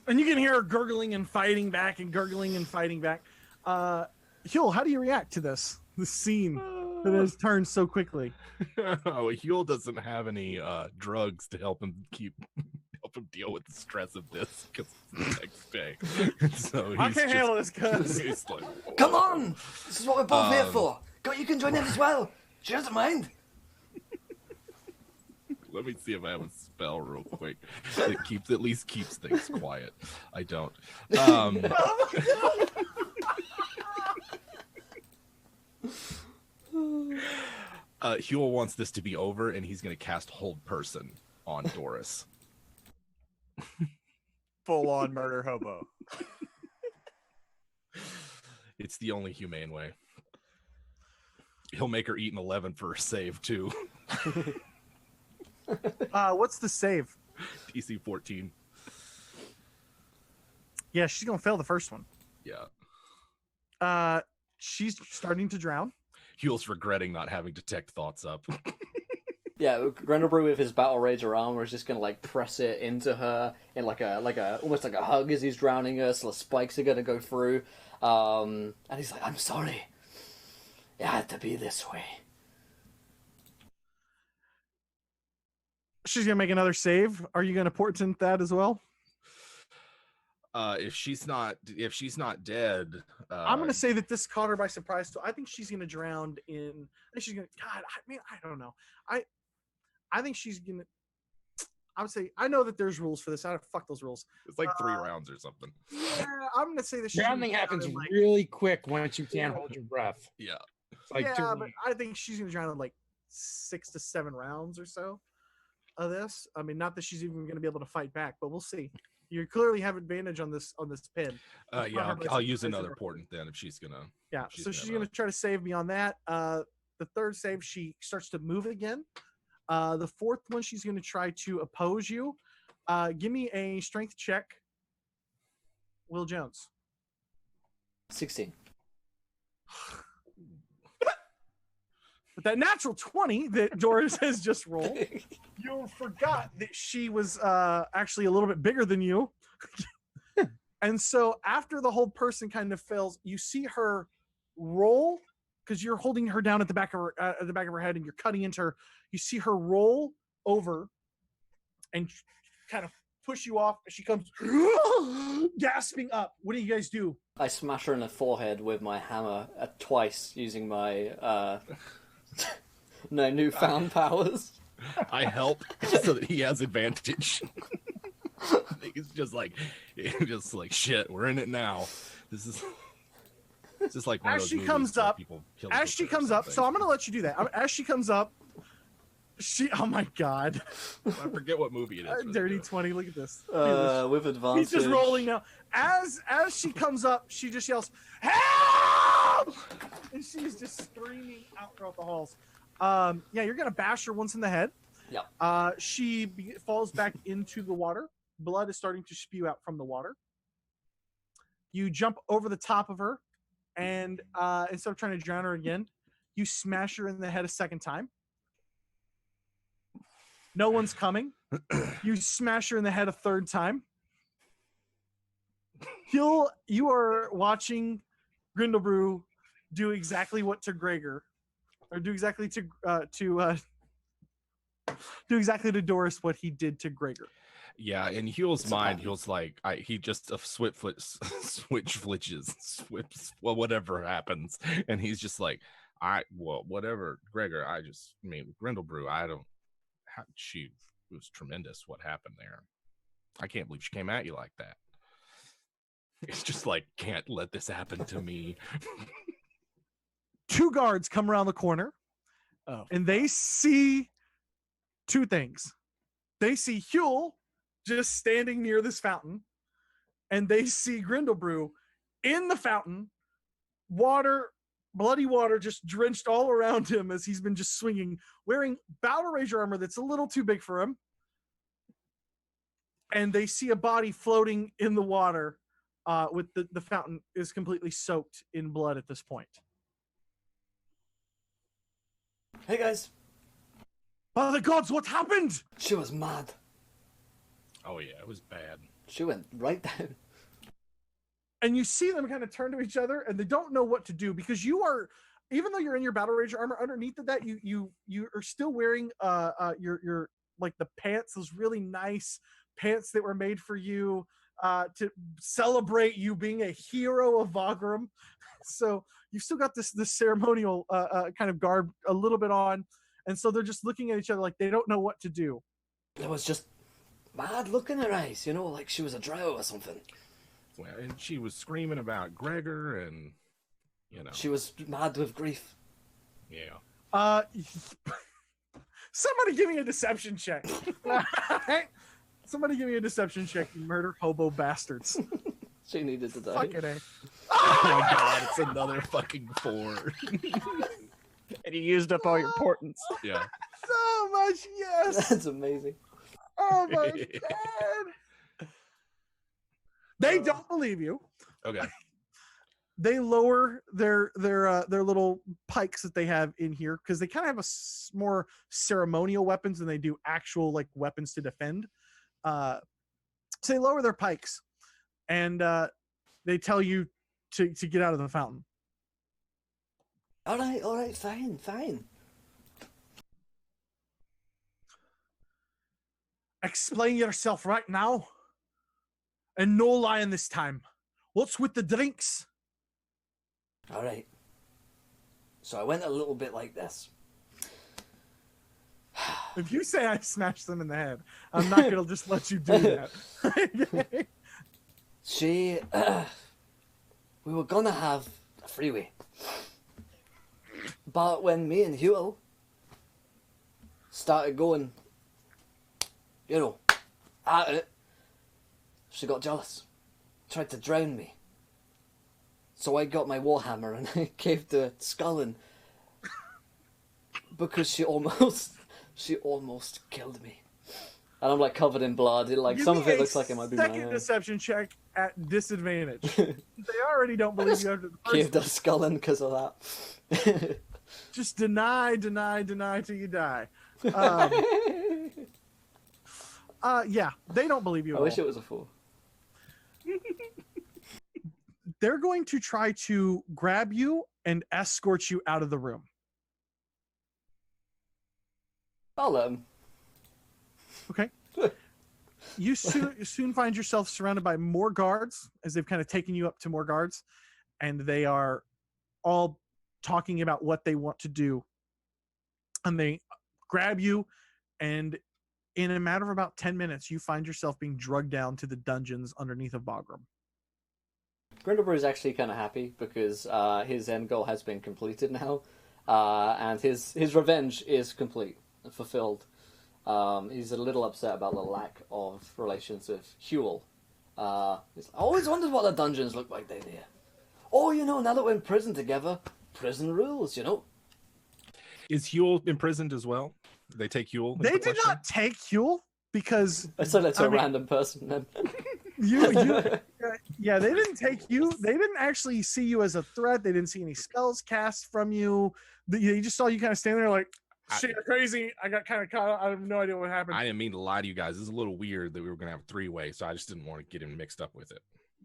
And you can hear her gurgling and fighting back and gurgling and fighting back. Huell, how do you react to this scene that has turned so quickly? Huell doesn't have any drugs to help him deal with the stress of this, because it's the next day. So I can't handle this, cuz. He's like, Come on! This is what we're both here for. You can join in as well. She doesn't mind. let me see if I have a spell real quick that at least keeps things quiet. I don't. Huell wants this to be over, and he's going to cast Hold Person on Doris. Full on murder hobo. It's the only humane way. He'll make her eat an 11 for a save too. What's the save? DC 14. Yeah, she's gonna fail the first one. Yeah. She's starting to drown. Huell's regretting not having detect thoughts up. Yeah, Grindlebrew with his battle rager armor is just gonna like press it into her in like a almost like a hug as he's drowning her, so the spikes are gonna go through. And he's like, "I'm sorry. It had to be this way." She's gonna make another save. Are you gonna portent that as well? If she's not dead, I'm gonna say that this caught her by surprise. So I think she's gonna drown in. I think she's gonna. God, I don't know. I think she's gonna. I would say I know that there's rules for this. I don't fuck those rules. it's like 3 rounds or something. Yeah, I'm gonna say that she's Drowning gonna happens drown in, like, really quick once you can't hold your breath. Yeah. It's like yeah, but I think she's gonna drown in like 6 to 7 rounds or so of this. I mean, not that she's even gonna be able to fight back, but we'll see. You clearly have advantage on this pin. Yeah, I'll use another portent then if she's gonna. Yeah, so she's gonna try to save beyond that. The third save, she starts to move again. The fourth one, she's gonna try to oppose you. Give me a strength check, Will Jones. 16. With that natural 20 that Doris has just rolled, you forgot that she was actually a little bit bigger than you. And so after the whole person kind of fails, you see her roll, because you're holding her down at the back of her head and you're cutting into her. You see her roll over and kind of push you off. And she comes gasping up. What do you guys do? I smash her in the forehead with my hammer twice using my newfound powers. I help so that he has advantage. He's just like shit. We're in it now. This is like one As of those she movies comes where up, people kill as each she other or comes up, so something. I'm gonna let you do that. As she comes up, oh my god, I forget what movie it is. where they dirty do it. 20. Look at this. Look at this. With advantage. He's just rolling now. As she comes up, she just yells, "Help!" And she's just screaming out throughout the halls. Yeah, you're gonna bash her once in the head. Yeah. She falls back into the water. Blood is starting to spew out from the water. You jump over the top of her, and instead of trying to drown her again, you smash her in the head a second time. No one's coming. You smash her in the head a third time. you are watching Grindlebrew do exactly what to Gregor, or do exactly to Doris what he did to Gregor. Yeah, in Huell's It's a mind, pattern. Huell's like, he just well, whatever happens, and he's just like, whatever, Gregor. Grindlebrew. She was tremendous. What happened there? I can't believe she came at you like that. It's just like, can't let this happen to me. 2 guards come around the corner, and they see 2 things. They see Huell just standing near this fountain, and they see Grindlebrew in the fountain, bloody water just drenched all around him as he's been just swinging, wearing battle rager armor that's a little too big for him. And they see a body floating in the water, with the fountain is completely soaked in blood at this point. Hey guys, By the gods, what happened? she was mad. Oh yeah, it was bad. She went right down. And you see them kind of turn to each other, and they don't know what to do, because you are, even though you're in your battle rager armor, underneath of that you are still wearing your like the pants, those really nice pants that were made for you to celebrate you being a hero of Vagram. So you've still got this ceremonial kind of garb a little bit on, and so they're just looking at each other like they don't know what to do. There was just mad look in her eyes, you know, like she was a drow or something. Well, and she was screaming about Gregor, and She was mad with grief. yeah. Somebody give me a deception check. Somebody give me a deception check, you murder hobo bastards. She needed to die. Fucking A. Oh my god, it's another fucking 4. And you used up all your portents. Yeah. So much yes. That's amazing. Oh my god. They don't believe you. Okay. They lower their little pikes that they have in here, because they kind of have more ceremonial weapons than they do actual like weapons to defend. So they lower their pikes, and they tell you to get out of the fountain. All right, fine. Explain yourself right now, and no lying this time. What's with the drinks? All right. So I went a little bit like this. If you say I smashed them in the head, I'm not gonna just let you do that. She, we were gonna have a freeway, but when me and Huell started going, at it, she got jealous, tried to drown me. So I got my warhammer and I gave the Scullin, because she almost killed me. And I'm like covered in blood. Like some of it looks like it might be my second hair. deception check at disadvantage. They already don't believe you after the first. Gave the Scullin because of that. Just deny till you die. Yeah, they don't believe you. I wish it was a 4. They're going to try to grab you and escort you out of the room. I'll let him. Okay. You soon find yourself surrounded by more guards, as they've kind of taken you up to more guards, and they are all talking about what they want to do. And they grab you, and in a matter of about 10 minutes, you find yourself being drugged down to the dungeons underneath of Vagram. Grindlebrew is actually kind of happy because his end goal has been completed now, and his revenge is complete and fulfilled. He's a little upset about the lack of relations with Huell. I always wondered what the dungeons look like down here. Oh, now that we're in prison together, prison rules, Is Huell imprisoned as well? Did they take Huell? They did not take Huell because I said that to a random person then. Yeah, they didn't take you. They didn't actually see you as a threat. They didn't see any spells cast from you. They just saw you kind of standing there like, shit, you're crazy. I got kind of caught. I have no idea what happened. I didn't mean to lie to you guys. This is a little weird that we were going to have a 3-way, so I just didn't want to get him mixed up with it.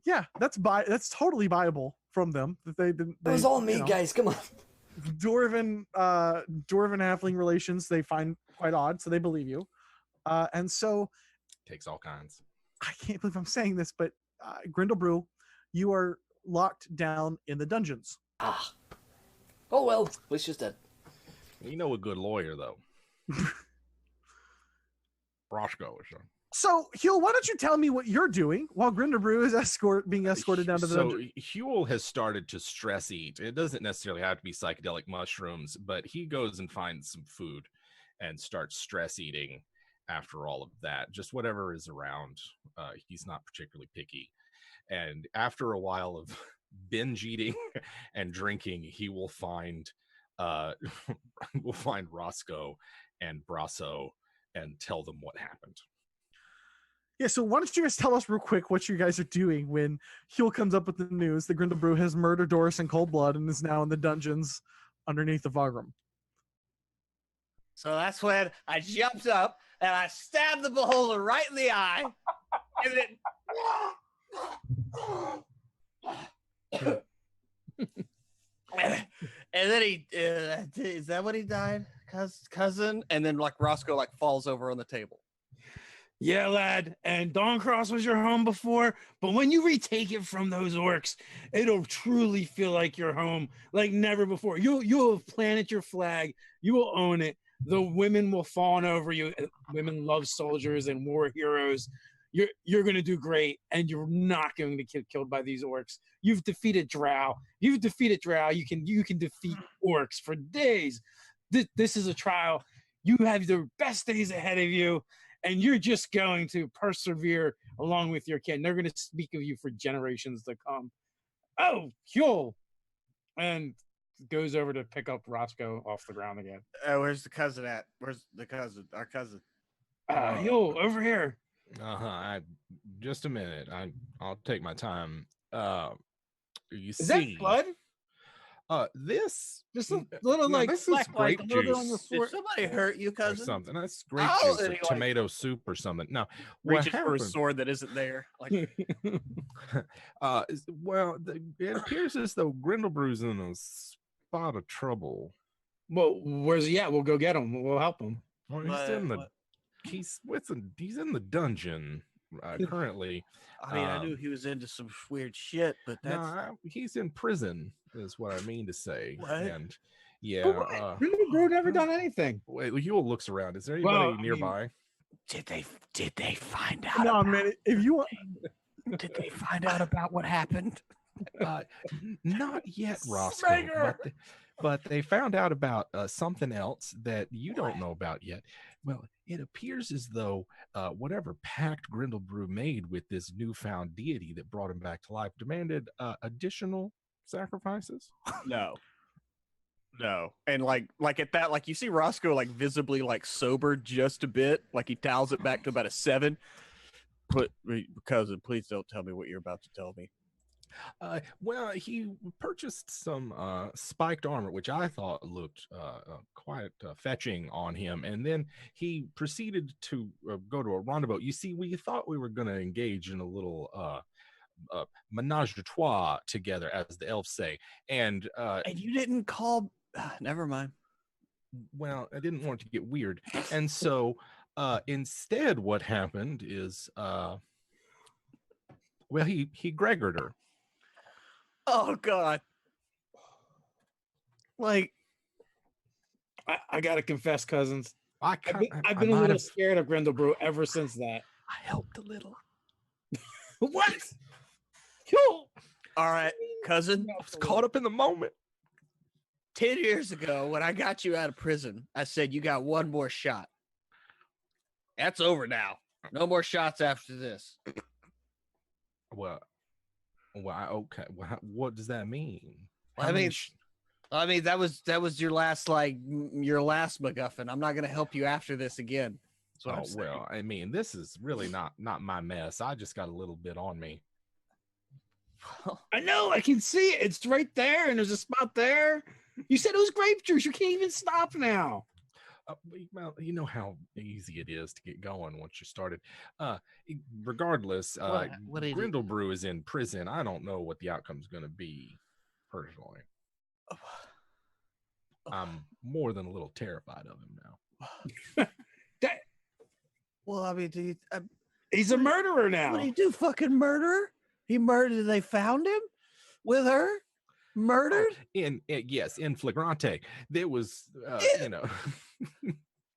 Yeah, that's totally viable from them. That they didn't. It was all me, guys. Come on. Dwarven halfling relations they find quite odd, so they believe you. And so Takes all kinds. I can't believe I'm saying this, but Grindlebrew, you are locked down in the dungeons. Ah. Oh well, at least she's dead. You know a good lawyer though. Roscoe or something. So, Huell, why don't you tell me what you're doing while Grindlebrew is being escorted down to the dungeon? So Huell has started to stress eat. It doesn't necessarily have to be psychedelic mushrooms, but he goes and finds some food and starts stress eating after all of that. Just whatever is around. He's not particularly picky. And after a while of binge eating and drinking, he will find Roscoe and Braso and tell them what happened. Yeah, so why don't you guys tell us real quick what you guys are doing when Huell comes up with the news that Grindlebrew has murdered Doris in cold blood and is now in the dungeons underneath the Vagram. So that's when I jumped up and I stabbed the beholder right in the eye. And then he is that what he died? Cousin? And then like Roscoe like falls over on the table. Yeah, lad, and Dawncross was your home before, but when you retake it from those orcs, it'll truly feel like your home, like never before. You'll have planted your flag, you will own it. The women will fawn over you. Women love soldiers and war heroes. You're going to do great, and you're not going to get killed by these orcs. You've defeated Drow. You can defeat orcs for days. This is a trial. You have the best days ahead of you. And you're just going to persevere along with your kin. They're going to speak of you for generations to come. Oh, Huell! And goes over to pick up Roscoe off the ground again. Where's the cousin at? Where's the cousin? Our cousin. Huell, over here. Just a minute. I'll take my time. Is that blood? This just a little like this is grape juice. Did somebody hurt you, cousin? Or something. That's grape juice or tomato soup or something. No, reaches for a sword that isn't there. Like, well, it appears as though Grindlebrew's in a spot of trouble. Well, where's he at? We'll go get him. We'll help him. Well, he's in the dungeon currently. I mean, I knew he was into some weird shit, but that's he's in prison, is what I mean to say. What? And yeah, Grindlebrew never done anything. Wait, Huell looks around. Is there anybody nearby? Did they find out? No, man. If you want, did they find out about what happened? Not yet, Roscoe. But they found out about something else that you don't know about yet. Well, it appears as though whatever pact Grindlebrew made with this newfound deity that brought him back to life demanded additional sacrifices. No. And like at that, like you see Roscoe like visibly like sober just a bit, like he dials it back to about a 7. But cousin, please don't tell me what you're about to tell me. Well, he purchased some spiked armor, which I thought looked quite fetching on him, and then he proceeded to go to a rendezvous. You see, we thought we were going to engage in a little menage a trois together, as the elves say, and you didn't call. Never mind. Well, I didn't want it to get weird, and so instead, what happened is, well, he Gregored her. Oh God! Like, I gotta confess, cousins. I've been a little scared of Grindlebrew ever since that. I helped a little. What? Cool. All right, cousin. I was caught up in the moment. 10 years ago, when I got you out of prison, I said you got one more shot. That's over now. No more shots after this. Well, okay. Well, what does that mean? I mean, that was your last MacGuffin. I'm not gonna help you after this again. That's what I'm saying. Well, I mean, this is really not my mess. I just got a little bit on me. I know. I can see it. It's right there, and there's a spot there. You said it was grape juice. You can't even stop now. Well, you know how easy it is to get going once you started. Regardless, What did he? Grindlebrew is in prison. I don't know what the outcome's going to be. Personally, I'm more than a little terrified of him now. That, Well, I mean, he's a murderer what now. did he do? Fucking murder? He murdered. They found him with her, murdered. Yes, in flagrante. There was, you know,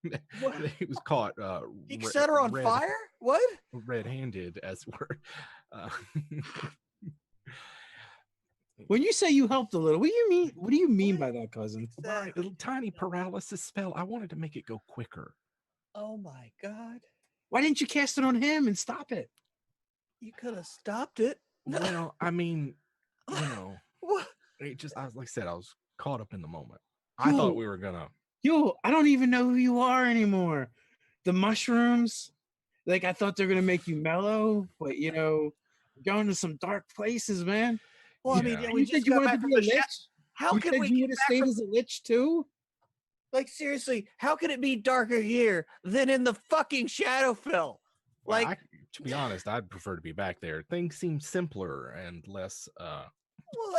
he was caught. He set her on fire. What? Red-handed, as it were. When you say you helped a little, what do you mean? What do you mean by that, cousin? My little tiny paralysis spell. I wanted to make it go quicker. Oh my God! Why didn't you cast it on him and stop it? You could have stopped it. Well, I mean, you know, What? it just, like I said, I was caught up in the moment. I thought we were gonna. Yo, I don't even know who you are anymore. The mushrooms, like I thought they're gonna make you mellow, but you know, going to some dark places, man. Well, I Yeah. mean, yeah, You we said just you got wanted back to from be a the lich. How You can said we you get would have back stayed from, as a lich too? like, seriously? How can it be darker here than in the fucking Shadowfell? Well, Like, to be honest, I'd prefer to be back there. Things seem simpler and less. well,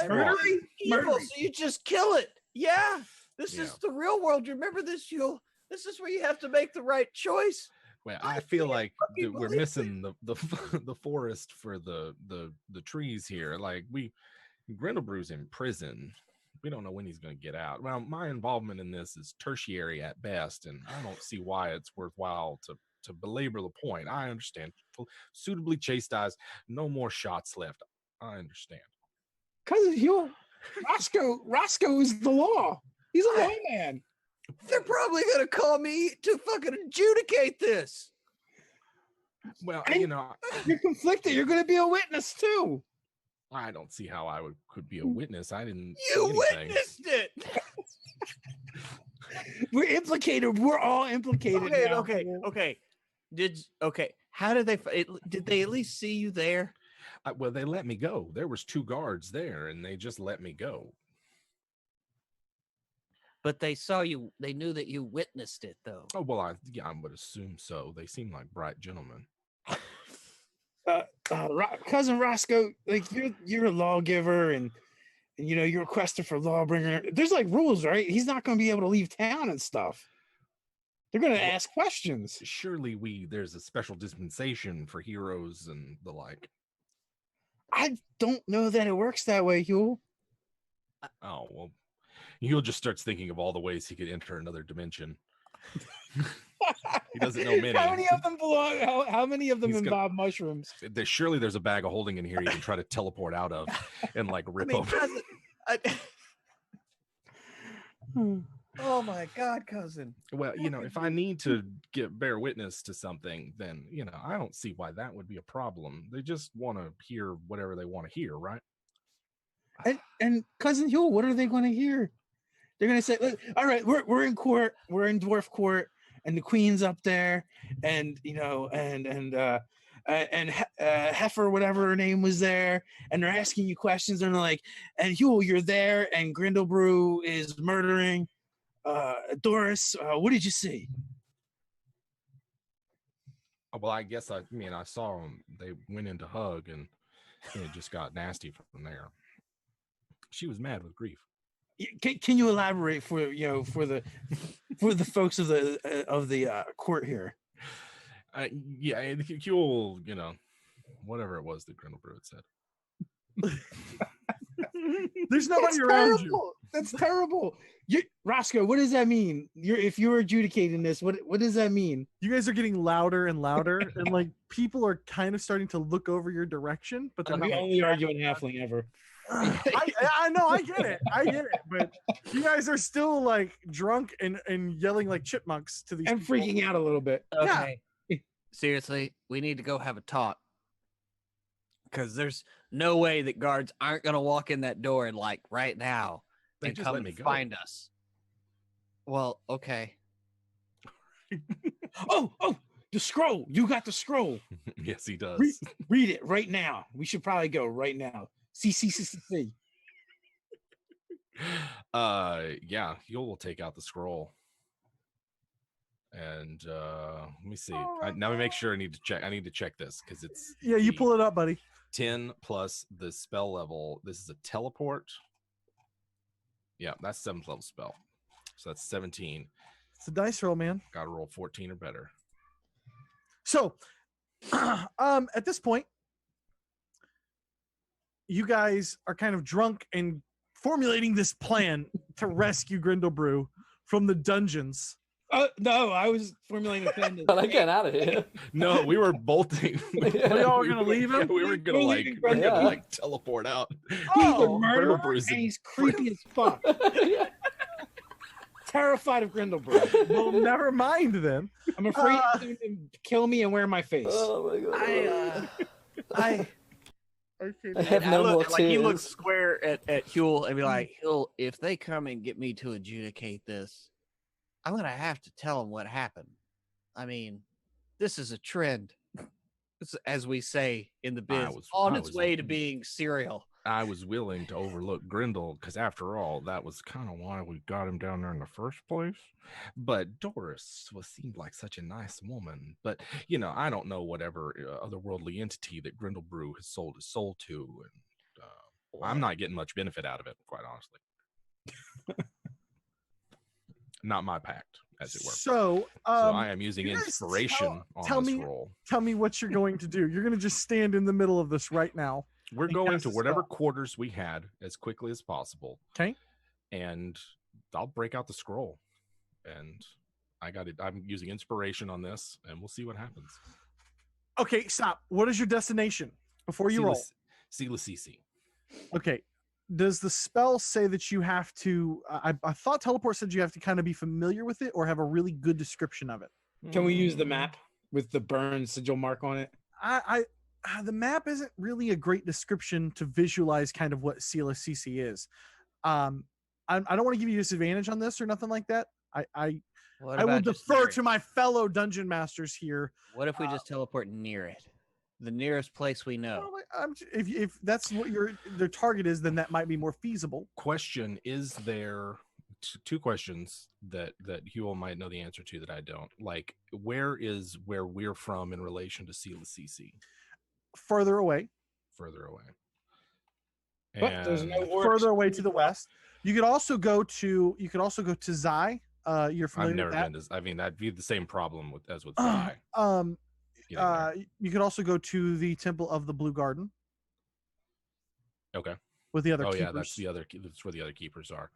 Murdering? everybody's evil, Murdering. so you just kill it. Yeah, this Yeah. is the real world. You remember this, Huell? This is where you have to make the right choice. Well, I feel like fucking we're believe missing the the forest for the trees here. Like Grindlebrew's in prison. We don't know when he's going to get out. Well, my involvement in this is tertiary at best, and I don't see why it's worthwhile to belabor the point. I understand. Suitably chastised. No more shots left. I understand. Cousin Huell, Roscoe is the law. He's a lawman. They're probably gonna call me to fucking adjudicate this. Well, And- you know, You're conflicted. You're going to be a witness too. I don't see how I could be a witness. I didn't You see anything. witnessed it. We're implicated. We're all implicated. Okay, now. okay. How did they? Did they at least see you there? Well, they let me go. There was 2 guards there, and they just let me go. But they saw you. They knew that you witnessed it, though. Oh well, I would assume so. They seem like bright gentlemen. Cousin Roscoe, like you're a lawgiver, and you know you're requested for lawbringer. There's like rules, right? He's not going to be able to leave town and stuff. They're going to ask questions. Surely there's a special dispensation for heroes and the like. I don't know that it works that way, Huell. Oh well, Huell just starts thinking of all the ways he could enter another dimension. He doesn't know many. How many of them belong? How many of them He's gonna- involve mushrooms? Surely there's a bag of holding in here you can try to teleport out of and like rip open. Oh my God, cousin. Well, you know, if I need to bear witness to something, then you know I don't see why that would be a problem. They just want to hear whatever they want to hear, right? And cousin Huell, what are they going to hear? They're going to say, "Look, all right, we're in court. We're in dwarf court, and the queen's up there, and you know, and Heifer, whatever her name was there, and they're asking you questions, and they're like, and Huell, you're there, and Grindlebrew is murdering Doris. What did you see?" Oh, well, I guess I saw them. They went into hug, and it just got nasty from there. She was mad with grief. Can you elaborate for the folks of the court here? Yeah, and Huell, you know, whatever it was that Grindlebrew had said. There's nobody around you. Terrible. That's terrible. Roscoe, what does that mean? If you're adjudicating this, what does that mean? You guys are getting louder and louder, and like people are kind of starting to look over your direction, but they're I'm not. the like, only arguing halfling ever. I know, I get it, but you guys are still like drunk and yelling like chipmunks to these. I'm people. freaking out a little bit. Okay. Seriously, we need to go have a talk. Because there's no way that guards aren't going to walk in that door and like right now They and just come let me and go. find us. Well, okay. Oh, the scroll. You got the scroll. Yes, he does. Read it right now. We should probably go right now. C. Yeah, Huell will take out the scroll. And let me see. Now we make sure I need to check. I need to check this because it's Yeah, you pull it up, buddy. 10 plus the spell level. This is a teleport. Yeah, that's 7th level spell. So that's 17. It's a dice roll, man. Got to roll 14 or better. So, at this point, you guys are kind of drunk and formulating this plan to rescue Grindlebrew from the dungeons. No, I was formulating a plan. But I'm getting out of here. No, we were bolting. We all were gonna leave him? Yeah, we were gonna We're gonna leaving. teleport out. He's a Oh, murderer, Grindlebrew's and he's creepy as fuck. Yeah. Terrified of Grindlebrew. well, never mind then. I'm afraid he's going to kill me and wear my face. Oh my god. I have I no look, more like he looks tears. square at Huell and be like, Huell, if they come and get me to adjudicate this, I'm gonna have to tell them what happened. I mean, this is a trend. It's, as we say in the biz, on its way to being serial. I was willing to overlook Grindel because, after all, that was kind of why we got him down there in the first place. But Doris seemed like such a nice woman. But, you know, I don't know whatever otherworldly entity that Grindlebrew has sold his soul to. And I'm not getting much benefit out of it, quite honestly. Not my pact, as it were. So I am using you guys inspiration tell on this me- roll. tell me what you're going to do. You're going to just stand in the middle of this right now. We're and going cast to a whatever spell. quarters we had as quickly as possible. Okay. And I'll break out the scroll. And I got it. I'm using inspiration on this, and we'll see what happens. Okay, stop. What is your destination before you roll? CC. Okay. Does the spell say that you have to? I thought teleport said you have to kind of be familiar with it or have a really good description of it. Can we use the map with the burn sigil mark on it? The map isn't really a great description to visualize kind of what CC is. I don't want to give you disadvantage on this or nothing like that. I will defer to my fellow dungeon masters here. What if we just teleport near it? The nearest place we know. If that's what their target is, then that might be more feasible. Question: is there two questions that Huell might know the answer to that I don't? Like, where we're from in relation to CC? Further away. Further away. But there's no orcs. Further away to the west. You could also go to Zai. You're familiar I've never with that? been to. I mean, that'd be the same problem as with Zai. You could also go to the Temple of the Blue Garden. Okay. With the other Oh keepers. yeah, that's where the other keepers are.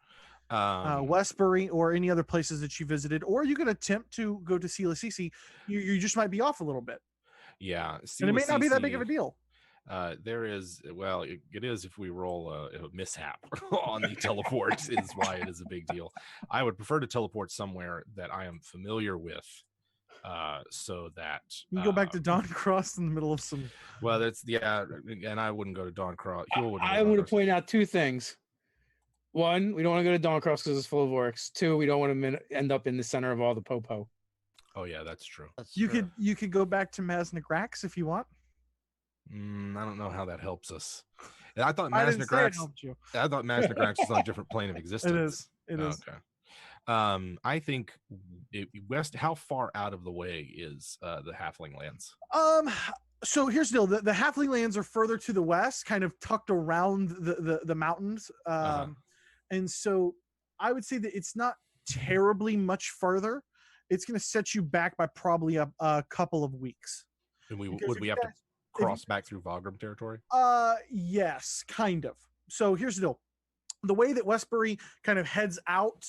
Westbury or any other places that you visited, or you could attempt to go to CC. You just might be off a little bit. Yeah, And it may not be that big of a deal. There is, well, it is if we roll a mishap on the teleport is why it is a big deal. I would prefer to teleport somewhere that I am familiar with, so that You can go back to Dawn Cross in the middle of some. Well, that's and I wouldn't go to Dawn Cross. I want to point out two things. One, we don't want to go to Dawn Cross because it's full of orcs. Two, we don't want to end up in the center of all the popo. Oh yeah, that's true. You could go back to Maz Nagrax if you want. I don't know how that helps us. I thought I Maz didn't say it Nagrax. helped you. I thought Maz Nagrax was on a different plane of existence. It is. Okay. I think west. How far out of the way is the Halfling lands? So here's the deal: the Halfling lands are further to the west, kind of tucked around the mountains. And so I would say that it's not terribly much further. It's going to set you back by probably a couple of weeks. And would we have to cross back through Vagram territory? Yes, kind of. So here's the deal. The way that Westbury kind of heads out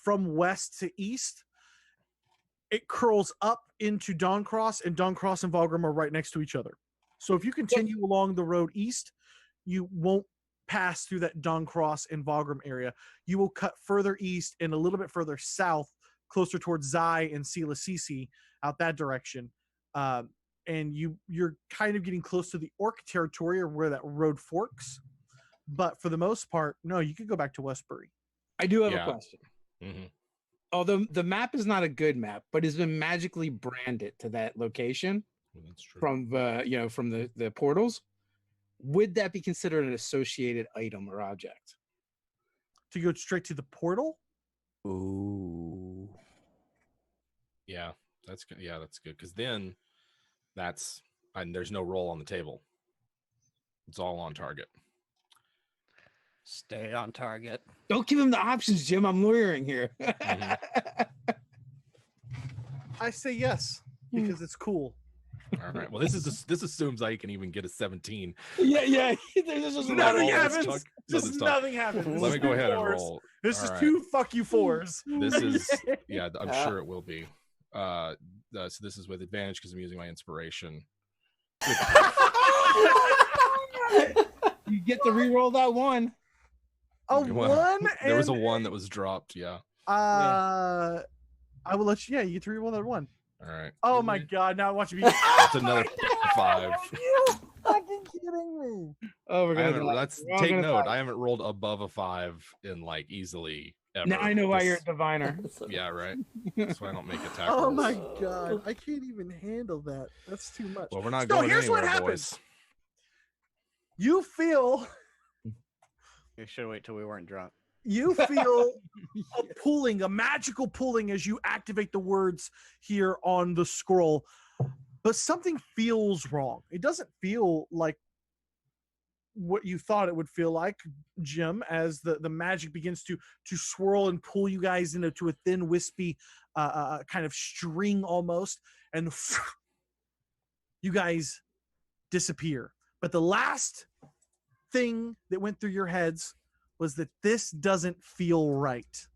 from west to east, it curls up into Dawncross, and Dawncross and Vagram are right next to each other. So if you continue along the road east, you won't pass through that Dawncross and Vagram area. You will cut further east and a little bit further south, closer towards Zai and CC out that direction. And you're kind of getting close to the orc territory or where that road forks. But for the most part, no, you could go back to Westbury. I do have a question. Mm-hmm. Although the map is not a good map, but has been magically branded to that location That's true. from the portals. Would that be considered an associated item or object? To go straight to the portal? Ooh. Yeah, that's good. Yeah, that's good because then and there's no roll on the table. It's all on target. Stay on target. Don't give him the options, Jim. I'm lawyering here. I say yes because it's cool. All right. Well, this assumes I can even get a 17. yeah. There's just Nothing all this happens. talk- Just this talk. nothing happens. Let me go ahead and roll. This All is right. 2 fuck you 4s. This is I'm sure it will be. So this is with advantage because I'm using my inspiration. You get to re-roll that one. A Well, 1. There was a and, 1 that was dropped. Yeah. I will let you. Yeah, you get to re-roll that 1. All right. Oh my god! Now watch me. That's another 5. You fucking kidding me? Oh, we're I gonna. haven't, take note. I haven't rolled above a 5 in like easily ever. Now I know why you're a This- diviner. Yeah, right. That's why I don't make attack Oh rolls. my god! I can't even handle that. That's too much. Well, we're not So going here's what anywhere, happens. boys. You feel You should wait till we weren't drunk. a pulling, a magical pulling as you activate the words here on the scroll. But something feels wrong. It doesn't feel like what you thought it would feel like, Jim, as the magic begins to swirl and pull you guys into a thin, wispy kind of string almost, and you guys disappear. But the last thing that went through your heads was that this doesn't feel right.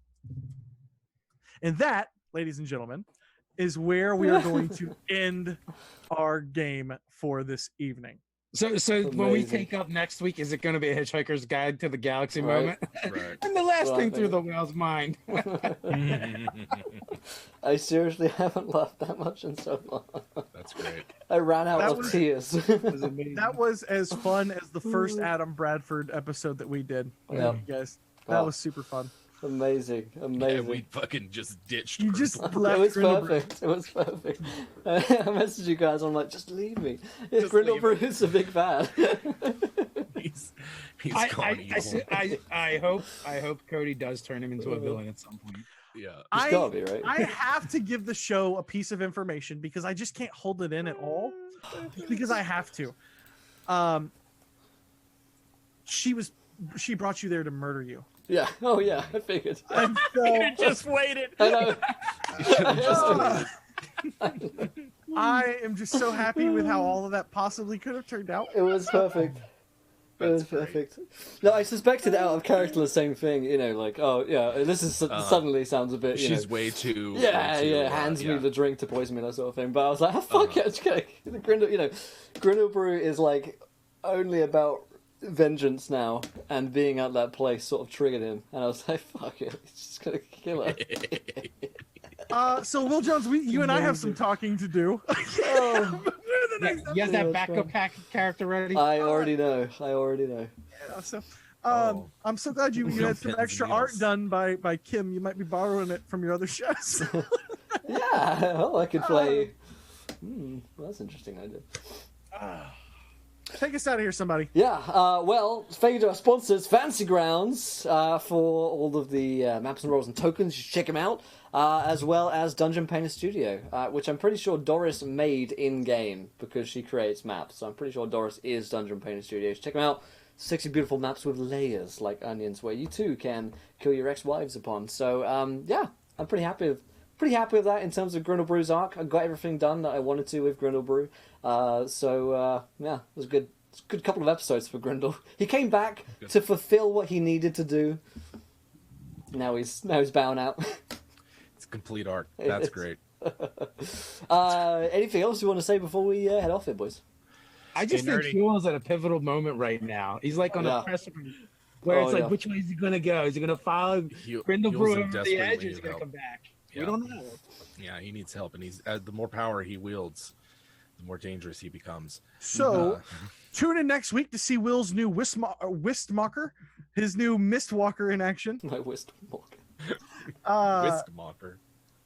And that, ladies and gentlemen, is where we are going to end our game for this evening. So when we Amazing. take up next week, is it going to be a Hitchhiker's Guide to the Galaxy Right. moment? Right. And the last Well, thing through the maybe. whale's mind. I seriously haven't laughed that much in so long. That's great. I ran out That of was- tears. That was as fun as the first Adam Bradford episode that we did. Yeah. You guys, that Oh. was super fun. Amazing, Yeah, amazing. we fucking just ditched. You just Grindlebrew. left It was Grindlebrew. perfect. It was perfect. I messaged you guys. I'm like, just leave me. If Just leave Grindlebrew is a big fan. he's I gone evil. hope Cody does turn him into a villain at some point. Yeah. It's gotta be, right? I have to give the show a piece of information because I just can't hold it in at all. Because I have to. She brought you there to murder you. Yeah. Oh yeah. I figured. And so, You just waited. I know. I am just so happy with how all of that possibly could have turned out. It was perfect. It was That's great. perfect. No, I suspected out of character the same thing. You know, like, oh yeah, this is suddenly sounds a bit. You She's know, way too. yeah, way too, yeah, hands me yeah. the drink to poison me, that sort of thing. But I was like, oh, fuck it, it's okay. The Grindlebrew is like only about vengeance now, and being at that place sort of triggered him, and I was like, fuck it, he's just gonna kill her. So Will Jones, you and I have some talking to do. Oh, You have that that's backup fun. pack character ready? I already know. So, Oh. I'm so glad you No had some pins and extra art needles. done by Kim. You might be borrowing it from your other shows. Yeah, well, I could play. Well, that's an interesting idea. Take us out of here, somebody. Yeah, well, thank you to our sponsors, Fancy Grounds, for all of the maps and rolls and tokens. You should check them out, as well as Dungeon Painter Studio, which I'm pretty sure Doris made in-game because she creates maps. So I'm pretty sure Doris is Dungeon Painter Studio. Check them out. Sexy, beautiful maps with layers like onions, where you too can kill your ex-wives upon. So yeah, I'm pretty happy with that in terms of Grindlebrew's arc. I got everything done that I wanted to with Grindlebrew. So yeah, it was a good couple of episodes for Grindle. He came back to fulfill what he needed to do. Now he's bowing out. It's a complete arc. That's great. Anything else you want to say before we head off here, boys? I just Stay think nerdy. Huell's at a pivotal moment right now. He's like on Yeah. a precipice where it's Oh, like, yeah. which way is he going to go? Is he going to follow Huell's Grindlebrew in over the desperate edge, or need is he of going to help. come back? Yeah. We don't know. Yeah, he needs help, and he's the more power he wields, the more dangerous he becomes. So tune in next week to see Will's new Wistmocker, his new Mistwalker in action. My wisdom walk. Whiskmocker.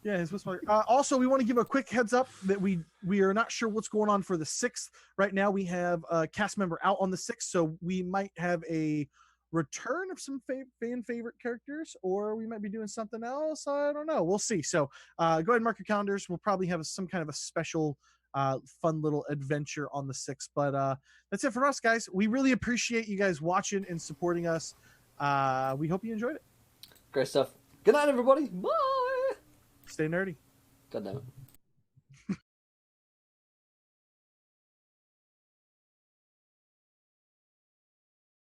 Yeah, his Wistmocker. Also, we want to give a quick heads up that we are not sure what's going on for the 6th. Right now, we have a cast member out on the 6th, so we might have a return of some fan favorite characters, or we might be doing something else. I don't know. We'll see. So go ahead and mark your calendars. We'll probably have some kind of a special fun little adventure on the 6th. But that's it for us, guys. We really appreciate you guys watching and supporting us. We hope you enjoyed it. Great stuff. Good night, everybody. Bye. Stay nerdy. God damn it.